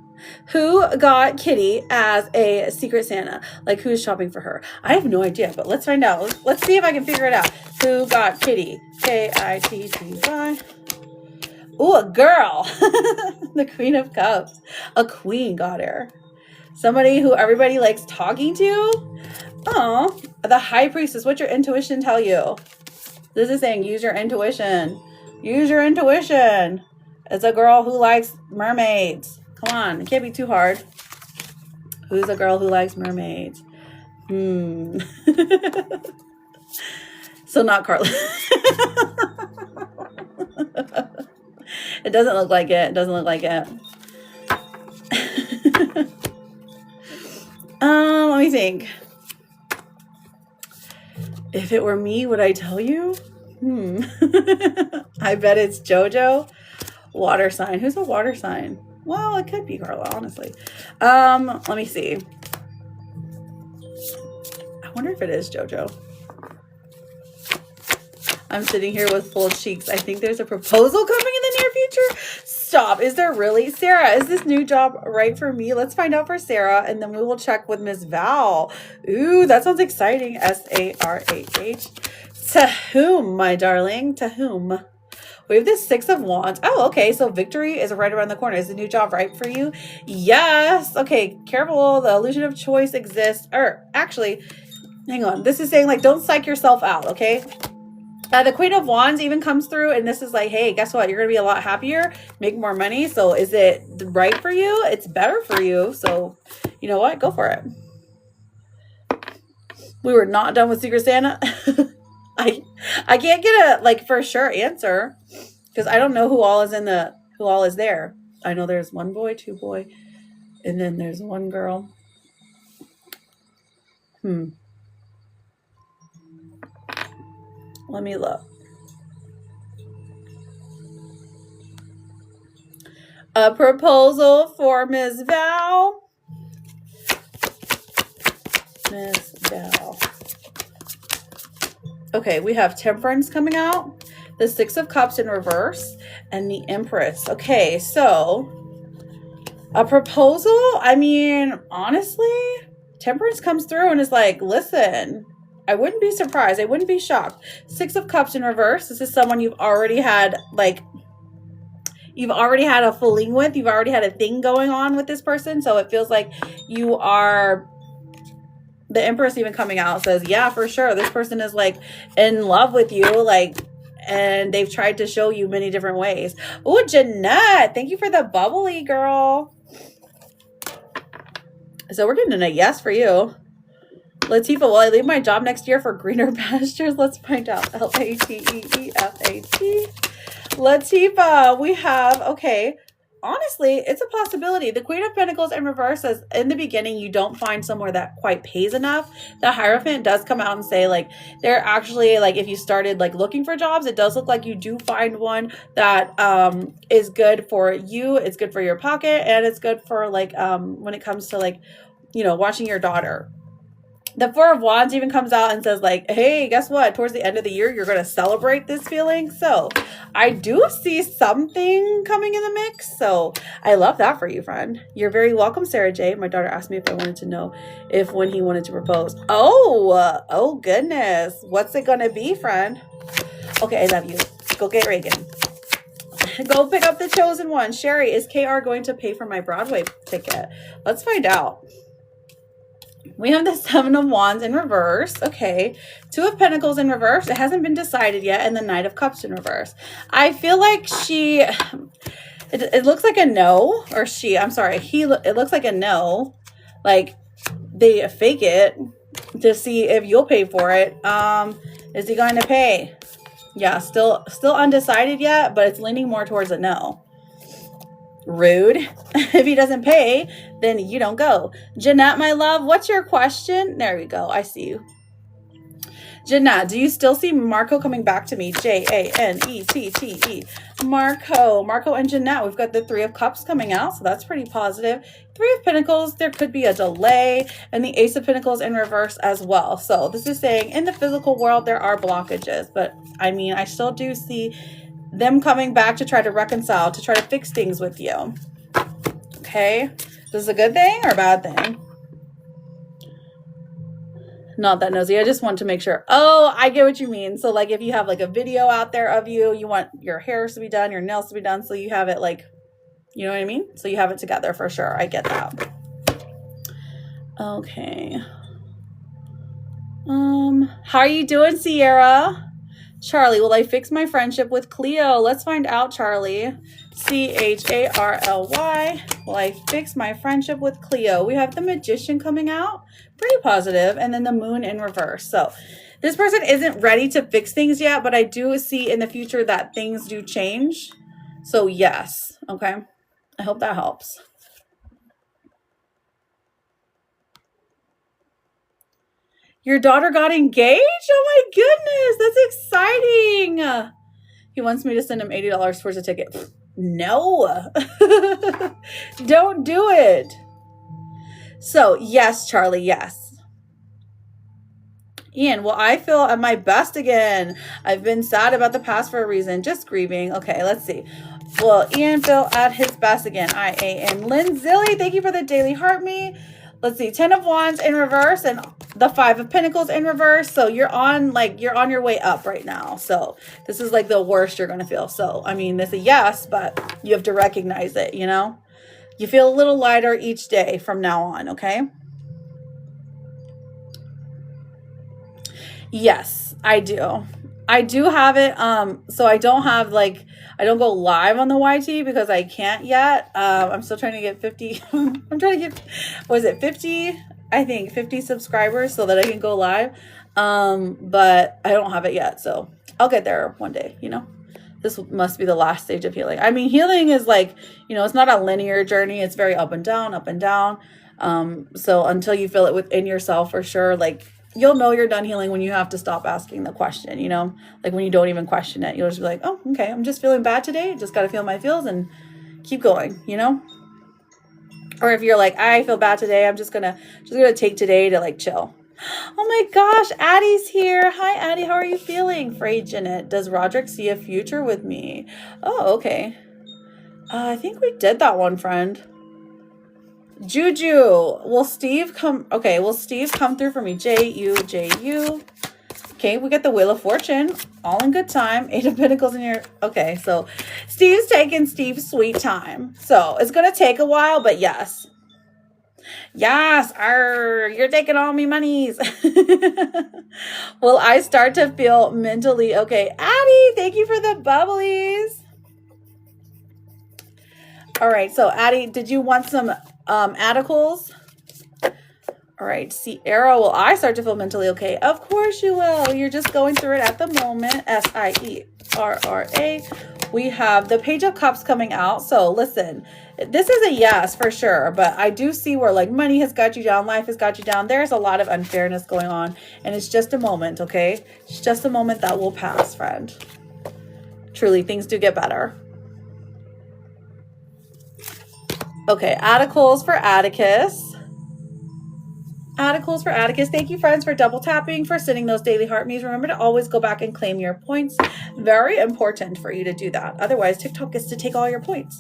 Speaker 1: Who got Kitty as a secret Santa? Like, who's shopping for her? I have no idea, but let's find out. Let's see if I can figure it out. Who got Kitty? Kitty. Ooh, a girl. The Queen of Cups. A queen got her. Somebody who everybody likes talking to? Oh, the High Priestess. What's your intuition tell you? This is saying use your intuition. Use your intuition. It's a girl who likes mermaids. Come on, it can't be too hard. Who's a girl who likes mermaids? So not Carla. It doesn't look like it. It doesn't look like it. Let me think. If it were me, would I tell you? I bet it's JoJo. Water sign. Who's a water sign? Well, it could be Carla, honestly. Let me see. I wonder if it is JoJo. I'm sitting here with full cheeks. I think there's a proposal coming in the near future. Stop. Is there really? Sarah, is this new job right for me? Let's find out for Sarah, and then we will check with Miss Val. Ooh, that sounds exciting. SARAH. To whom, my darling? To whom? We have the Six of Wands. Oh, okay. So victory is right around the corner. Is the new job right for you? Yes. Okay. Careful. The illusion of choice exists. Or actually, hang on. This is saying like, don't psych yourself out. Okay. The Queen of Wands even comes through, and this is like, hey, guess what? You're going to be a lot happier, make more money. So is it right for you? It's better for you. So you know what? Go for it. We were not done with Secret Santa. I can't get a like for sure answer because I don't know who all is there. I know there's one boy, two boy, and then there's one girl. Let me look. A proposal for Ms. Val. Ms. Bell. Okay, we have Temperance coming out, the Six of Cups in reverse, and the Empress. Okay, so a proposal, I mean, honestly, Temperance comes through and is like, listen, I wouldn't be surprised. I wouldn't be shocked. Six of Cups in reverse. This is someone you've already had, like, you've already had a fooling with. You've already had a thing going on with this person. So it feels like you are... The Empress even coming out says, yeah, for sure. This person is like in love with you, like, and they've tried to show you many different ways. Oh, Jeanette, thank you for the bubbly, girl. So we're getting a yes for you. Latifa, will I leave my job next year for greener pastures? Let's find out. L-A-T-E-E-F-A-T. Latifa, we have, okay. Honestly, it's a possibility. The Queen of Pentacles in reverse says in the beginning, you don't find somewhere that quite pays enough. The Hierophant does come out and say, like, they're actually, like, if you started, like, looking for jobs, it does look like you do find one that is good for you. It's good for your pocket. And it's good for, like, when it comes to, like, you know, watching your daughter. The Four of Wands even comes out and says, like, hey, guess what? Towards the end of the year, you're going to celebrate this feeling. So I do see something coming in the mix. So I love that for you, friend. You're very welcome, Sarah J. My daughter asked me if I wanted to know when he wanted to propose. Oh, goodness. What's it going to be, friend? Okay, I love you. Go get Reagan. Go pick up the chosen one. Sherry, is KR going to pay for my Broadway ticket? Let's find out. We have the Seven of Wands in reverse. Okay. Two of Pentacles in reverse. It hasn't been decided yet. And the Knight of Cups in reverse. I feel like it looks like a no. Or I'm sorry. It looks like a no. Like they fake it to see if you'll pay for it. Is he going to pay? Yeah, still undecided yet, but it's leaning more towards a no. Rude. If he doesn't pay, then you don't go. Jeanette, my love, what's your question? There we go. I see you. Jeanette, do you still see Marco coming back to me? Janette. Marco and Jeanette. We've got the Three of Cups coming out, so that's pretty positive. Three of Pentacles, there could be a delay, and the Ace of Pentacles in reverse as well. So this is saying in the physical world, there are blockages, but I mean, I still do see them coming back to try to reconcile, to try to fix things with you. Okay. This is a good thing or a bad thing? Not that nosy. I just want to make sure. Oh, I get what you mean. So like if you have like a video out there of you want your hair to be done, your nails to be done. So you have it like, you know what I mean? So you have it together for sure. I get that. Okay. How are you doing, Sierra? Charlie, will I fix my friendship with Cleo? Let's find out, Charlie. C-H-A-R-L-Y. Will I fix my friendship with Cleo? We have the Magician coming out. Pretty positive. And then the Moon in reverse. So this person isn't ready to fix things yet, but I do see in the future that things do change. So yes. Okay. I hope that helps. Your daughter got engaged? Oh my goodness, that's exciting. He wants me to send him $80 towards a ticket. No. Don't do it. So, yes, Charlie, yes. Ian, well, I feel at my best again. I've been sad about the past for a reason, just grieving. Okay, let's see. Well, Ian feel at his best again. I-A-N. Lynn Zilly, thank you for the daily heart me. Let's see, 10 of Wands in reverse and the 5 of Pentacles in reverse. So you're on your way up right now. So this is like the worst you're going to feel. So, I mean, it's a yes, but you have to recognize it, you know? You feel a little lighter each day from now on, okay? Yes, I do. I do have it. So I don't have I don't go live on the YT because I can't yet. I'm still trying to get 50. I'm trying to get, what is it, 50? I think 50 subscribers so that I can go live. But I don't have it yet. So I'll get there one day, you know. This must be the last stage of healing. I mean, healing is like, you know, it's not a linear journey. It's very up and down, up and down. So until you feel it within yourself for sure, like, you'll know you're done healing when you have to stop asking the question, you know, like when you don't even question it, you'll just be like, oh, okay, I'm just feeling bad today. Just got to feel my feels and keep going, you know? Or if you're like, I feel bad today, I'm just gonna take today to like chill. Oh my gosh, Addie's here. Hi, Addie. How are you feeling? Frey Janet. Does Roderick see a future with me? Oh, okay. I think we did that one, friend. Juju. Will Steve come? Okay, will Steve come through for me? J-U, J-U. Okay, we get the Wheel of Fortune. All in good time. Eight of Pentacles in your... Okay, so Steve's taking Steve's sweet time. So it's going to take a while, but yes. Yes, you're taking all me monies. Will I start to feel mentally okay? Addie, thank you for the bubblies. All right, so Addie, did you want some articles? All right, Sierra, will I start to feel mentally okay? Of course you will. You're just going through it at the moment. S-I-E-R-R-A. We have the Page of Cups coming out. So listen, this is a yes for sure, but I do see where like money has got you down, life has got you down. There's a lot of unfairness going on, and it's just a moment, okay? It's just a moment that will pass, friend. Truly, things do get better. Okay, articles for Atticus. Articles for Atticus. Thank you, friends, for double tapping, for sending those daily heart me's. Remember to always go back and claim your points. Very important for you to do that. Otherwise, TikTok gets to take all your points.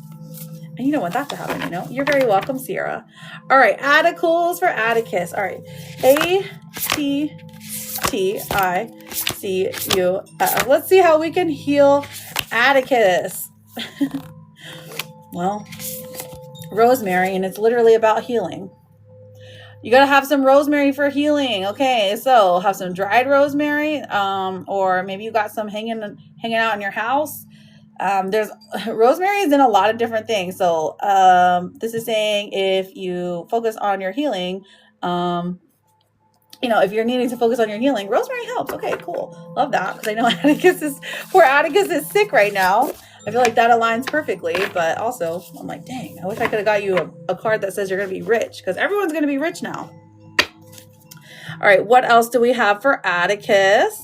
Speaker 1: And you don't want that to happen, you know? You're very welcome, Sierra. All right, articles for Atticus. All right, A-T-T-I-C-U-S. Let's see how we can heal Atticus. Well, rosemary, and it's literally about healing. You got to have some rosemary for healing. Okay, so have some dried rosemary, or maybe you got some hanging out in your house. There's rosemary is in a lot of different things. So this is saying if you focus on your healing, you know, if you're needing to focus on your healing, rosemary helps. Okay, cool. Love that, because I know poor Atticus is sick right now. I feel like that aligns perfectly, but also I'm like, dang, I wish I could have got you a card that says you're going to be rich, because everyone's going to be rich now. All right, what else do we have for Atticus?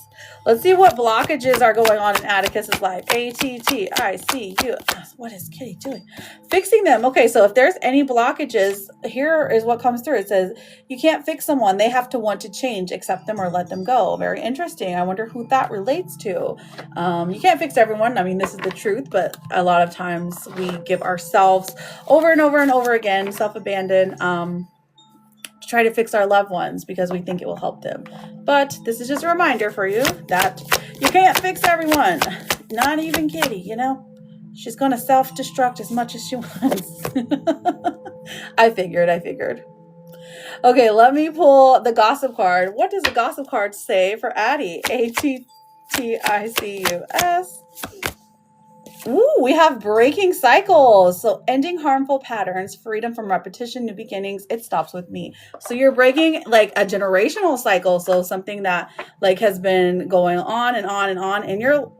Speaker 1: Let's see what blockages are going on in Atticus's life. A-T-T-I-C-U-S. What is Kitty doing? Fixing them. Okay, so if there's any blockages, here is what comes through. It says, you can't fix someone. They have to want to change, accept them, or let them go. Very interesting. I wonder who that relates to. You can't fix everyone. I mean, this is the truth, but a lot of times we give ourselves over and over and over again, self-abandon, try to fix our loved ones because we think it will help them. But this is just a reminder for you that you can't fix everyone. Not even Kitty, you know? She's going to self-destruct as much as she wants. I figured. Okay, let me pull the gossip card. What does the gossip card say for Addie? A-T-T-I-C-U-S. Ooh, we have breaking cycles. So ending harmful patterns, freedom from repetition, new beginnings. It stops with me. So you're breaking like a generational cycle. So something that like has been going on and on and on in your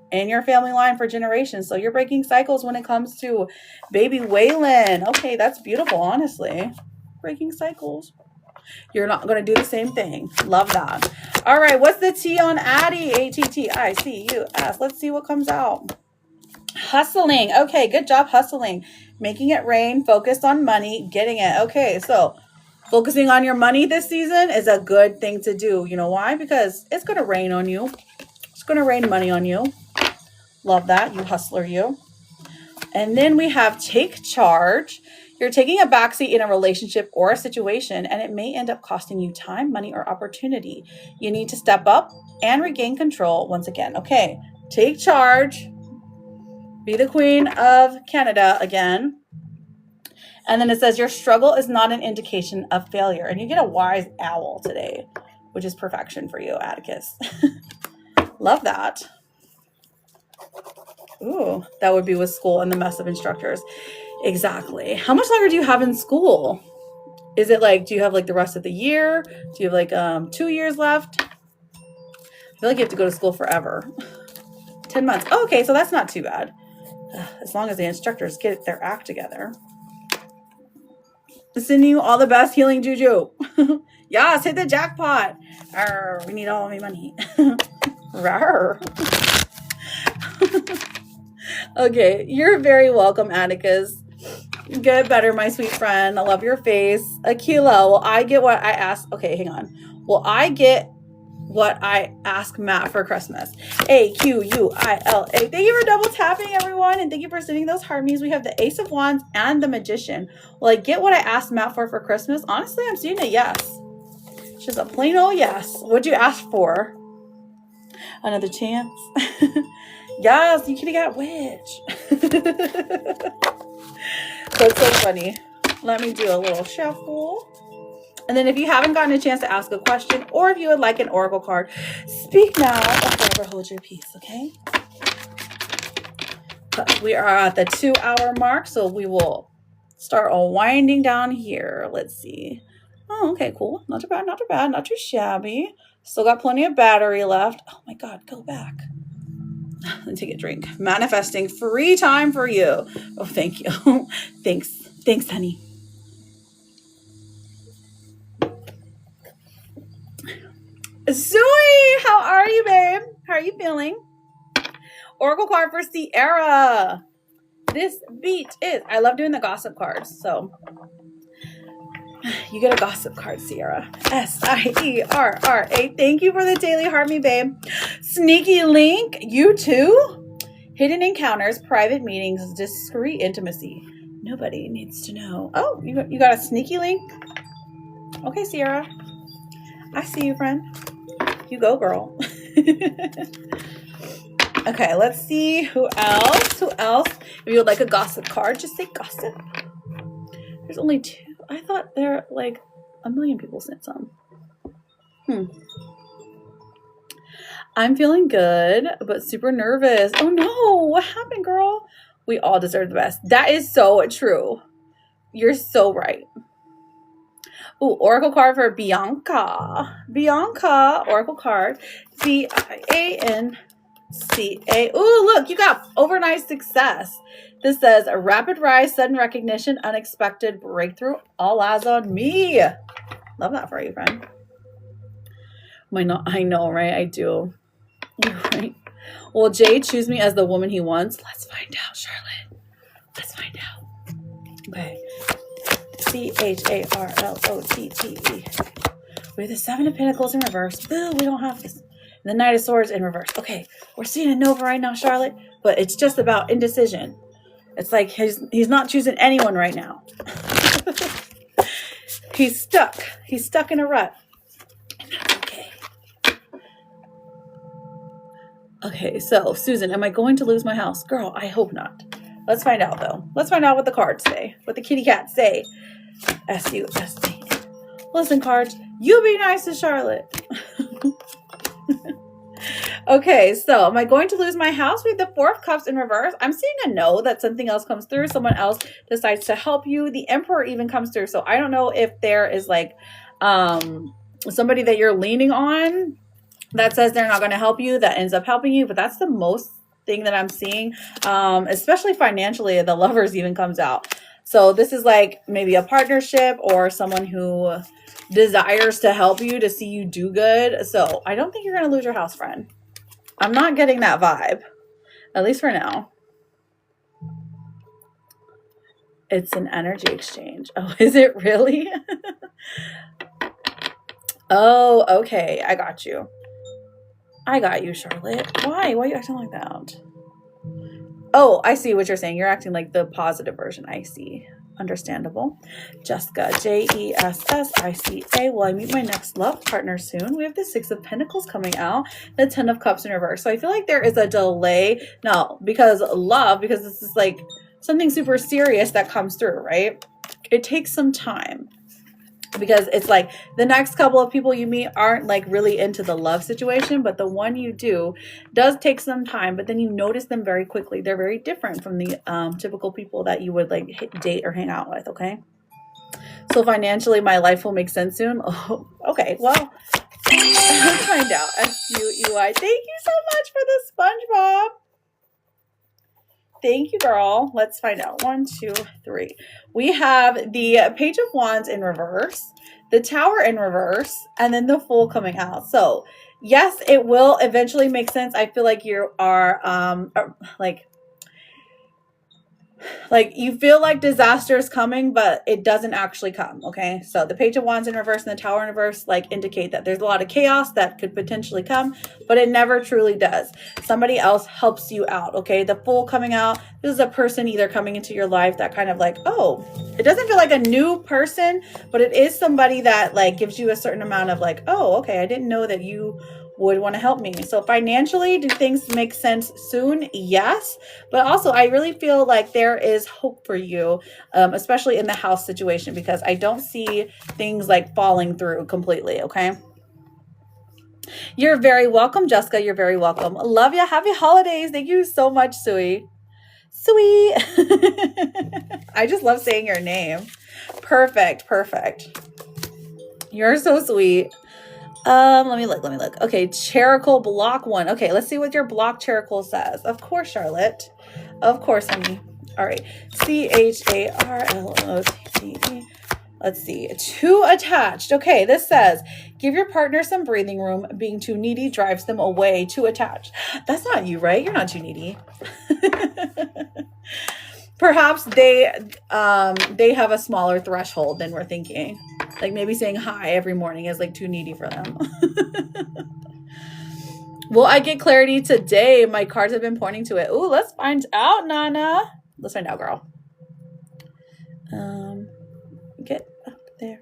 Speaker 1: family line for generations. So you're breaking cycles when it comes to baby Waylon. Okay, that's beautiful, honestly. Breaking cycles. You're not going to do the same thing. Love that. All right, what's the T on Addie? A-T-T-I-C-U-S. Let's see what comes out. Hustling. Okay, good job hustling. Making it rain, focused on money, getting it. Okay, so focusing on your money this season is a good thing to do. You know why? Because it's going to rain on you. It's going to rain money on you. Love that, you hustler, you. And then we have take charge. You're taking a backseat in a relationship or a situation, and it may end up costing you time, money, or opportunity. You need to step up and regain control once again. Okay, take charge. Be the Queen of Canada again. And then it says your struggle is not an indication of failure. And you get a wise owl today, which is perfection for you, Atticus. Love that. Ooh, that would be with school and the mess of instructors. Exactly. How much longer do you have in school? Is it like, do you have like the rest of the year? Do you have like 2 years left? I feel like you have to go to school forever. 10 months. Oh, okay, so that's not too bad. As long as the instructors get their act together. Sending you all the best healing juju. Yes, hit the jackpot. Arr, we need all of my money. Rawr. Okay, you're very welcome, Atticus. Get better, my sweet friend. I love your face. Aquila, well, I get what I asked. Okay, hang on. Well, I get what I ask Matt for Christmas. AQUILA. Thank you for double tapping, everyone, and thank you for sending those harmonies. We have the Ace of Wands and the Magician. Well, I get what I asked Matt for Christmas. Honestly, I'm seeing a yes. Just a plain old yes. What'd you ask for? Another chance? Yes, you could have got witch. That's so funny. Let me do a little shuffle. And then if you haven't gotten a chance to ask a question, or if you would like an oracle card, speak now or forever hold your peace, okay? We are at the 2-hour mark, so we will start winding down here. Let's see. Oh, okay, cool. Not too bad, not too bad, not too shabby. Still got plenty of battery left. Oh my God, go back. Let's take a drink. Manifesting free time for you. Oh, thank you. Thanks, honey. Zoe, how are you, babe? How are you feeling? Oracle card for Sierra. This beat is, I love doing the gossip cards, so you get a gossip card, Sierra. Sierra. Thank you for the daily heart me, babe. Sneaky link, you too? Hidden encounters, private meetings, discreet intimacy. Nobody needs to know. Oh, you got a sneaky link? Okay, Sierra. I see you, friend. You go, girl. Okay, let's see who else. If you would like a gossip card, just say gossip. There's only 2. I thought there like a million people sent some. I'm feeling good, but super nervous. Oh no, what happened, girl? We all deserve the best. That is so true. You're so right. Ooh, oracle card for Bianca. Bianca, oracle card. Bianca. Ooh, look, you got overnight success. This says a rapid rise, sudden recognition, unexpected breakthrough. All eyes on me. Love that for you, friend. I know, right? I do. You're right. Will Jay choose me as the woman he wants? Let's find out, Charlotte. Let's find out. Okay. CHARLOTTE. We have the 7 of Pentacles in reverse. Boo, we don't have this. The Knight of Swords in reverse. Okay, we're seeing a Nova right now, Charlotte, but it's just about indecision. It's like he's not choosing anyone right now. He's stuck. He's stuck in a rut. And that's okay. Okay, so Susan, am I going to lose my house? Girl, I hope not. Let's find out, though. Let's find out what the cards say. What the kitty cats say. S-U-S-A. Listen, cards, you be nice to Charlotte. Okay, so am I going to lose my house? We have the 4 of Cups in reverse. I'm seeing a no, that something else comes through. Someone else decides to help you. The Emperor even comes through. So I don't know if there is like somebody that you're leaning on that says they're not going to help you, that ends up helping you. But that's the most thing that I'm seeing, especially financially. The Lovers even comes out. So this is like maybe a partnership or someone who desires to help you to see you do good. So I don't think you're going to lose your house, friend. I'm not getting that vibe, at least for now. It's an energy exchange. Oh, is it really? Oh, okay. I got you. I got you, Charlotte. Why? Why are you acting like that? Oh, I see what you're saying. You're acting like the positive version. I see. Understandable. Jessica, Jessica. Will I meet my next love partner soon? We have the 6 of Pentacles coming out, the 10 of Cups in reverse. So I feel like there is a delay. No, because this is like something super serious that comes through, right? It takes some time. Because it's like the next couple of people you meet aren't like really into the love situation, but the one you do does take some time, but then you notice them very quickly. They're very different from the typical people that you would like date or hang out with, okay? So financially, my life will make sense soon. Oh, okay, well, let's find out. S-U-E-Y. Thank you so much for the SpongeBob. Thank you, girl. Let's find out. 1, 2, 3. We have the Page of Wands in reverse, the Tower in reverse, and then the Fool coming out. So, yes, it will eventually make sense. I feel like you are, like, Like you feel like disaster is coming, but it doesn't actually come. Okay. So the Page of Wands in reverse and the Tower in reverse like indicate that there's a lot of chaos that could potentially come, but it never truly does. Somebody else helps you out. Okay. The Fool coming out. This is a person either coming into your life that kind of like, oh, it doesn't feel like a new person, but it is somebody that like gives you a certain amount of like, oh, okay, I didn't know that you would want to help me. So financially, do things make sense soon? Yes. But also, I really feel like there is hope for you, especially in the house situation, because I don't see things like falling through completely. Okay. You're very welcome, Jessica. You're very welcome. Love ya. Happy holidays. Thank you so much, Sui. Sui. I just love saying your name. Perfect. Perfect. You're so sweet. Let me look. Okay, Characle block 1. Okay, let's see what your block Characle says. Of course, Charlotte. Of course, honey. All right. CHARLOTTE. Let's see. Too attached. Okay, this says, give your partner some breathing room. Being too needy drives them away. Too attached. That's not you, right? You're not too needy. Perhaps they have a smaller threshold than we're thinking. Like maybe saying hi every morning is like too needy for them. Will I get clarity today? My cards have been pointing to it. Ooh, let's find out, Nana. Let's find out, girl. Get up there.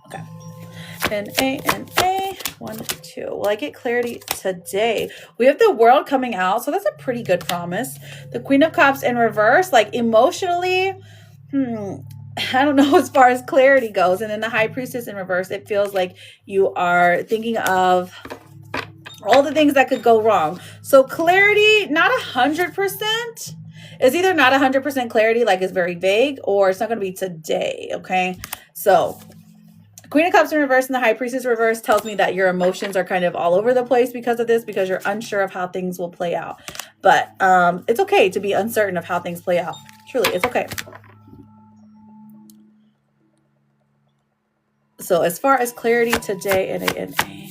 Speaker 1: Okay. N-A-N-A. 1, 2. Will I get clarity today? We have the World coming out, so that's a pretty good promise. The Queen of Cups in reverse, like emotionally, I don't know as far as clarity goes. And then the High Priestess in reverse, it feels like you are thinking of all the things that could go wrong. So clarity, not 100%. It's either not 100% clarity, like it's very vague, or it's not going to be today. Okay. So Queen of Cups in reverse and the High Priestess reverse tells me that your emotions are kind of all over the place because of this, because you're unsure of how things will play out. But it's okay to be uncertain of how things play out. Truly, it's okay. So as far as clarity today, N-A-N-A,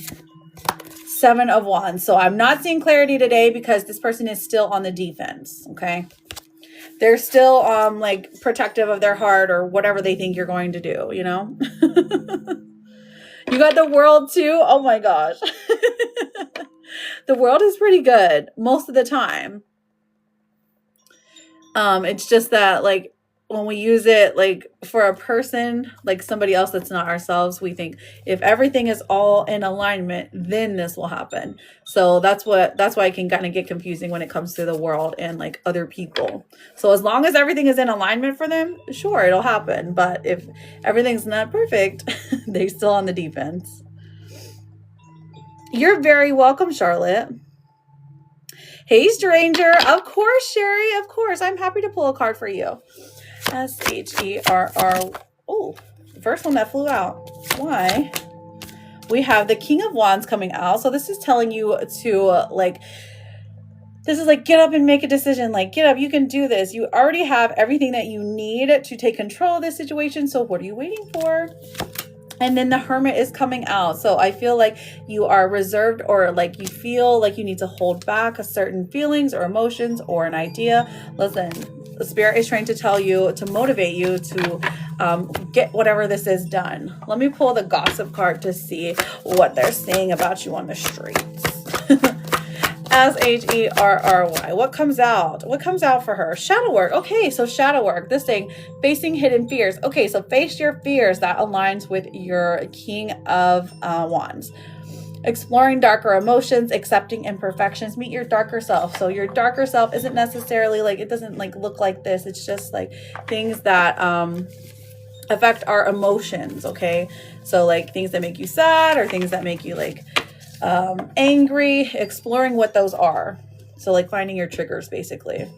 Speaker 1: 7 of Wands. So I'm not seeing clarity today because this person is still on the defense. Okay. They're still like protective of their heart or whatever they think you're going to do, you know? You got the World too? Oh my gosh. The World is pretty good most of the time. It's just that like when we use it like for a person, like somebody else that's not ourselves, we think if everything is all in alignment, then this will happen. So that's why it can kind of get confusing when it comes to the World and like other people. So as long as everything is in alignment for them, sure, it'll happen. But if everything's not perfect, they're still on the defense. You're very welcome, Charlotte. Hey, stranger. Of course, Sherry. Of course. I'm happy to pull a card for you. S-H-E-R-R. Oh, the first one that flew out. Why? We have the King of Wands coming out. So this is telling you to this is like, get up and make a decision. Like, get up, you can do this. You already have everything that you need to take control of this situation. So what are you waiting for? And then the Hermit is coming out. So I feel like you are reserved, or like you feel like you need to hold back a certain feelings or emotions or an idea. Listen, the Spirit is trying to tell you, to motivate you to get whatever this is done. Let me pull the Gossip card to see what they're saying about you on the streets. S-H-E-R-R-Y. What comes out? What comes out for her? Shadow work. Okay, so shadow work. This thing, facing hidden fears. Okay, so face your fears. That aligns with your King of Wands. Exploring darker emotions, accepting imperfections. Meet your darker self. So your darker self isn't necessarily like, it doesn't like look like this. It's just like things that affect our emotions. Okay, so like things that make you sad or things that make you like angry, exploring what those are. So like finding your triggers, basically.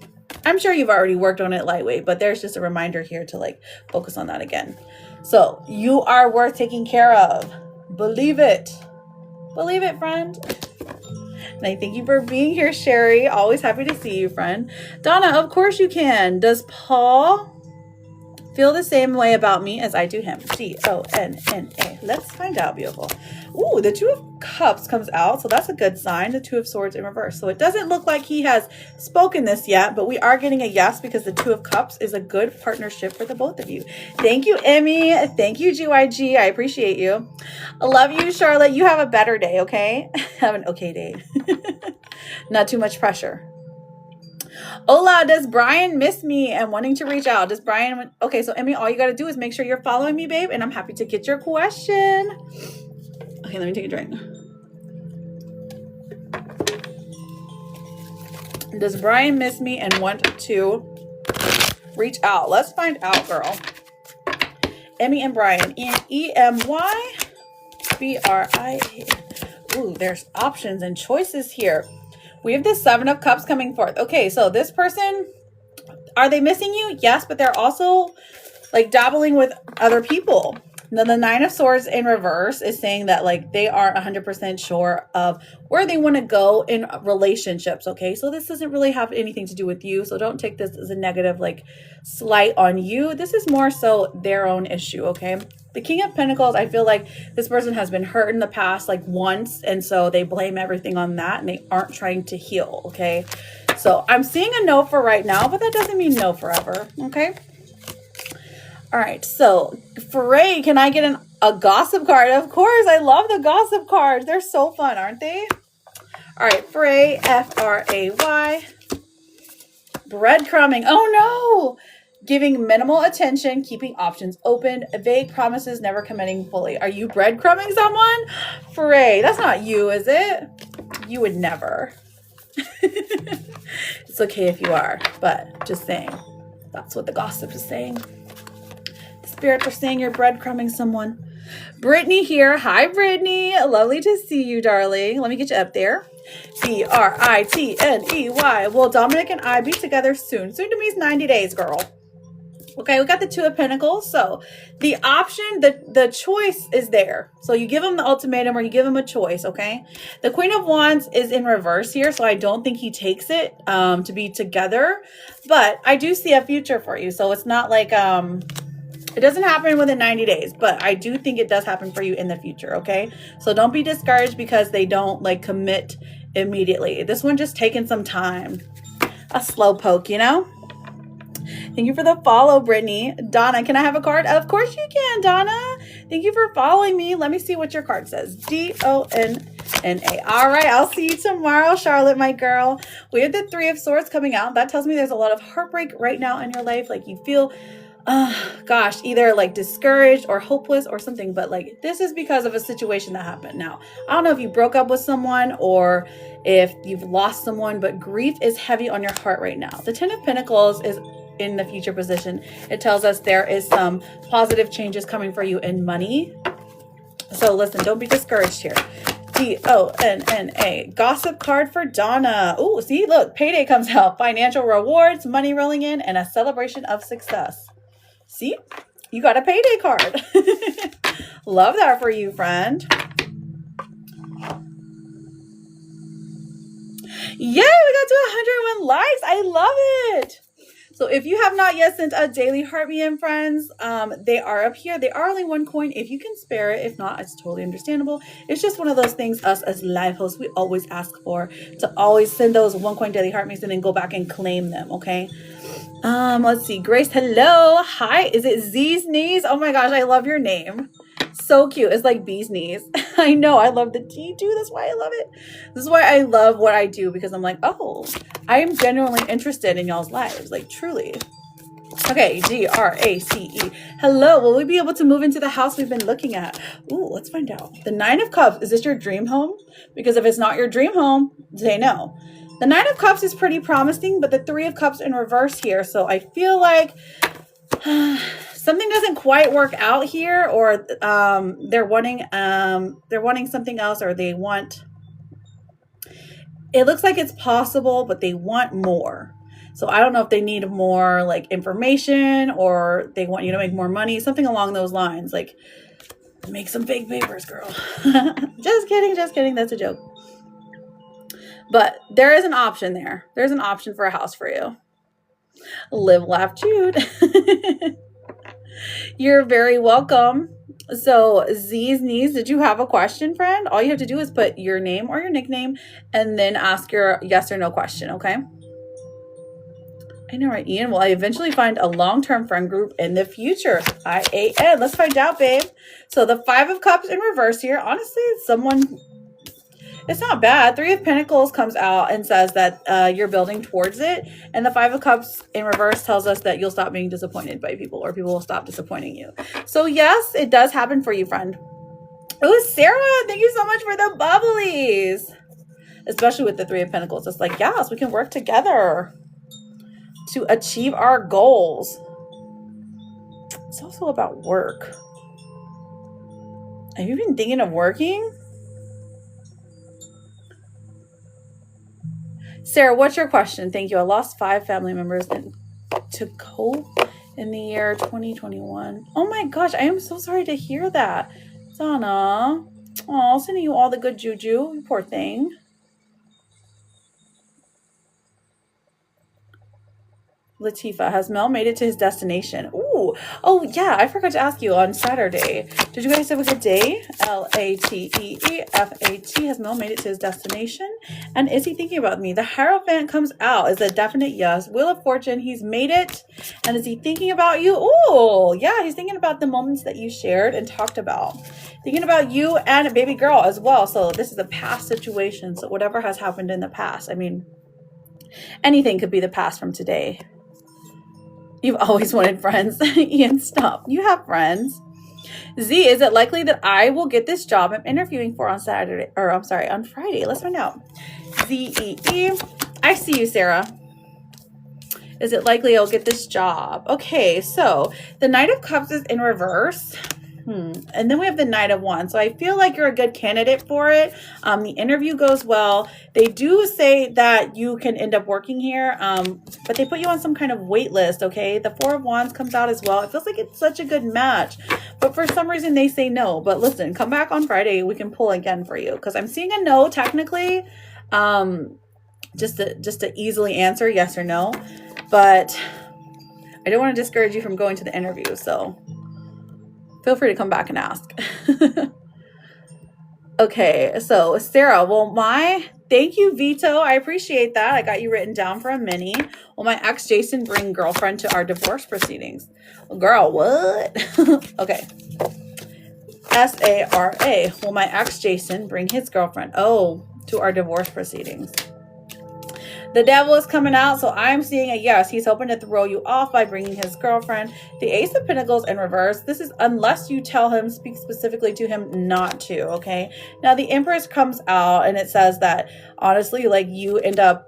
Speaker 1: I'm sure you've already worked on it lightweight, but there's just a reminder here to like focus on that again. So you are worth taking care of. Believe it. Believe it, friend. And I thank you for being here, Sherry. Always happy to see you, friend. Donna, of course you can. Does Paul feel the same way about me as I do him. D-O-N-N-A. Let's find out, beautiful. Ooh, the Two of Cups comes out, so that's a good sign. The Two of Swords in reverse. So it doesn't look like he has spoken this yet, but we are getting a yes because the Two of Cups is a good partnership for the both of you. Thank you, Emmy. Thank you, GYG. I appreciate you. I love you, Charlotte. You have a better day, okay? Have an okay day. Not too much pressure. Hola, does Brian miss me and wanting to reach out? Does Brian... Okay, so Emmy, all you got to do is make sure you're following me, babe, and I'm happy to get your question. Okay, let me take a drink. Does Brian miss me and want to reach out? Let's find out, girl. Emmy and Brian. E-M-Y B-R-I-A. Ooh, there's options and choices here. We have the Seven of Cups coming forth. Okay, so this person, are they missing you? Yes, but they're also like dabbling with other people. Now, the Nine of Swords in reverse is saying that like they aren't 100% sure of where they want to go in relationships. Okay, so this doesn't really have anything to do with you. So don't take this as a negative like slight on you. This is more so their own issue. Okay. The King of Pentacles, I feel like this person has been hurt in the past like once, and so they blame everything on that and they aren't trying to heal, okay? So I'm seeing a no for right now, but that doesn't mean no forever, okay? All right, so Frey, can I get a gossip card? Of course, I love the gossip cards. They're so fun, aren't they? All right, Frey, F-R-A-Y. Breadcrumbing, oh no! Giving minimal attention, keeping options open, vague promises, never committing fully. Are you breadcrumbing someone? Frey, that's not you, is it? You would never. It's okay if you are, but just saying. That's what the gossip is saying. The spirits are saying you're breadcrumbing someone. Brittany here. Hi, Brittany. Lovely to see you, darling. Let me get you up there. B-R-I-T-N-E-Y. Will Dominic and I be together soon? Soon to me is 90 days, girl. Okay, we got the Two of Pentacles. So the option, the choice is there. So you give him the ultimatum or you give him a choice, okay? The Queen of Wands is in reverse here, so I don't think he takes it to be together. But I do see a future for you. So it's not like it doesn't happen within 90 days, but I do think it does happen for you in the future, okay? So don't be discouraged because they don't like commit immediately. This one just taking some time. A slow poke, you know? Thank you for the follow, Brittany. Donna, can I have a card? Of course you can, Donna. Thank you for following me. Let me see what your card says. D-O-N-N-A. All right, I'll see you tomorrow, Charlotte, my girl. We have the Three of Swords coming out. That tells me there's a lot of heartbreak right now in your life. Like you feel, gosh, either like discouraged or hopeless or something. But like this is because of a situation that happened. Now, I don't know if you broke up with someone or if you've lost someone, but grief is heavy on your heart right now. The Ten of Pentacles is in the future position. It tells us there is some positive changes coming for you in money. So listen, don't be discouraged here. D-O-N-N-A. Gossip card for Donna. Oh, see, look, payday comes out. Financial rewards, money rolling in, and a celebration of success. See, you got a payday card. Love that for you, friend. Yay, we got to 101 likes. I love it. So if you have not yet sent a daily heart me in, friends, they are up here. They are only one coin if you can spare it. If not, it's totally understandable. It's just one of those things us as live hosts, we always ask for, to always send those one coin daily heart me's and then go back and claim them, okay? Let's see. Grace, hello. Hi. Is it Z's Knees? Oh my gosh, I love your name. So cute. It's like bee's knees. I know. I love the T too. That's why I love it. This is why I love what I do, because I'm like, oh, I am genuinely interested in y'all's lives. Like truly. Okay. G-R-A-C-E. Hello. Will we be able to move into the house we've been looking at? Ooh, let's find out. The Nine of Cups. Is this your dream home? Because if it's not your dream home, say no. The Nine of Cups is pretty promising, but the Three of Cups in reverse here. So I feel like something doesn't quite work out here, or they're wanting something else, or they want, it looks like it's possible, but they want more. So I don't know if they need more like information, or they want you to make more money, something along those lines. Like make some fake papers, girl. Just kidding. Just kidding. That's a joke. But there is an option there. There's an option for a house for you. Live, laugh, Jude. You're very welcome. So Z's niece, did you have a question, friend? All you have to do is put your name or your nickname and then ask your yes or no question, okay? I know, right, Ian? Will I eventually find a long-term friend group in the future? IAN. Let's find out, babe. So the 5 of Cups in reverse here. Honestly, it's not bad. 3 of Pentacles comes out and says that you're building towards it. And the 5 of Cups in reverse tells us that you'll stop being disappointed by people, or people will stop disappointing you. So yes, it does happen for you, friend. Oh, Sarah, thank you so much for the bubblies. Especially with the 3 of Pentacles. It's like, yes, we can work together to achieve our goals. It's also about work. Have you been thinking of working? Sarah, what's your question? Thank you. I lost 5 family members to cope in the year 2021. Oh my gosh, I am so sorry to hear that. Donna. Oh, sending you all the good juju. You poor thing. Latifa, has Mel made it to his destination? Ooh. Oh, yeah. I forgot to ask you on Saturday. Did you guys have a good day? Lateefat. Has Mel made it to his destination? And is he thinking about me? The Hierophant comes out is a definite yes. Wheel of Fortune, he's made it. And is he thinking about you? Ooh, yeah. He's thinking about the moments that you shared and talked about. Thinking about you and a baby girl as well. So this is a past situation. So whatever has happened in the past. I mean, anything could be the past from today. You've always wanted friends. Ian, stop. You have friends. Z, is it likely that I will get this job I'm interviewing for on Saturday, or I'm sorry, on Friday? Let's find out. Z-E-E. I see you, Sarah. Is it likely I'll get this job? Okay, so the Knight of Cups is in reverse. And then we have the Knight of Wands. So I feel like you're a good candidate for it. The interview goes well. They do say that you can end up working here, but they put you on some kind of wait list, okay? The 4 of Wands comes out as well. It feels like it's such a good match, but for some reason they say no. But listen, come back on Friday. We can pull again for you because I'm seeing a no technically, just to easily answer yes or no. But I don't want to discourage you from going to the interview, so feel free to come back and ask. Okay, so Sarah, thank you, Vito. I appreciate that. I got you written down for a mini. Will my ex Jason bring girlfriend to our divorce proceedings? Girl, what? Okay. Sarah, will my ex Jason bring his girlfriend to our divorce proceedings? The Devil is coming out, so I'm seeing a yes. He's hoping to throw you off by bringing his girlfriend. The Ace of Pentacles in reverse. This is unless you tell him, speak specifically to him not to, okay? Now, the Empress comes out, and it says that, honestly, like, you end up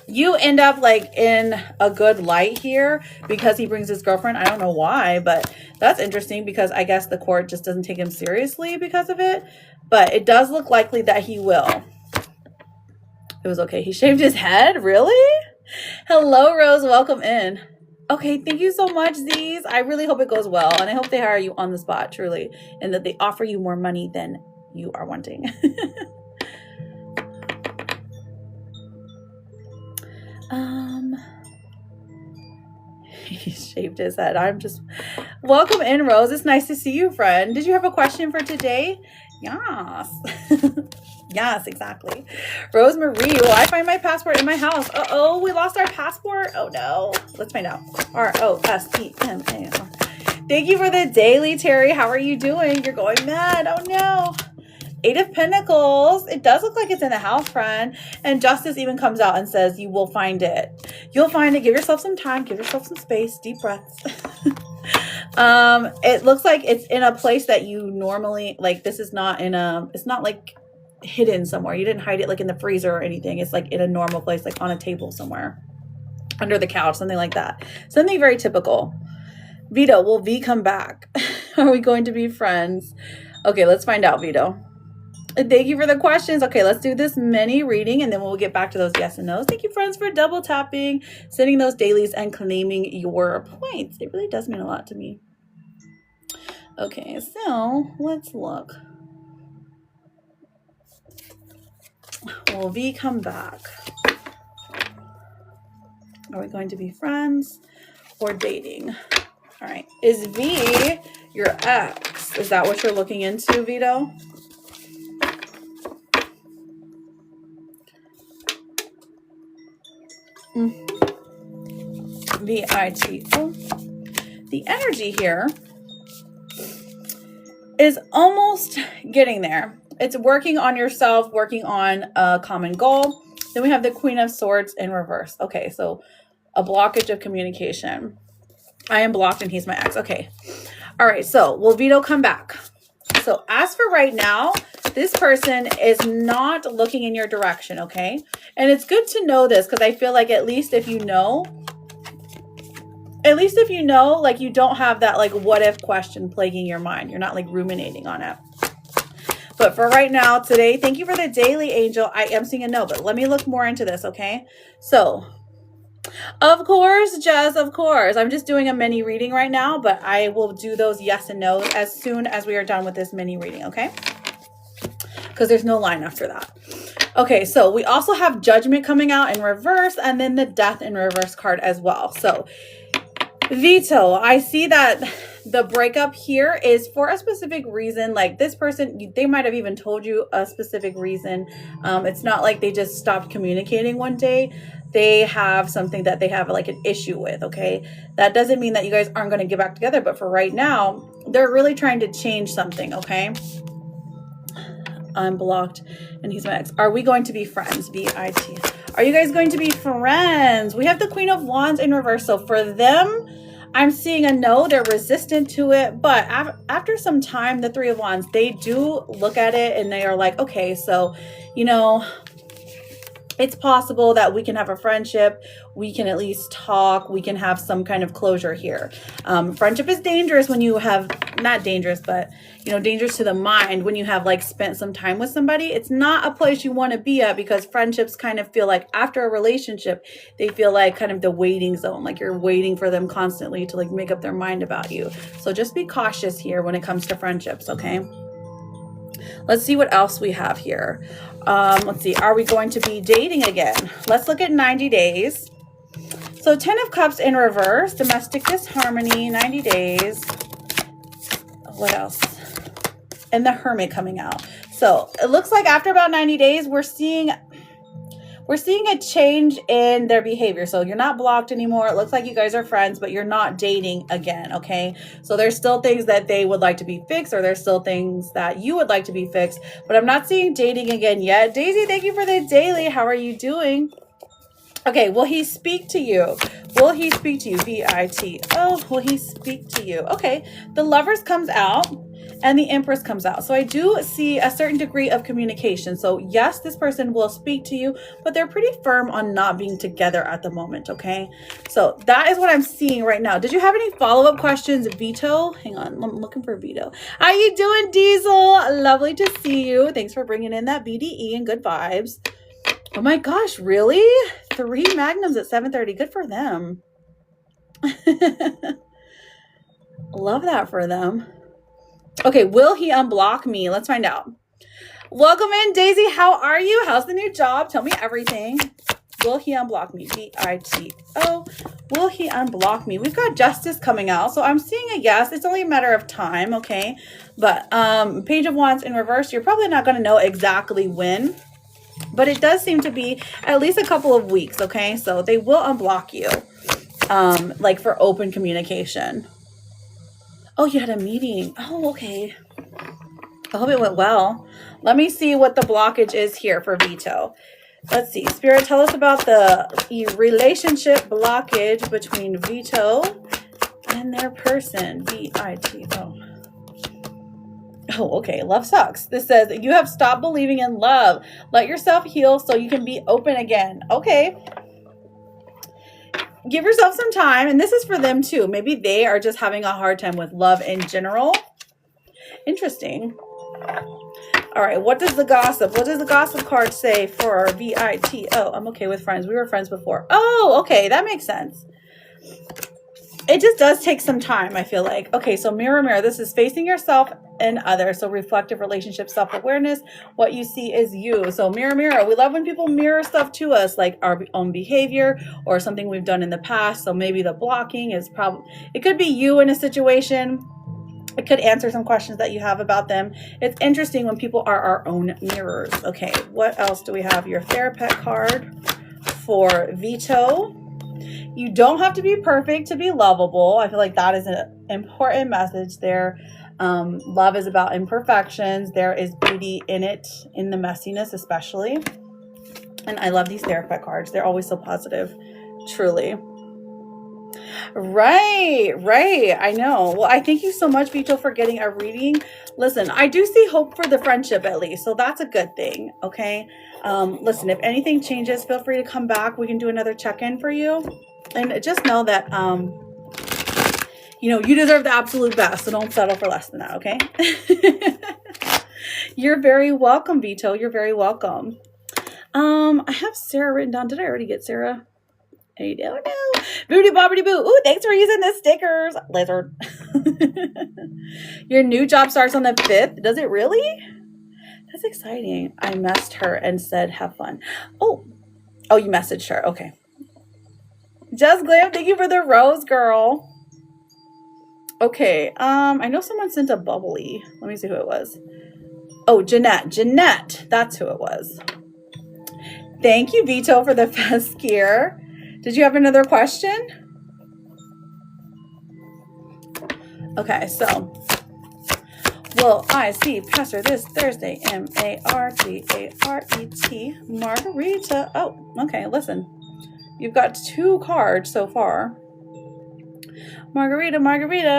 Speaker 1: like in a good light here because he brings his girlfriend. I don't know why, but that's interesting because I guess the court just doesn't take him seriously because of it. But it does look likely that he will. It was okay. He shaved his head? Really? Hello, Rose. Welcome in. Okay, thank you so much, Z's. I really hope it goes well, and I hope they hire you on the spot, truly, and that they offer you more money than you are wanting. He shaved his head. Welcome in, Rose. It's nice to see you, friend. Did you have a question for today? Yes. Yes, exactly. Rosemary, will I find my passport in my house? Uh-oh, we lost our passport. Oh, no. Let's find out. Rosema. Thank you for the daily, Terry. How are you doing? You're going mad. Oh, no. 8 of Pentacles. It does look like it's in the house, friend. And Justice even comes out and says, you will find it. You'll find it. Give yourself some time. Give yourself some space. Deep breaths. It looks like it's in a place that you normally, like, this is not it's not like hidden somewhere. You didn't hide it like in the freezer or anything. It's like in a normal place, like on a table somewhere, under the couch, something like that. Something very typical. Vito, will V come back? Are we going to be friends? Okay, let's find out, Vito. Thank you for the questions. Okay, let's do this mini reading and then we'll get back to those yes and no's. Thank you, friends, for double tapping, sending those dailies, and claiming your points. It really does mean a lot to me. Okay, so let's look. Will V come back? Are we going to be friends or dating? All All right. Is V your ex? Is that what you're looking into, Vito? V-I-T-O. The energy here is almost getting there. It's working on yourself, working on a common goal. Then we have the Queen of Swords in reverse. Okay, so a blockage of communication. I am blocked and he's my ex. Okay. All right, so will Vito come back? So as for right now, this person is not looking in your direction, okay? And it's good to know this because I feel like at least if you know, like you don't have that like what if question plaguing your mind. You're not like ruminating on it. But for right now, today, thank you for the daily angel. I am seeing a no, but let me look more into this, okay? So, of course, Jess, of course. I'm just doing a mini reading right now, but I will do those yes and no as soon as we are done with this mini reading, okay? Because there's no line after that. Okay, so we also have Judgment coming out in reverse and then the Death in reverse card as well. So, Vito, I see that the breakup here is for a specific reason. Like this person, they might have even told you a specific reason. It's not like they just stopped communicating one day. They have something that they have like an issue with, okay? That doesn't mean that you guys aren't going to get back together, but for right now, they're really trying to change something, okay? I'm blocked and he's my ex. Are we going to be friends? V-I-T. Are you guys going to be friends? We have the Queen of Wands in reverse. So for them, I'm seeing a no. They're resistant to it. But after some time, the Three of Wands, they do look at it and they are like, okay, so, you know, it's possible that we can have a friendship. We can at least talk. We can have some kind of closure here. Friendship is dangerous when you have, not dangerous, but, you know, dangerous to the mind when you have like spent some time with somebody. It's not a place you want to be at because friendships kind of feel like after a relationship, they feel like kind of the waiting zone. Like you're waiting for them constantly to like make up their mind about you. So just be cautious here when it comes to friendships, okay? Let's see what else we have here. Let's see. Are we going to be dating again? Let's look at 90 days. So 10 of Cups in reverse. Domestic disharmony, 90 days. What else? And the Hermit coming out. So it looks like after about 90 days, we're seeing a change in their behavior. So you're not blocked anymore. It looks like you guys are friends, but you're not dating again, okay? So there's still things that they would like to be fixed, or there's still things that you would like to be fixed, but I'm not seeing dating again yet. Daisy, thank you for the daily. How are you doing? Okay, will he speak to you? Will he speak to you? V-I-T-O. Will he speak to you? Okay, the Lovers comes out and the Empress comes out. So I do see a certain degree of communication. So yes, this person will speak to you, but they're pretty firm on not being together at the moment, okay? So that is what I'm seeing right now. Did you have any follow-up questions, Vito? Hang on, I'm looking for Vito. How you doing, Diesel? Lovely to see you. Thanks for bringing in that BDE and good vibes. Oh my gosh, really? 3 magnums at 7:30. Good for them. Love that for them. Okay, will he unblock me? Let's find out. Welcome in, Daisy. How are you? How's the new job? Tell me everything. Will he unblock me? V-I-T-O. Will he unblock me? We've got Justice coming out. So I'm seeing a yes. It's only a matter of time, okay? But Page of Wands in reverse, you're probably not going to know exactly when. But it does seem to be at least a couple of weeks, okay? So they will unblock you, like for open communication. Oh, you had a meeting. Oh, okay. I hope it went well. Let me see what the blockage is here for Vito. Let's see. Spirit, tell us about the relationship blockage between Vito and their person. V-I-T-O. Oh, okay. Love sucks. This says, you have stopped believing in love. Let yourself heal so you can be open again. Okay. Give yourself some time. And this is for them too. Maybe they are just having a hard time with love in general. Interesting. All right. What does the gossip? What does the gossip card say for V-I-T-O? I'm okay with friends. We were friends before. Oh, okay. That makes sense. it just does take some time, I feel like. Okay, so mirror, mirror. This is facing yourself and others. So reflective relationship, self-awareness. What you see is you. So mirror, mirror. We love when people mirror stuff to us, like our own behavior or something we've done in the past. So maybe the blocking is probably, it could be you in a situation. It could answer some questions that you have about them. It's interesting when people are our own mirrors. Okay, what else do we have? Your therapist card for Vito. You don't have to be perfect to be lovable. I feel like that is an important message there. Love is about imperfections. There is beauty in it, in the messiness especially. And I love these therapist cards. They're always so positive, truly. Right. I know. Well, I thank you so much, Vito, for getting a reading. Listen, I do see hope for the friendship at least, so that's a good thing. Okay. Listen, if anything changes, feel free to come back. We can do another check-in for you, and just know that you deserve the absolute best, so don't settle for less than that. Okay. You're very welcome, Vito. You're very welcome. I have Sarah written down. Did I already get Sarah? I don't know. Booty bobbity boo. Ooh, thanks for using the stickers, Lizard. Your new job starts on the 5th. Does it really? That's exciting. I messaged her and said, have fun. Oh, you messaged her. Okay. Just Glam, thank you for the rose, girl. Okay. I know someone sent a bubbly. Let me see who it was. Oh, Jeanette. That's who it was. Thank you, Vito, for the fest gear. Did you have another question? Okay, so will I see Pastor this Thursday? Margaret. Margarita. Oh, okay, listen. You've got 2 cards so far. Margarita.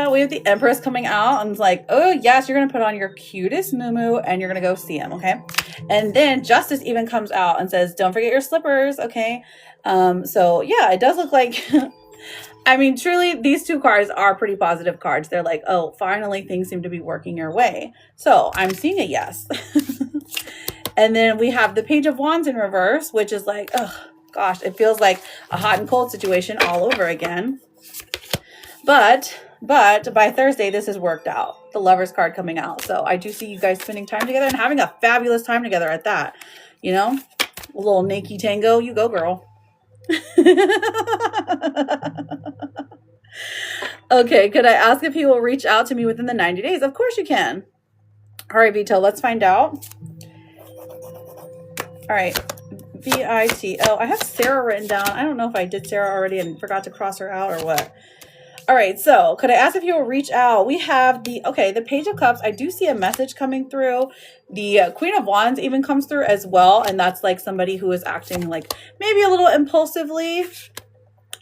Speaker 1: We have the Empress coming out, and it's like, oh yes, you're gonna put on your cutest muumuu and you're gonna go see him, okay? And then Justice even comes out and says, don't forget your slippers, okay? So yeah, it does look like, I mean, truly, these 2 cards are pretty positive cards. They're like, oh, finally things seem to be working your way. So I'm seeing a yes. And then we have the Page of Wands in reverse, which is like, oh gosh, it feels like a hot and cold situation all over again. But by Thursday, this is worked out. The Lovers card coming out. So I do see you guys spending time together and having a fabulous time together at that. You know, a little naked tango. You go, girl. Okay, could I ask if he will reach out to me within the 90 days? Of course you can. All right, Vito, let's find out. All right. VITO. I have Sarah written down. I don't know if I did Sarah already and forgot to cross her out or what. All right, so could I ask if you will reach out? We have the Page of Cups. I do see a message coming through. The Queen of Wands even comes through as well, and that's like somebody who is acting like maybe a little impulsively,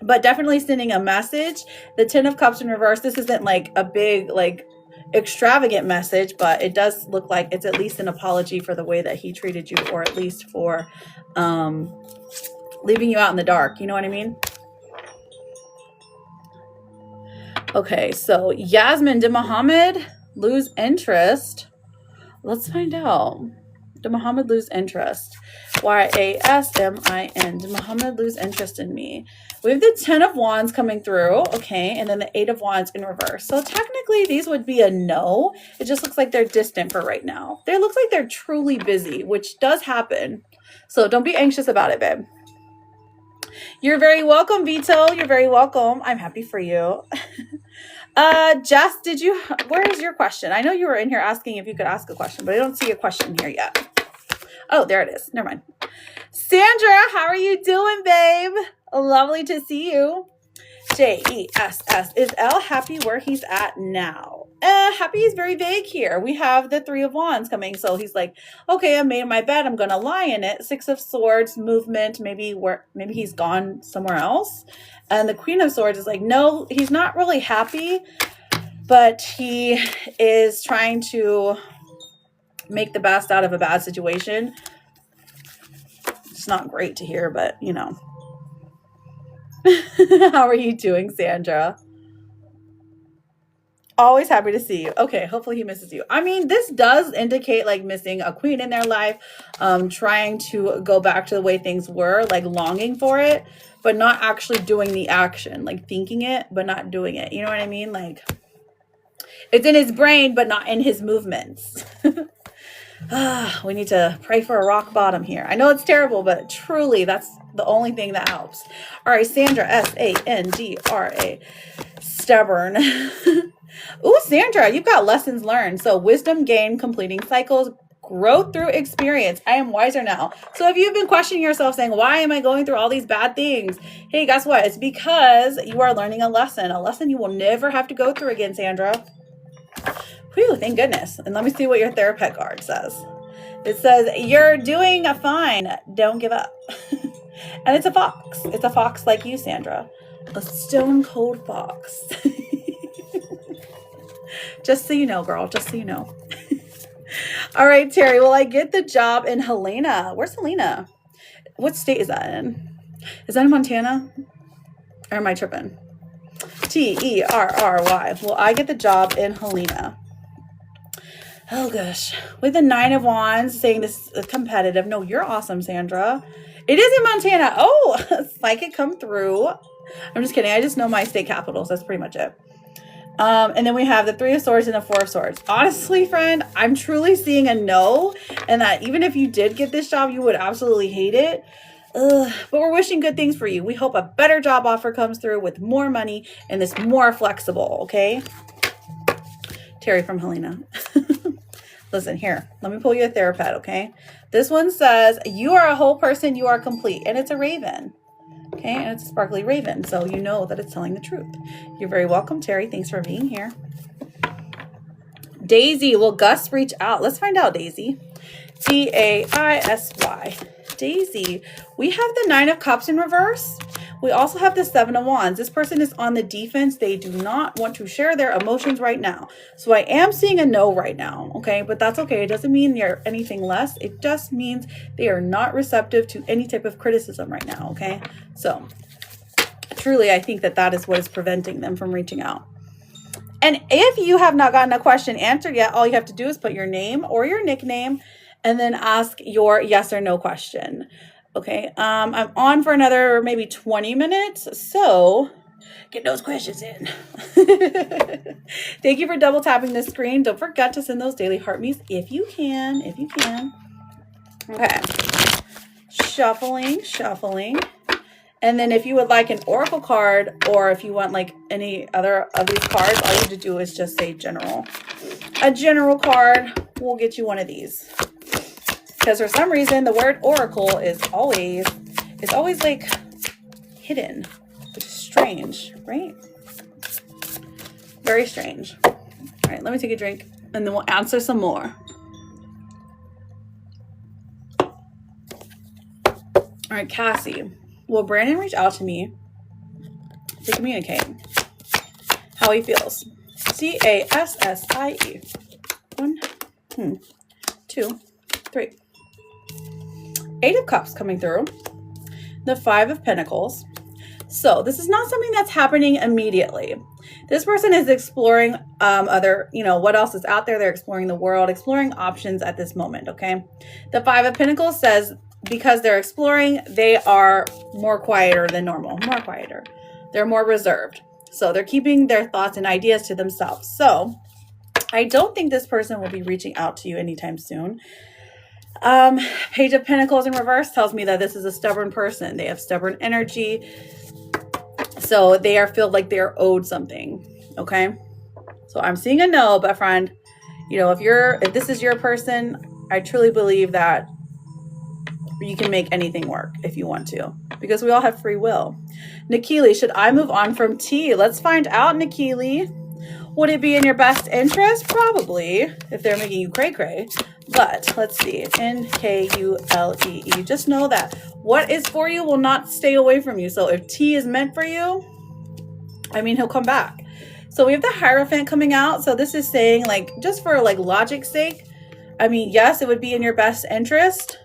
Speaker 1: but definitely sending a message. The 10 of Cups in reverse. This isn't like a big, like, extravagant message, but it does look like it's at least an apology for the way that he treated you, or at least for leaving you out in the dark. You know what I mean? Okay, so Yasmin, did Muhammad lose interest? Let's find out. Did Muhammad lose interest? YASMIN. Did Muhammad lose interest in me? We have the 10 of Wands coming through, okay, and then the 8 of Wands in reverse. So technically, these would be a no. It just looks like they're distant for right now. It looks like they're truly busy, which does happen. So don't be anxious about it, babe. You're very welcome, Vito. You're very welcome. I'm happy for you. Jess, where is your question? I know you were in here asking if you could ask a question, but I don't see a question here yet. Oh, there it is. Never mind. Sandra, how are you doing, babe? Lovely to see you. JESS. Is L happy where he's at now? Happy is very vague here. We have the 3 of Wands coming. So he's like, okay, I made my bed. I'm going to lie in it. 6 of Swords, movement, maybe he's gone somewhere else. And the Queen of Swords is like, no, he's not really happy, but he is trying to make the best out of a bad situation. It's not great to hear, but you know. How are you doing, Sandra? Always happy to see you. Okay, hopefully he misses you. I mean, this does indicate like missing a queen in their life, trying to go back to the way things were, like longing for it. but not actually doing the action, like thinking it, but not doing it. You know what I mean? Like it's in his brain, but not in his movements. We need to pray for a rock bottom here. I know it's terrible, but truly that's the only thing that helps. All right, Sandra, Sandra. Stubborn. Ooh, Sandra, you've got lessons learned. So wisdom gained, completing cycles, growth through experience. I am wiser now. So if you've been questioning yourself saying, why am I going through all these bad things? Hey, guess what? It's because you are learning a lesson you will never have to go through again, Sandra. Whew, thank goodness. And let me see what your therapist card says. It says, you're doing fine. Don't give up. And it's a fox. It's a fox like you, Sandra. A stone cold fox. Just so you know, girl. Just so you know. All right, Terry. Will I get the job in Helena? Where's Helena? What state is that in? Is that in Montana? Or am I tripping? Terry. Will I get the job in Helena? Oh, gosh. With the 9 of Wands saying this is competitive. No, you're awesome, Sandra. It is in Montana. Oh, psychic come through. I'm just kidding. I just know my state capitals. That's pretty much it. And then we have the 3 of Swords and the 4 of Swords. Honestly, friend, I'm truly seeing a no. And that even if you did get this job, you would absolutely hate it. But we're wishing good things for you. We hope a better job offer comes through with more money and this more flexible, okay? Terry from Helena. Listen, here, let me pull you a therapist, okay? This one says, you are a whole person, you are complete. And it's a raven, okay? And it's a sparkly raven, so you know that it's telling the truth. You're very welcome, Terry. Thanks for being here. Daisy, will Gus reach out? Let's find out, Daisy. Daisy. Daisy, we have the 9 of Cups in reverse. We also have the 7 of Wands. This person is on the defense. They do not want to share their emotions right now. So I am seeing a no right now, okay? But that's okay. It doesn't mean they're anything less. It just means they are not receptive to any type of criticism right now, okay? So truly, I think that is what is preventing them from reaching out. And if you have not gotten a question answered yet, all you have to do is put your name or your nickname and then ask your yes or no question. Okay, I'm on for another maybe 20 minutes, so get those questions in. Thank you for double tapping the screen. Don't forget to send those daily heart me's if you can, Okay, shuffling. And then if you would like an oracle card or if you want like any other of these cards, all you have to do is just say general. A general card will get you one of these. Because for some reason, the word oracle is always like hidden, which is strange, right? Very strange. All right, let me take a drink and then we'll answer some more. All right, Cassie, will Brandon reach out to me to communicate how he feels? CASSIE. 1, 2, 3. 8 of Cups coming through. The 5 of Pentacles. So this is not something that's happening immediately. This person is exploring other, what else is out there. They're exploring the world, exploring options at this moment, okay? The 5 of Pentacles says because they're exploring, they are more quieter than normal, more quieter. They're more reserved. So they're keeping their thoughts and ideas to themselves. So I don't think this person will be reaching out to you anytime soon. Page of Pentacles in reverse tells me that this is a stubborn person. They have stubborn energy. So they feel like they're owed something. Okay. So I'm seeing a no, but friend, if this is your person, I truly believe that you can make anything work if you want to, because we all have free will. Nikili, should I move on from T? Let's find out, Nikili. Would it be in your best interest? Probably, if they're making you cray-cray. But let's see. N-K-U-L-E-E. Just know that what is for you will not stay away from you. So if T is meant for you, he'll come back. So we have the Hierophant coming out. So this is saying, just for logic's sake, yes, it would be in your best interest.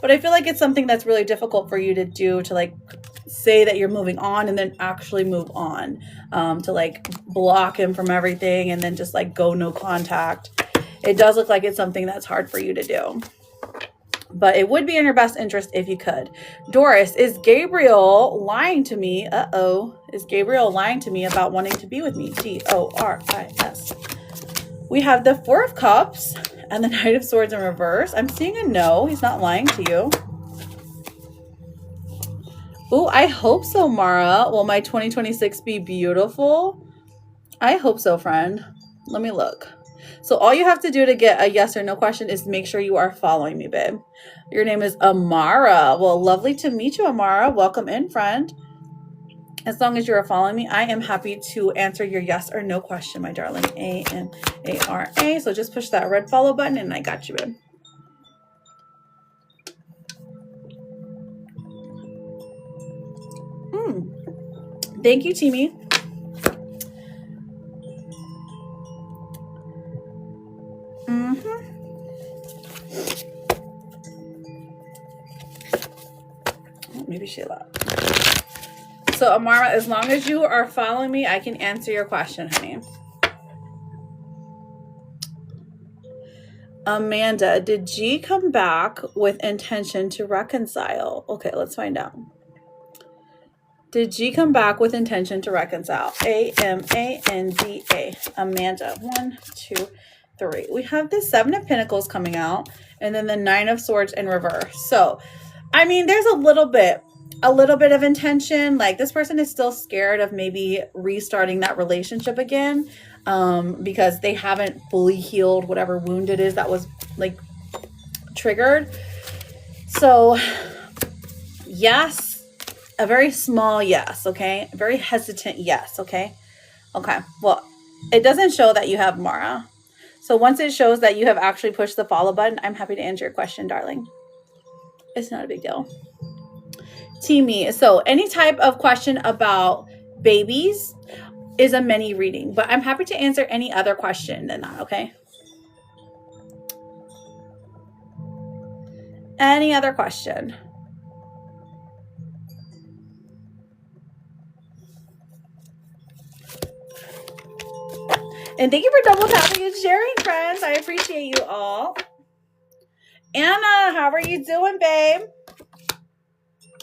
Speaker 1: But I feel like it's something that's really difficult for you to do, to say that you're moving on and then actually move on, to block him from everything and then just go no contact. It does look like it's something that's hard for you to do. but it would be in your best interest if you could. Doris, is Gabriel lying to me? Uh-oh. Is Gabriel lying to me about wanting to be with me? Doris. We have the Four of Cups and the Knight of Swords in reverse. I'm seeing a no. He's not lying to you. Ooh, I hope so, Mara. Will my 2026 be beautiful? I hope so, friend. Let me look. So all you have to do to get a yes or no question is make sure you are following me, babe. Your name is Amara. Well, lovely to meet you, Amara. Welcome in, friend. As long as you are following me, I am happy to answer your yes or no question, my darling. A-M-A-R-A. So just push that red follow button and I got you, babe. Thank you, Timmy. Maybe she left. So Amara, as long as you are following me, I can answer your question, honey. Amanda, did G come back with intention to reconcile? Okay, let's find out. Did G come back with intention to reconcile? A-M-A-N-D-A. Amanda. 1, 2, 3. We have the Seven of Pentacles coming out and then the Nine of Swords in reverse. So, I mean, there's a little bit of intention. Like this person is still scared of maybe restarting that relationship again because they haven't fully healed whatever wound it is that was like triggered. So, yes. A very small yes, okay? A very hesitant yes, okay? Okay, well, it doesn't show that you have Mara. So once it shows that you have actually pushed the follow button, I'm happy to answer your question, darling. It's not a big deal. Teamy, so any type of question about babies is a mini reading, but I'm happy to answer any other question than that, okay? Any other question? And thank you for double tapping and sharing, friends. I appreciate you all. Anna, how are you doing, babe?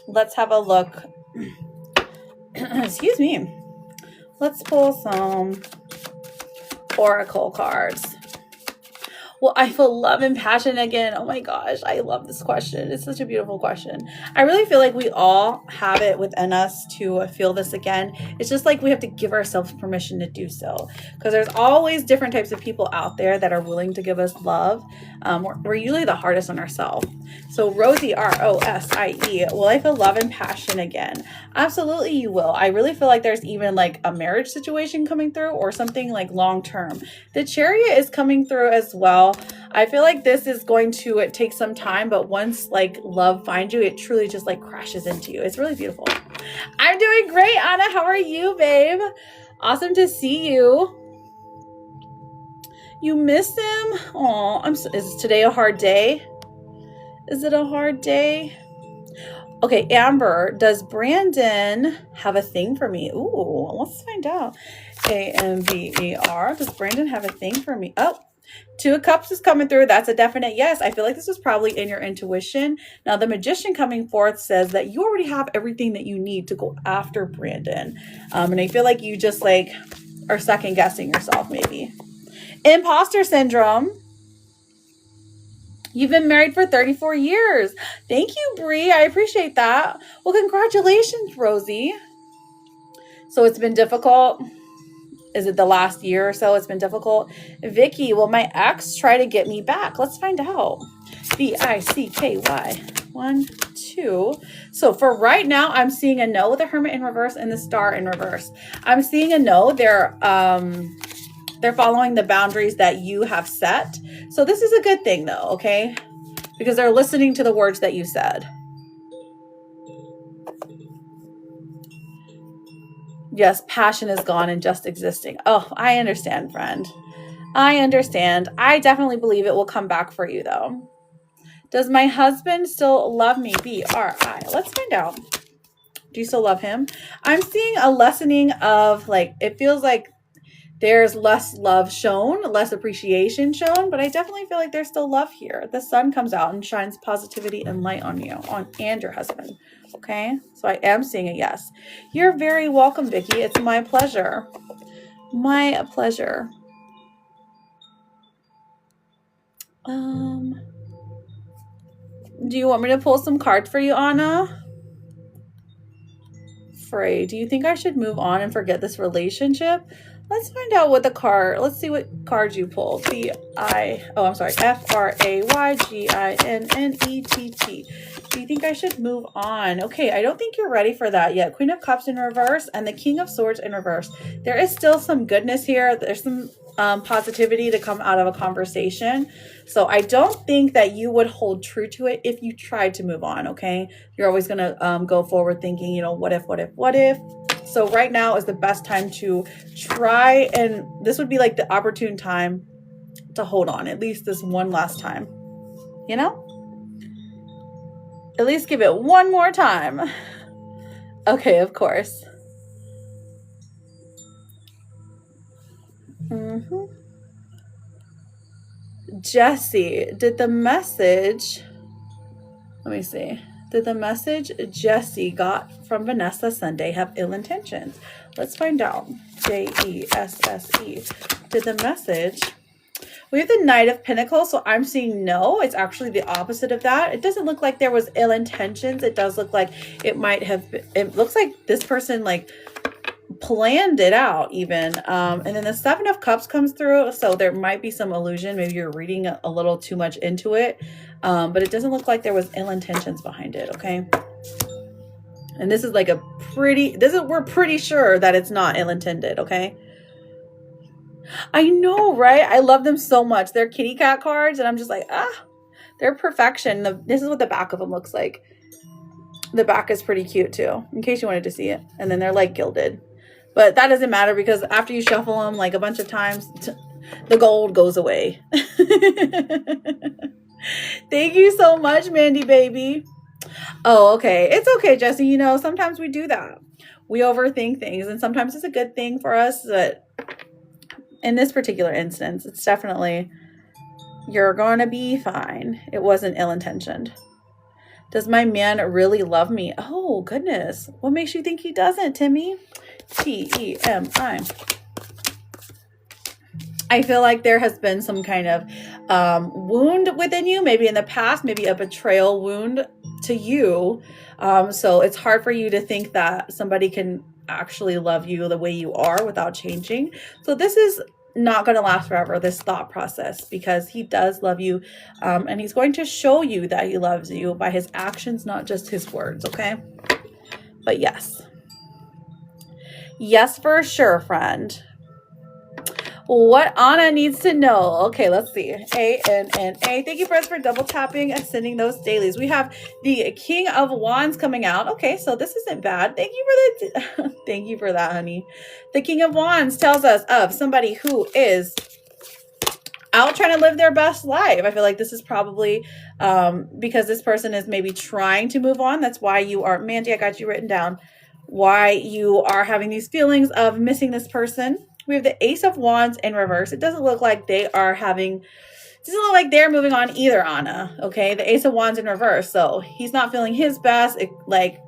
Speaker 1: Let's have a look. Excuse me. Let's pull some oracle cards. Well, I feel love and passion again. Oh my gosh, I love this question. It's such a beautiful question. I really feel like we all have it within us to feel this again. It's just like we have to give ourselves permission to do so. Because there's always different types of people out there that are willing to give us love. We're usually the hardest on ourselves. So Rosie, R-O-S-I-E, will I feel love and passion again? Absolutely you will. I really feel like there's even like a marriage situation coming through or something like long term. The Chariot is coming through as well. I feel like this is going to take some time, but once like love finds you, it truly just like crashes into you. It's really beautiful. I'm doing great, Anna. How are you, babe? Awesome to see you. You missed him? Oh, is today a hard day? Is it a hard day? Okay, Amber, does Brandon have a thing for me? Ooh, let's find out. A-M-B-E-R. Does Brandon have a thing for me? Oh, Two of Cups is coming through. That's a definite yes. I feel like this is probably in your intuition. Now, the Magician coming forth says that you already have everything that you need to go after Brandon. And I feel like you just like are second guessing yourself maybe. Imposter syndrome. You've been married for 34 years. Thank you, Bree. I appreciate that. Well, congratulations, Rosie. So it's been difficult. Is it the last year or so it's been difficult? Vicky, will my ex try to get me back? Let's find out. V-I-C-K-Y. 1, 2. So for right now, I'm seeing a no with the Hermit in reverse and the Star in reverse. I'm seeing a no. They're following the boundaries that you have set. So this is a good thing though, okay? Because they're listening to the words that you said. Yes, passion is gone and just existing. Oh, I understand, friend. I understand. I definitely believe it will come back for you though. Does my husband still love me? B-R-I. Let's find out. Do you still love him? I'm seeing a lessening of like, it feels like there's less love shown, less appreciation shown, but I definitely feel like there's still love here. The sun comes out and shines positivity and light on you and your husband. Okay, so I am seeing a yes. You're very welcome, Vicki. It's my pleasure. My pleasure. Do you want me to pull some cards for you, Anna? Frey, do you think I should move on and forget this relationship? Let's find out what the card, let's see what cards you pulled. F-R-A-Y-G-I-N-N-E-T-T. Do you think I should move on? Okay, I don't think you're ready for that yet. Queen of Cups in reverse and the King of Swords in reverse. There is still some goodness here. There's some positivity to come out of a conversation. So I don't think that you would hold true to it if you tried to move on, okay? You're always going to go forward thinking, you know, what if? So right now is the best time to try, and this would be like the opportune time to hold on, at least this one last time, you know? At least give it one more time. Okay, of course. Jesse, did the message Jesse got from Vanessa Sunday have ill intentions? Let's find out. J-E-S-S-E. Did the message... We have the Knight of Pentacles, so I'm seeing no. It's actually the opposite of that. It doesn't look like there was ill intentions. It does look like it might have been... It looks like this person, like, planned it out even. And then the Seven of Cups comes through, so there might be some illusion. Maybe you're reading a little too much into it, but it doesn't look like there was ill intentions behind it. Okay, and this is like a pretty, we're pretty sure that it's not ill-intended. Okay, I know, right? I love them so much. They're kitty cat cards, and I'm just like, they're perfection. This is what the back of them looks like. The back is pretty cute too, in case you wanted to see it. And then they're like gilded. But that doesn't matter because after you shuffle them like a bunch of times, the gold goes away. Thank you so much, Mandy baby. Oh, okay. It's okay, Jesse. You know, sometimes we do that. We overthink things, and sometimes it's a good thing for us. That in this particular instance, it's definitely, you're going to be fine. It wasn't ill-intentioned. Does my man really love me? Oh, goodness. What makes you think he doesn't, Timmy? T-E-M-I. I feel like there has been some kind of wound within you, maybe in the past, maybe a betrayal wound to you. So it's hard for you to think that somebody can actually love you the way you are without changing. So this is not going to last forever, this thought process, because he does love you, and he's going to show you that he loves you by his actions, not just his words. Okay, but yes, for sure, friend. What Anna needs to know. Okay, let's see. A-N-N-A. Thank you, friends, for double tapping and sending those dailies. We have the King of Wands coming out. Okay, so this isn't bad. Thank you for the thank you for that, honey. The King of Wands tells us of somebody who is out trying to live their best life. I feel like this is probably because this person is maybe trying to move on. That's why you are, Mandy, I got you written down, why you are having these feelings of missing this person. We have the Ace of Wands in reverse. It doesn't look like they are having, it doesn't look like they're moving on either, Anna. Okay, the Ace of Wands in reverse. So he's not feeling his best, like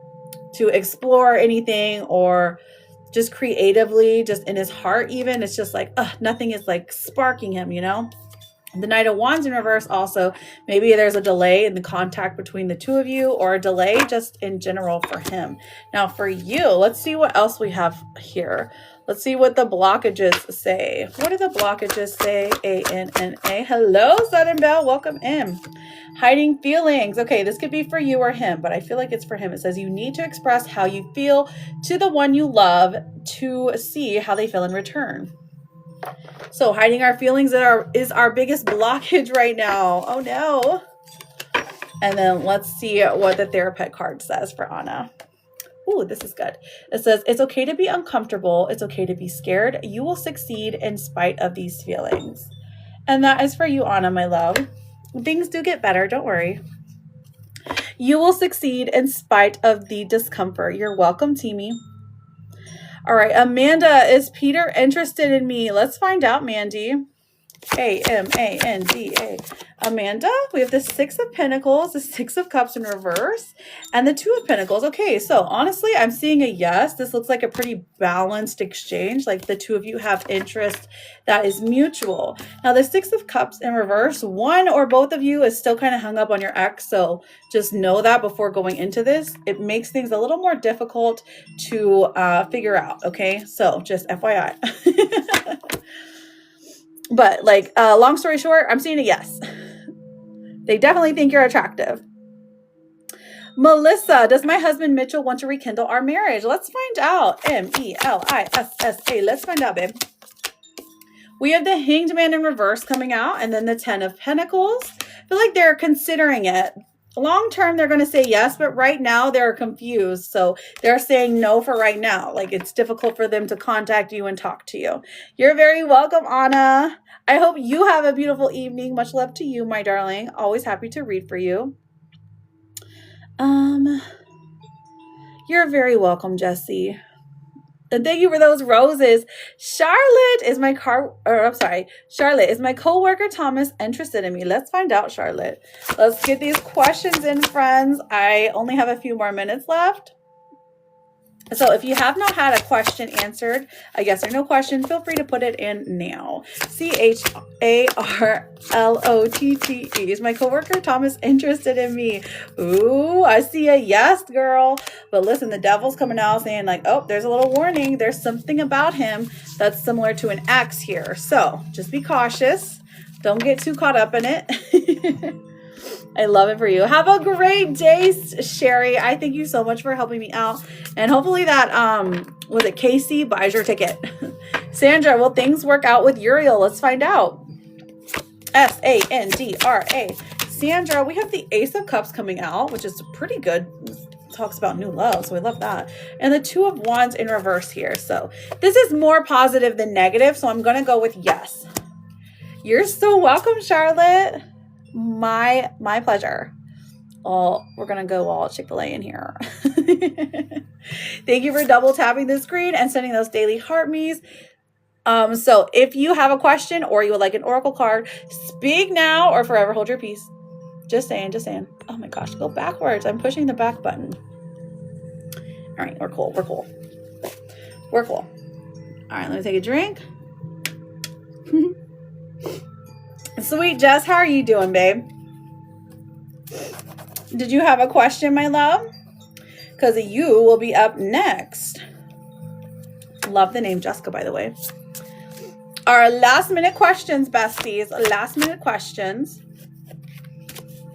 Speaker 1: to explore anything or just creatively, just in his heart even. It's just like, nothing is like sparking him, you know? The Knight of Wands in reverse also, maybe there's a delay in the contact between the two of you, or a delay just in general for him. Now for you, let's see what else we have here. Let's see what the blockages say. What do the blockages say? A-N-N-A. Hello, Southern Belle. Welcome in. Hiding feelings. Okay, this could be for you or him, but I feel like it's for him. It says you need to express how you feel to the one you love to see how they feel in return. So hiding our feelings is our biggest blockage right now. Oh no. And then let's see what the Therapet card says for Anna. Ooh, this is good. It says, it's okay to be uncomfortable. It's okay to be scared. You will succeed in spite of these feelings. And that is for you, Anna, my love. Things do get better. Don't worry. You will succeed in spite of the discomfort. You're welcome, Timmy. All right, Amanda, is Peter interested in me? Let's find out, Mandy. Amanda. Amanda, we have the Six of Pentacles, the Six of Cups in reverse, and the Two of Pentacles. Okay, so honestly, I'm seeing a yes. This looks like a pretty balanced exchange. Like the two of you have interest that is mutual. Now, the Six of Cups in reverse, one or both of you is still kind of hung up on your ex. So just know that before going into this, it makes things a little more difficult to figure out. Okay, so just FYI. But like, long story short, I'm seeing a yes. They definitely think you're attractive. Melissa, does my husband Mitchell want to rekindle our marriage? Let's find out. Melissa. Let's find out, babe. We have the Hanged Man in reverse coming out, and then the Ten of Pentacles. I feel like they're considering it. Long term, they're going to say yes, but right now they're confused. So they're saying no for right now. Like it's difficult for them to contact you and talk to you. You're very welcome, Anna. I hope you have a beautiful evening. Much love to you, my darling. Always happy to read for you. You're very welcome, Jessie. And thank you for those roses. Charlotte is my Charlotte, is my coworker Thomas interested in me? Let's find out, Charlotte. Let's get these questions in, friends. I only have a few more minutes left. So if you have not had a question answered, a yes or no question, feel free to put it in now. CHARLOTTE. Is my coworker Thomas interested in me? Ooh, I see a yes, girl. But listen, the devil's coming out saying like, oh, there's a little warning. There's something about him that's similar to an ex here. So just be cautious. Don't get too caught up in it. I love it for you. Have a great day, Sherry. I thank you so much for helping me out. And hopefully that, was it Casey buys your ticket. Sandra, will things work out with Uriel? Let's find out. Sandra. Sandra, we have the Ace of Cups coming out, which is pretty good. Talks about new love, so I love that. And the Two of Wands in reverse here. So this is more positive than negative, so I'm going to go with yes. You're so welcome, Charlotte. My pleasure. Oh, we're gonna go all Chick-fil-A in here. Thank you for double tapping the screen and sending those daily heart me's. So if you have a question or you would like an oracle card, speak now or forever hold your peace. Just saying. Oh my gosh, go backwards. I'm pushing the back button. All right, we're cool. All right, let me take a drink. Sweet Jess, how are you doing, babe? Did you have a question, my love? Because you will be up next. Love the name Jessica, by the way. Our last minute questions, besties. Last minute questions.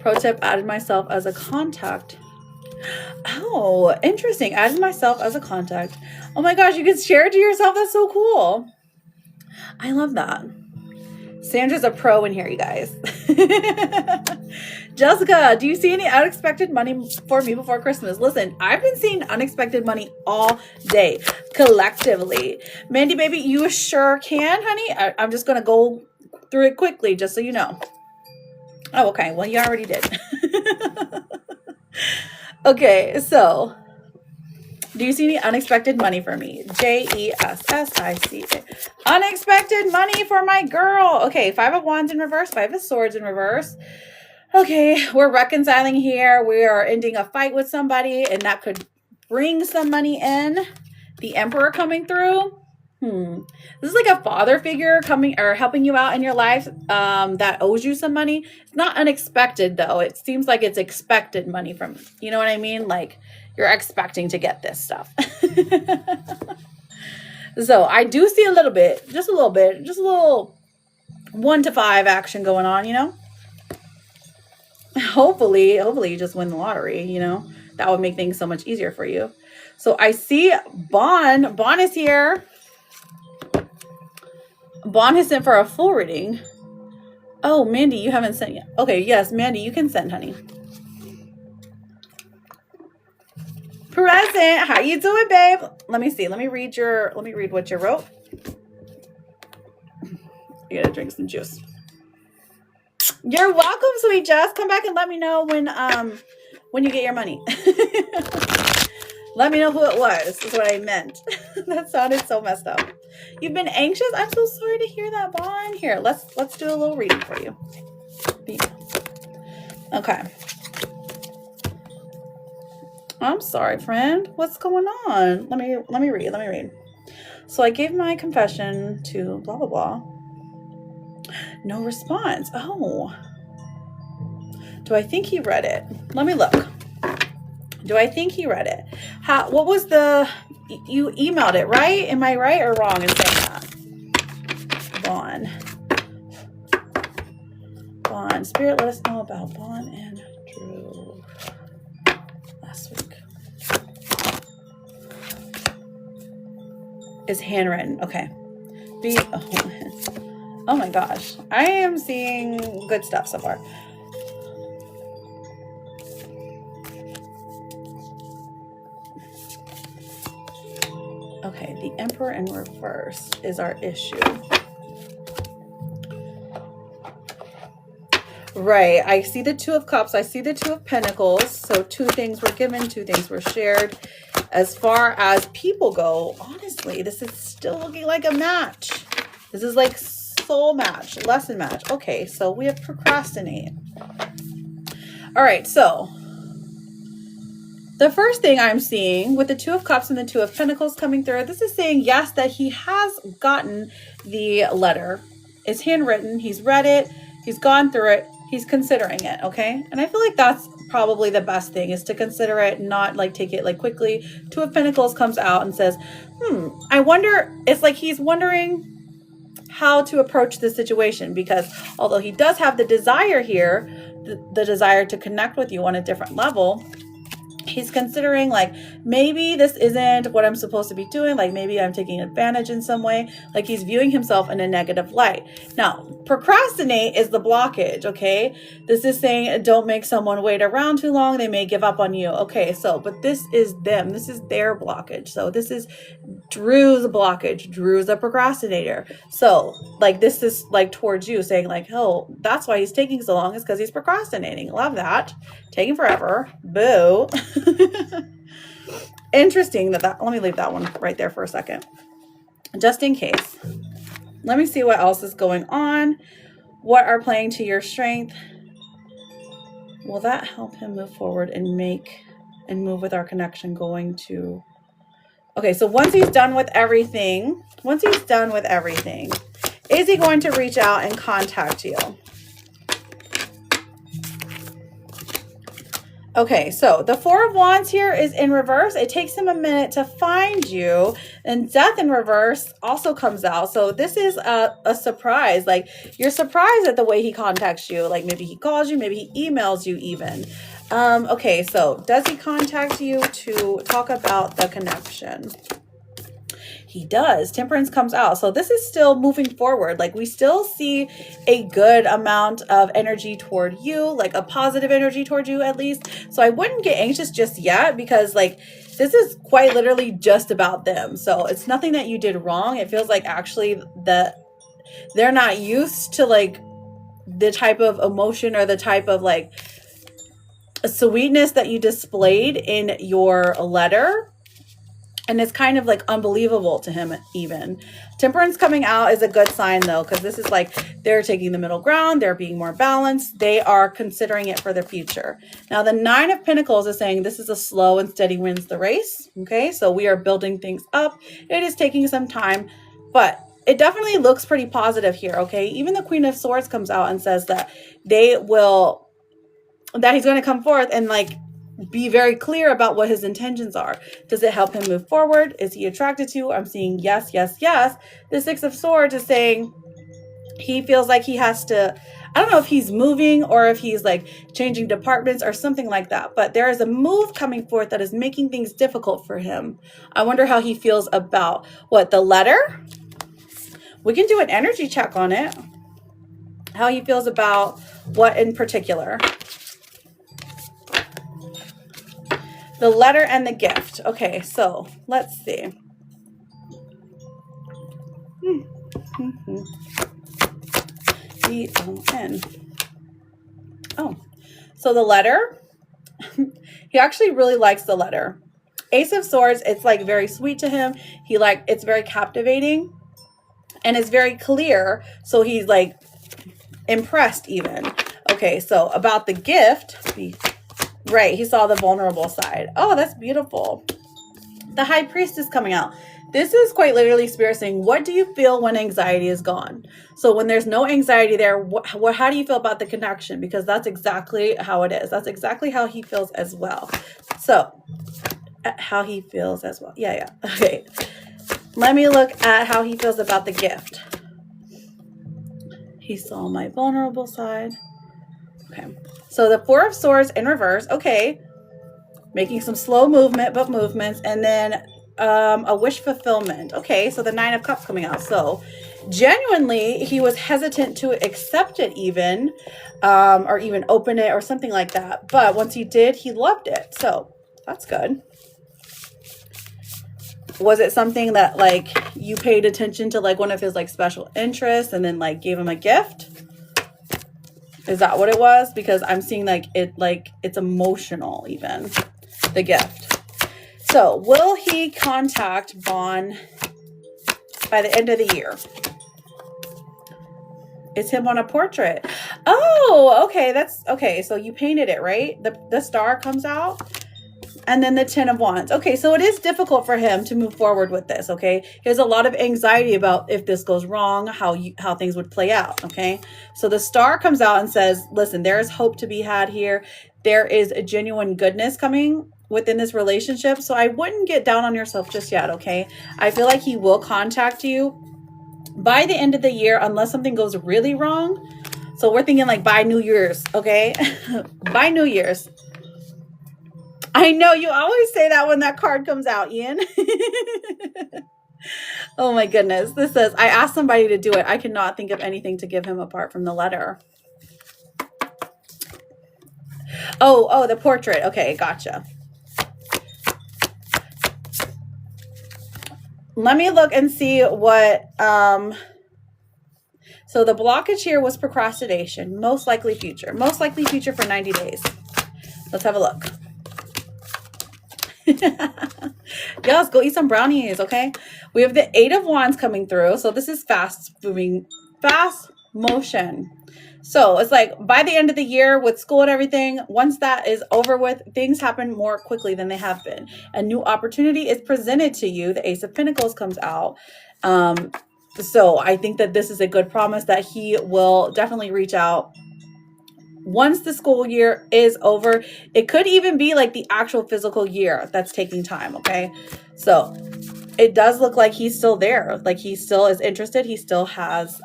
Speaker 1: Pro tip, added myself as a contact. Oh, interesting. Added myself as a contact. Oh my gosh, you can share it to yourself. That's so cool. I love that. Sandra's a pro in here, you guys. Jessica, do you see any unexpected money for me before Christmas? Listen, I've been seeing unexpected money all day, collectively. Mandy, baby, you sure can, honey. I'm just going to go through it quickly, just so you know. Oh, okay. Well, you already did. Okay, so do you see any unexpected money for me? JESSICA. Unexpected money for my girl. Okay, Five of Wands in reverse, Five of Swords in reverse. Okay, we're reconciling here. We are ending a fight with somebody, and that could bring some money in. The Emperor coming through. This is like a father figure coming or helping you out in your life that owes you some money. It's not unexpected, though. It seems like it's expected money from, you know what I mean? Like, you're expecting to get this stuff. So I do see a little bit, just a little 1 to 5 action going on, you know. Hopefully you just win the lottery, you know. That would make things so much easier for you. So I see Bon. Bon is here. Bon has sent for a full reading. Oh, Mandy, you haven't sent yet. Okay, yes, Mandy, you can send, honey. Present. How you doing, babe? Let me see. Let me read what you wrote. I gotta drink some juice. You're welcome, sweet Jess. Come back and let me know when you get your money. Let me know who it was, is what I meant. That sounded so messed up. You've been anxious? I'm so sorry to hear that, Vaughn. Here, let's do a little reading for you. Okay. I'm sorry, friend. What's going on? Let me read. So I gave my confession to blah blah blah. No response. Oh. Do I think he read it? Let me look. Do I think he read it? What was you emailed it, right? Am I right or wrong in saying that? Vaughn. Spirit, let us know about Vaughn and Drew last week. It's handwritten. Okay. Oh my gosh. I am seeing good stuff so far. Okay, the Emperor in reverse is our issue. Right, I see the Two of Cups. I see the Two of Pentacles. So 2 things were given, 2 things were shared. As far as people go, honestly, this is still looking like a match. This is like soul match, lesson match. Okay, so we have procrastinate. All right, so the first thing I'm seeing with the Two of Cups and the Two of Pentacles coming through, this is saying, yes, that he has gotten the letter. It's handwritten. He's read it. He's gone through it. He's considering it, okay? And I feel like that's probably the best thing, is to consider it, not like take it like quickly. Two of Pentacles comes out and says, I wonder, it's like he's wondering how to approach this situation, because although he does have the desire here, the desire to connect with you on a different level, he's considering like, maybe this isn't what I'm supposed to be doing. Like maybe I'm taking advantage in some way. Like he's viewing himself in a negative light. Now, procrastinate is the blockage. Okay. This is saying don't make someone wait around too long. They may give up on you. Okay. So, but this is them. This is their blockage. So this is Drew's blockage. Drew's a procrastinator. So like, this is like towards you, saying like, oh, that's why he's taking so long, is because he's procrastinating. Love that. Taking forever. Boo. Interesting that let me leave that one right there for a second, just in case. Let me see what else is going on. What are playing to your strength? Will that help him move forward and move with our connection going to... Okay, so once he's done with everything, is he going to reach out and contact you? Okay, so the Four of Wands here is in reverse. It takes him a minute to find you. And Death in reverse also comes out. So this is a surprise. Like, you're surprised at the way he contacts you. Like, maybe he calls you, maybe he emails you even. Okay, so does he contact you to talk about the connection? He does. Temperance comes out. So this is still moving forward. Like, we still see a good amount of energy toward you, like a positive energy toward you at least. So I wouldn't get anxious just yet, because like this is quite literally just about them. So it's nothing that you did wrong. It feels like actually that they're not used to like the type of emotion or the type of like sweetness that you displayed in your letter. And it's kind of like unbelievable to him even. Temperance coming out is a good sign though, because this is like they're taking the middle ground. They're being more balanced. They are considering it for the future. Now, the Nine of Pentacles is saying this is a slow and steady wins the race. Okay, so we are building things up. It is taking some time, but it definitely looks pretty positive here. Okay, even the Queen of Swords comes out and says that he's going to come forth and like be very clear about what his intentions are. Does it help him move forward? Is he attracted to? I'm seeing yes, yes, yes. The Six of Swords is saying he feels like he has to, I don't know if he's moving or if he's like changing departments or something like that, but there is a move coming forth that is making things difficult for him. I wonder how he feels about the letter. We can do an energy check on it. How he feels about what in particular. The letter and the gift. Okay, so let's see. D-O-N. Oh, so the letter, he actually really likes the letter. Ace of Swords, it's like very sweet to him. It's very captivating and it's very clear. So he's like impressed even. Okay, so about the gift, right, he saw the vulnerable side. Oh, that's beautiful. The High Priestess coming out. This is quite literally Spirit saying, what do you feel when anxiety is gone? So when there's no anxiety there, how do you feel about the connection? Because that's exactly how it is. That's exactly how he feels as well. So how he feels as well. Yeah. Okay. Let me look at how he feels about the gift. He saw my vulnerable side. Okay. So the Four of Swords in reverse. Okay. Making some slow movement, but movements. And then a wish fulfillment. Okay. So the Nine of Cups coming out. So genuinely, he was hesitant to accept it even, or even open it or something like that. But once he did, he loved it. So that's good. Was it something that like you paid attention to, like one of his like special interests and then like gave him a gift? Is that what it was? Because I'm seeing it's emotional even, the gift. So will he contact Vaughn by the end of the year? It's him on a portrait. Oh, okay. That's okay. So you painted it, right? The star comes out. And then the Ten of Wands. Okay, so it is difficult for him to move forward with this, okay? He has a lot of anxiety about if this goes wrong, how things would play out, okay? So the Star comes out and says, listen, there is hope to be had here. There is a genuine goodness coming within this relationship. So I wouldn't get down on yourself just yet, okay? I feel like he will contact you by the end of the year unless something goes really wrong. So we're thinking like by New Year's, okay? By New Year's. I know you always say that when that card comes out, Ian. Oh my goodness. This says, I asked somebody to do it. I cannot think of anything to give him apart from the letter. Oh, the portrait. Okay, gotcha. Let me look and see what, so the blockage here was procrastination, most likely future for 90 days. Let's have a look. Yes, go eat some brownies, okay? We have the Eight of Wands coming through. So this is fast motion. So it's like by the end of the year with school and everything, once that is over with, things happen more quickly than they have been. A new opportunity is presented to you. The Ace of Pentacles comes out. So I think that this is a good promise that he will definitely reach out once the school year is over. It could even be like the actual physical year that's taking time, okay? So it does look like he's still there. Like he still is interested. He still has,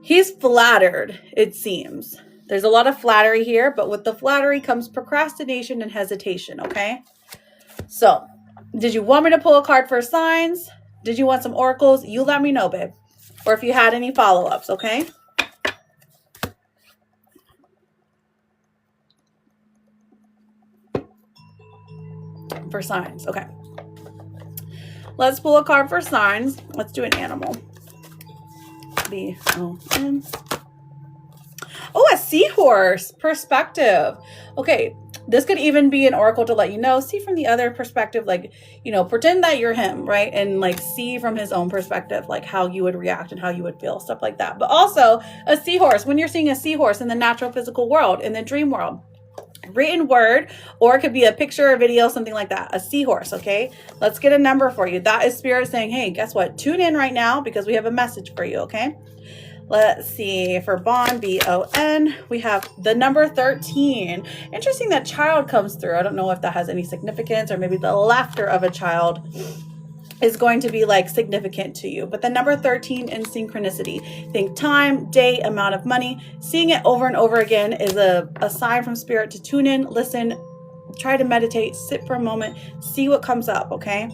Speaker 1: he's flattered, it seems. There's a lot of flattery here, but with the flattery comes procrastination and hesitation, okay? So did you want me to pull a card for signs? Did you want some oracles? You let me know, babe. Or if you had any follow-ups, okay? For signs. Okay. Let's pull a card for signs. Let's do an animal. B-O-N. Oh, a seahorse. Perspective. Okay. This could even be an oracle to let you know. See from the other perspective, like, you know, pretend that you're him, right? And like see from his own perspective, like how you would react and how you would feel, stuff like that. But also a seahorse, when you're seeing a seahorse in the natural physical world, in the dream world, written word, or it could be a picture or video, something like that. A seahorse, okay? Let's get a number for you. That is Spirit saying, hey, guess what? Tune in right now because we have a message for you, okay? Let's see. For Bon, B-O-N, we have the number 13. Interesting that child comes through. I don't know if that has any significance, or maybe the laughter of a child is going to be like significant to you. But the number 13 in synchronicity, think time, day, amount of money. Seeing it over and over again is a sign from Spirit to tune in, listen, try to meditate, sit for a moment, see what comes up, okay?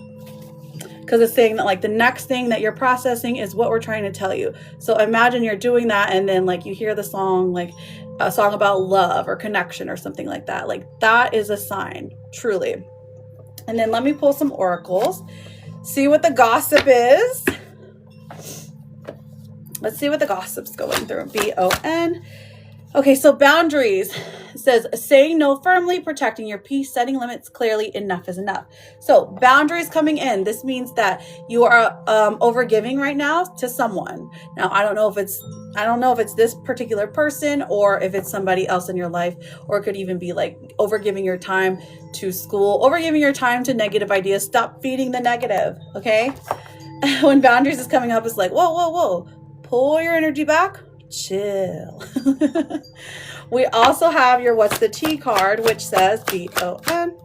Speaker 1: Because it's saying that like the next thing that you're processing is what we're trying to tell you. So imagine you're doing that and then like you hear the song, like a song about love or connection or something like that. Like that is a sign, truly. And then let me pull some oracles. See what the gossip is. Let's see what the gossip's going through. B-O-N. Okay, so boundaries. It says saying no firmly, protecting your peace, setting limits clearly, enough is enough. So boundaries coming in. This means that you are overgiving right now to someone. Now, I don't know if it's this particular person or if it's somebody else in your life, or it could even be like overgiving your time to school, overgiving your time to negative ideas. Stop feeding the negative, okay? When boundaries is coming up, it's like, whoa, whoa, whoa. Pull your energy back. Chill. We also have your What's the Tea card, which says B-O-N.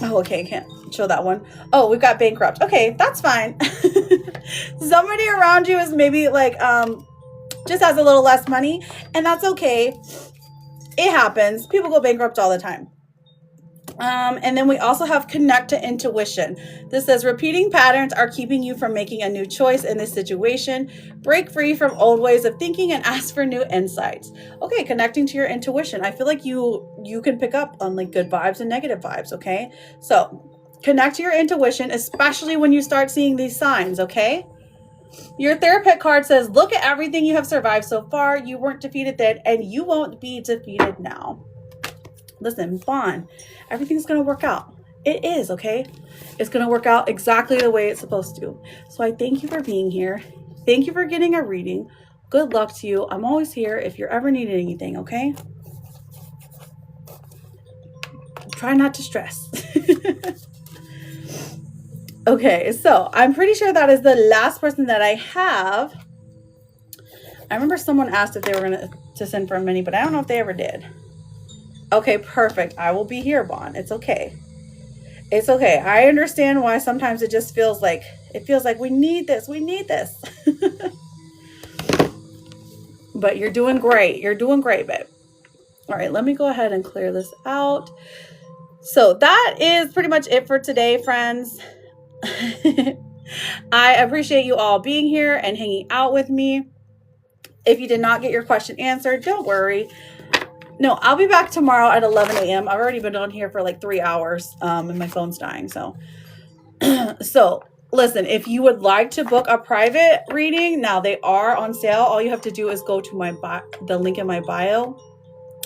Speaker 1: Oh, okay, I can't show that one. Oh, we've got bankrupt. Okay, that's fine. Somebody around you is maybe like just has a little less money, and that's okay. It happens. People go bankrupt all the time. And then we also have connect to intuition. This says repeating patterns are keeping you from making a new choice in this situation. Break free from old ways of thinking and ask for new insights. Okay, connecting to your intuition. I feel like you can pick up on like good vibes and negative vibes, okay? So connect to your intuition, especially when you start seeing these signs, okay? Your therapist card says, look at everything you have survived so far. You weren't defeated then, and you won't be defeated now. Listen, Vaughn, everything's going to work out. It is, okay? It's going to work out exactly the way it's supposed to. So I thank you for being here. Thank you for getting a reading. Good luck to you. I'm always here if you're ever needing anything, okay? Try not to stress. Okay, so I'm pretty sure that is the last person that I have. I remember someone asked if they were going to send for a mini, but I don't know if they ever did. Okay, perfect. I will be here, Vaughn. It's okay. It's okay. I understand why sometimes it just feels like we need this. We need this. But you're doing great. You're doing great, babe. All right, let me go ahead and clear this out. So that is pretty much it for today, friends. I appreciate you all being here and hanging out with me. If you did not get your question answered, don't worry. No, I'll be back tomorrow at 11 a.m. I've already been on here for like 3 hours and my phone's dying. So, listen, if you would like to book a private reading, now they are on sale. All you have to do is go to the link in my bio.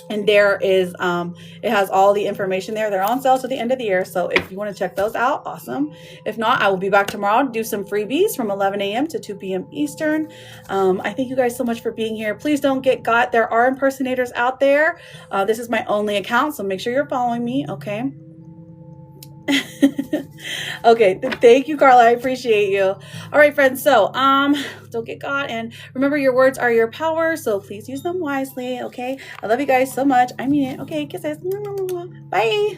Speaker 1: And there is, it has all the information there. They're on sale to the end of the year. So if you want to check those out, awesome. If not, I will be back tomorrow to do some freebies from 11 a.m. to 2 p.m. Eastern. I thank you guys so much for being here. Please don't get got. There are impersonators out there. This is my only account, so make sure you're following me, okay? Okay, thank you, Carla. I appreciate you. All right, friends. So, don't get caught, and remember, your words are your power. So please use them wisely. Okay, I love you guys so much. I mean it. Okay, kisses. Bye.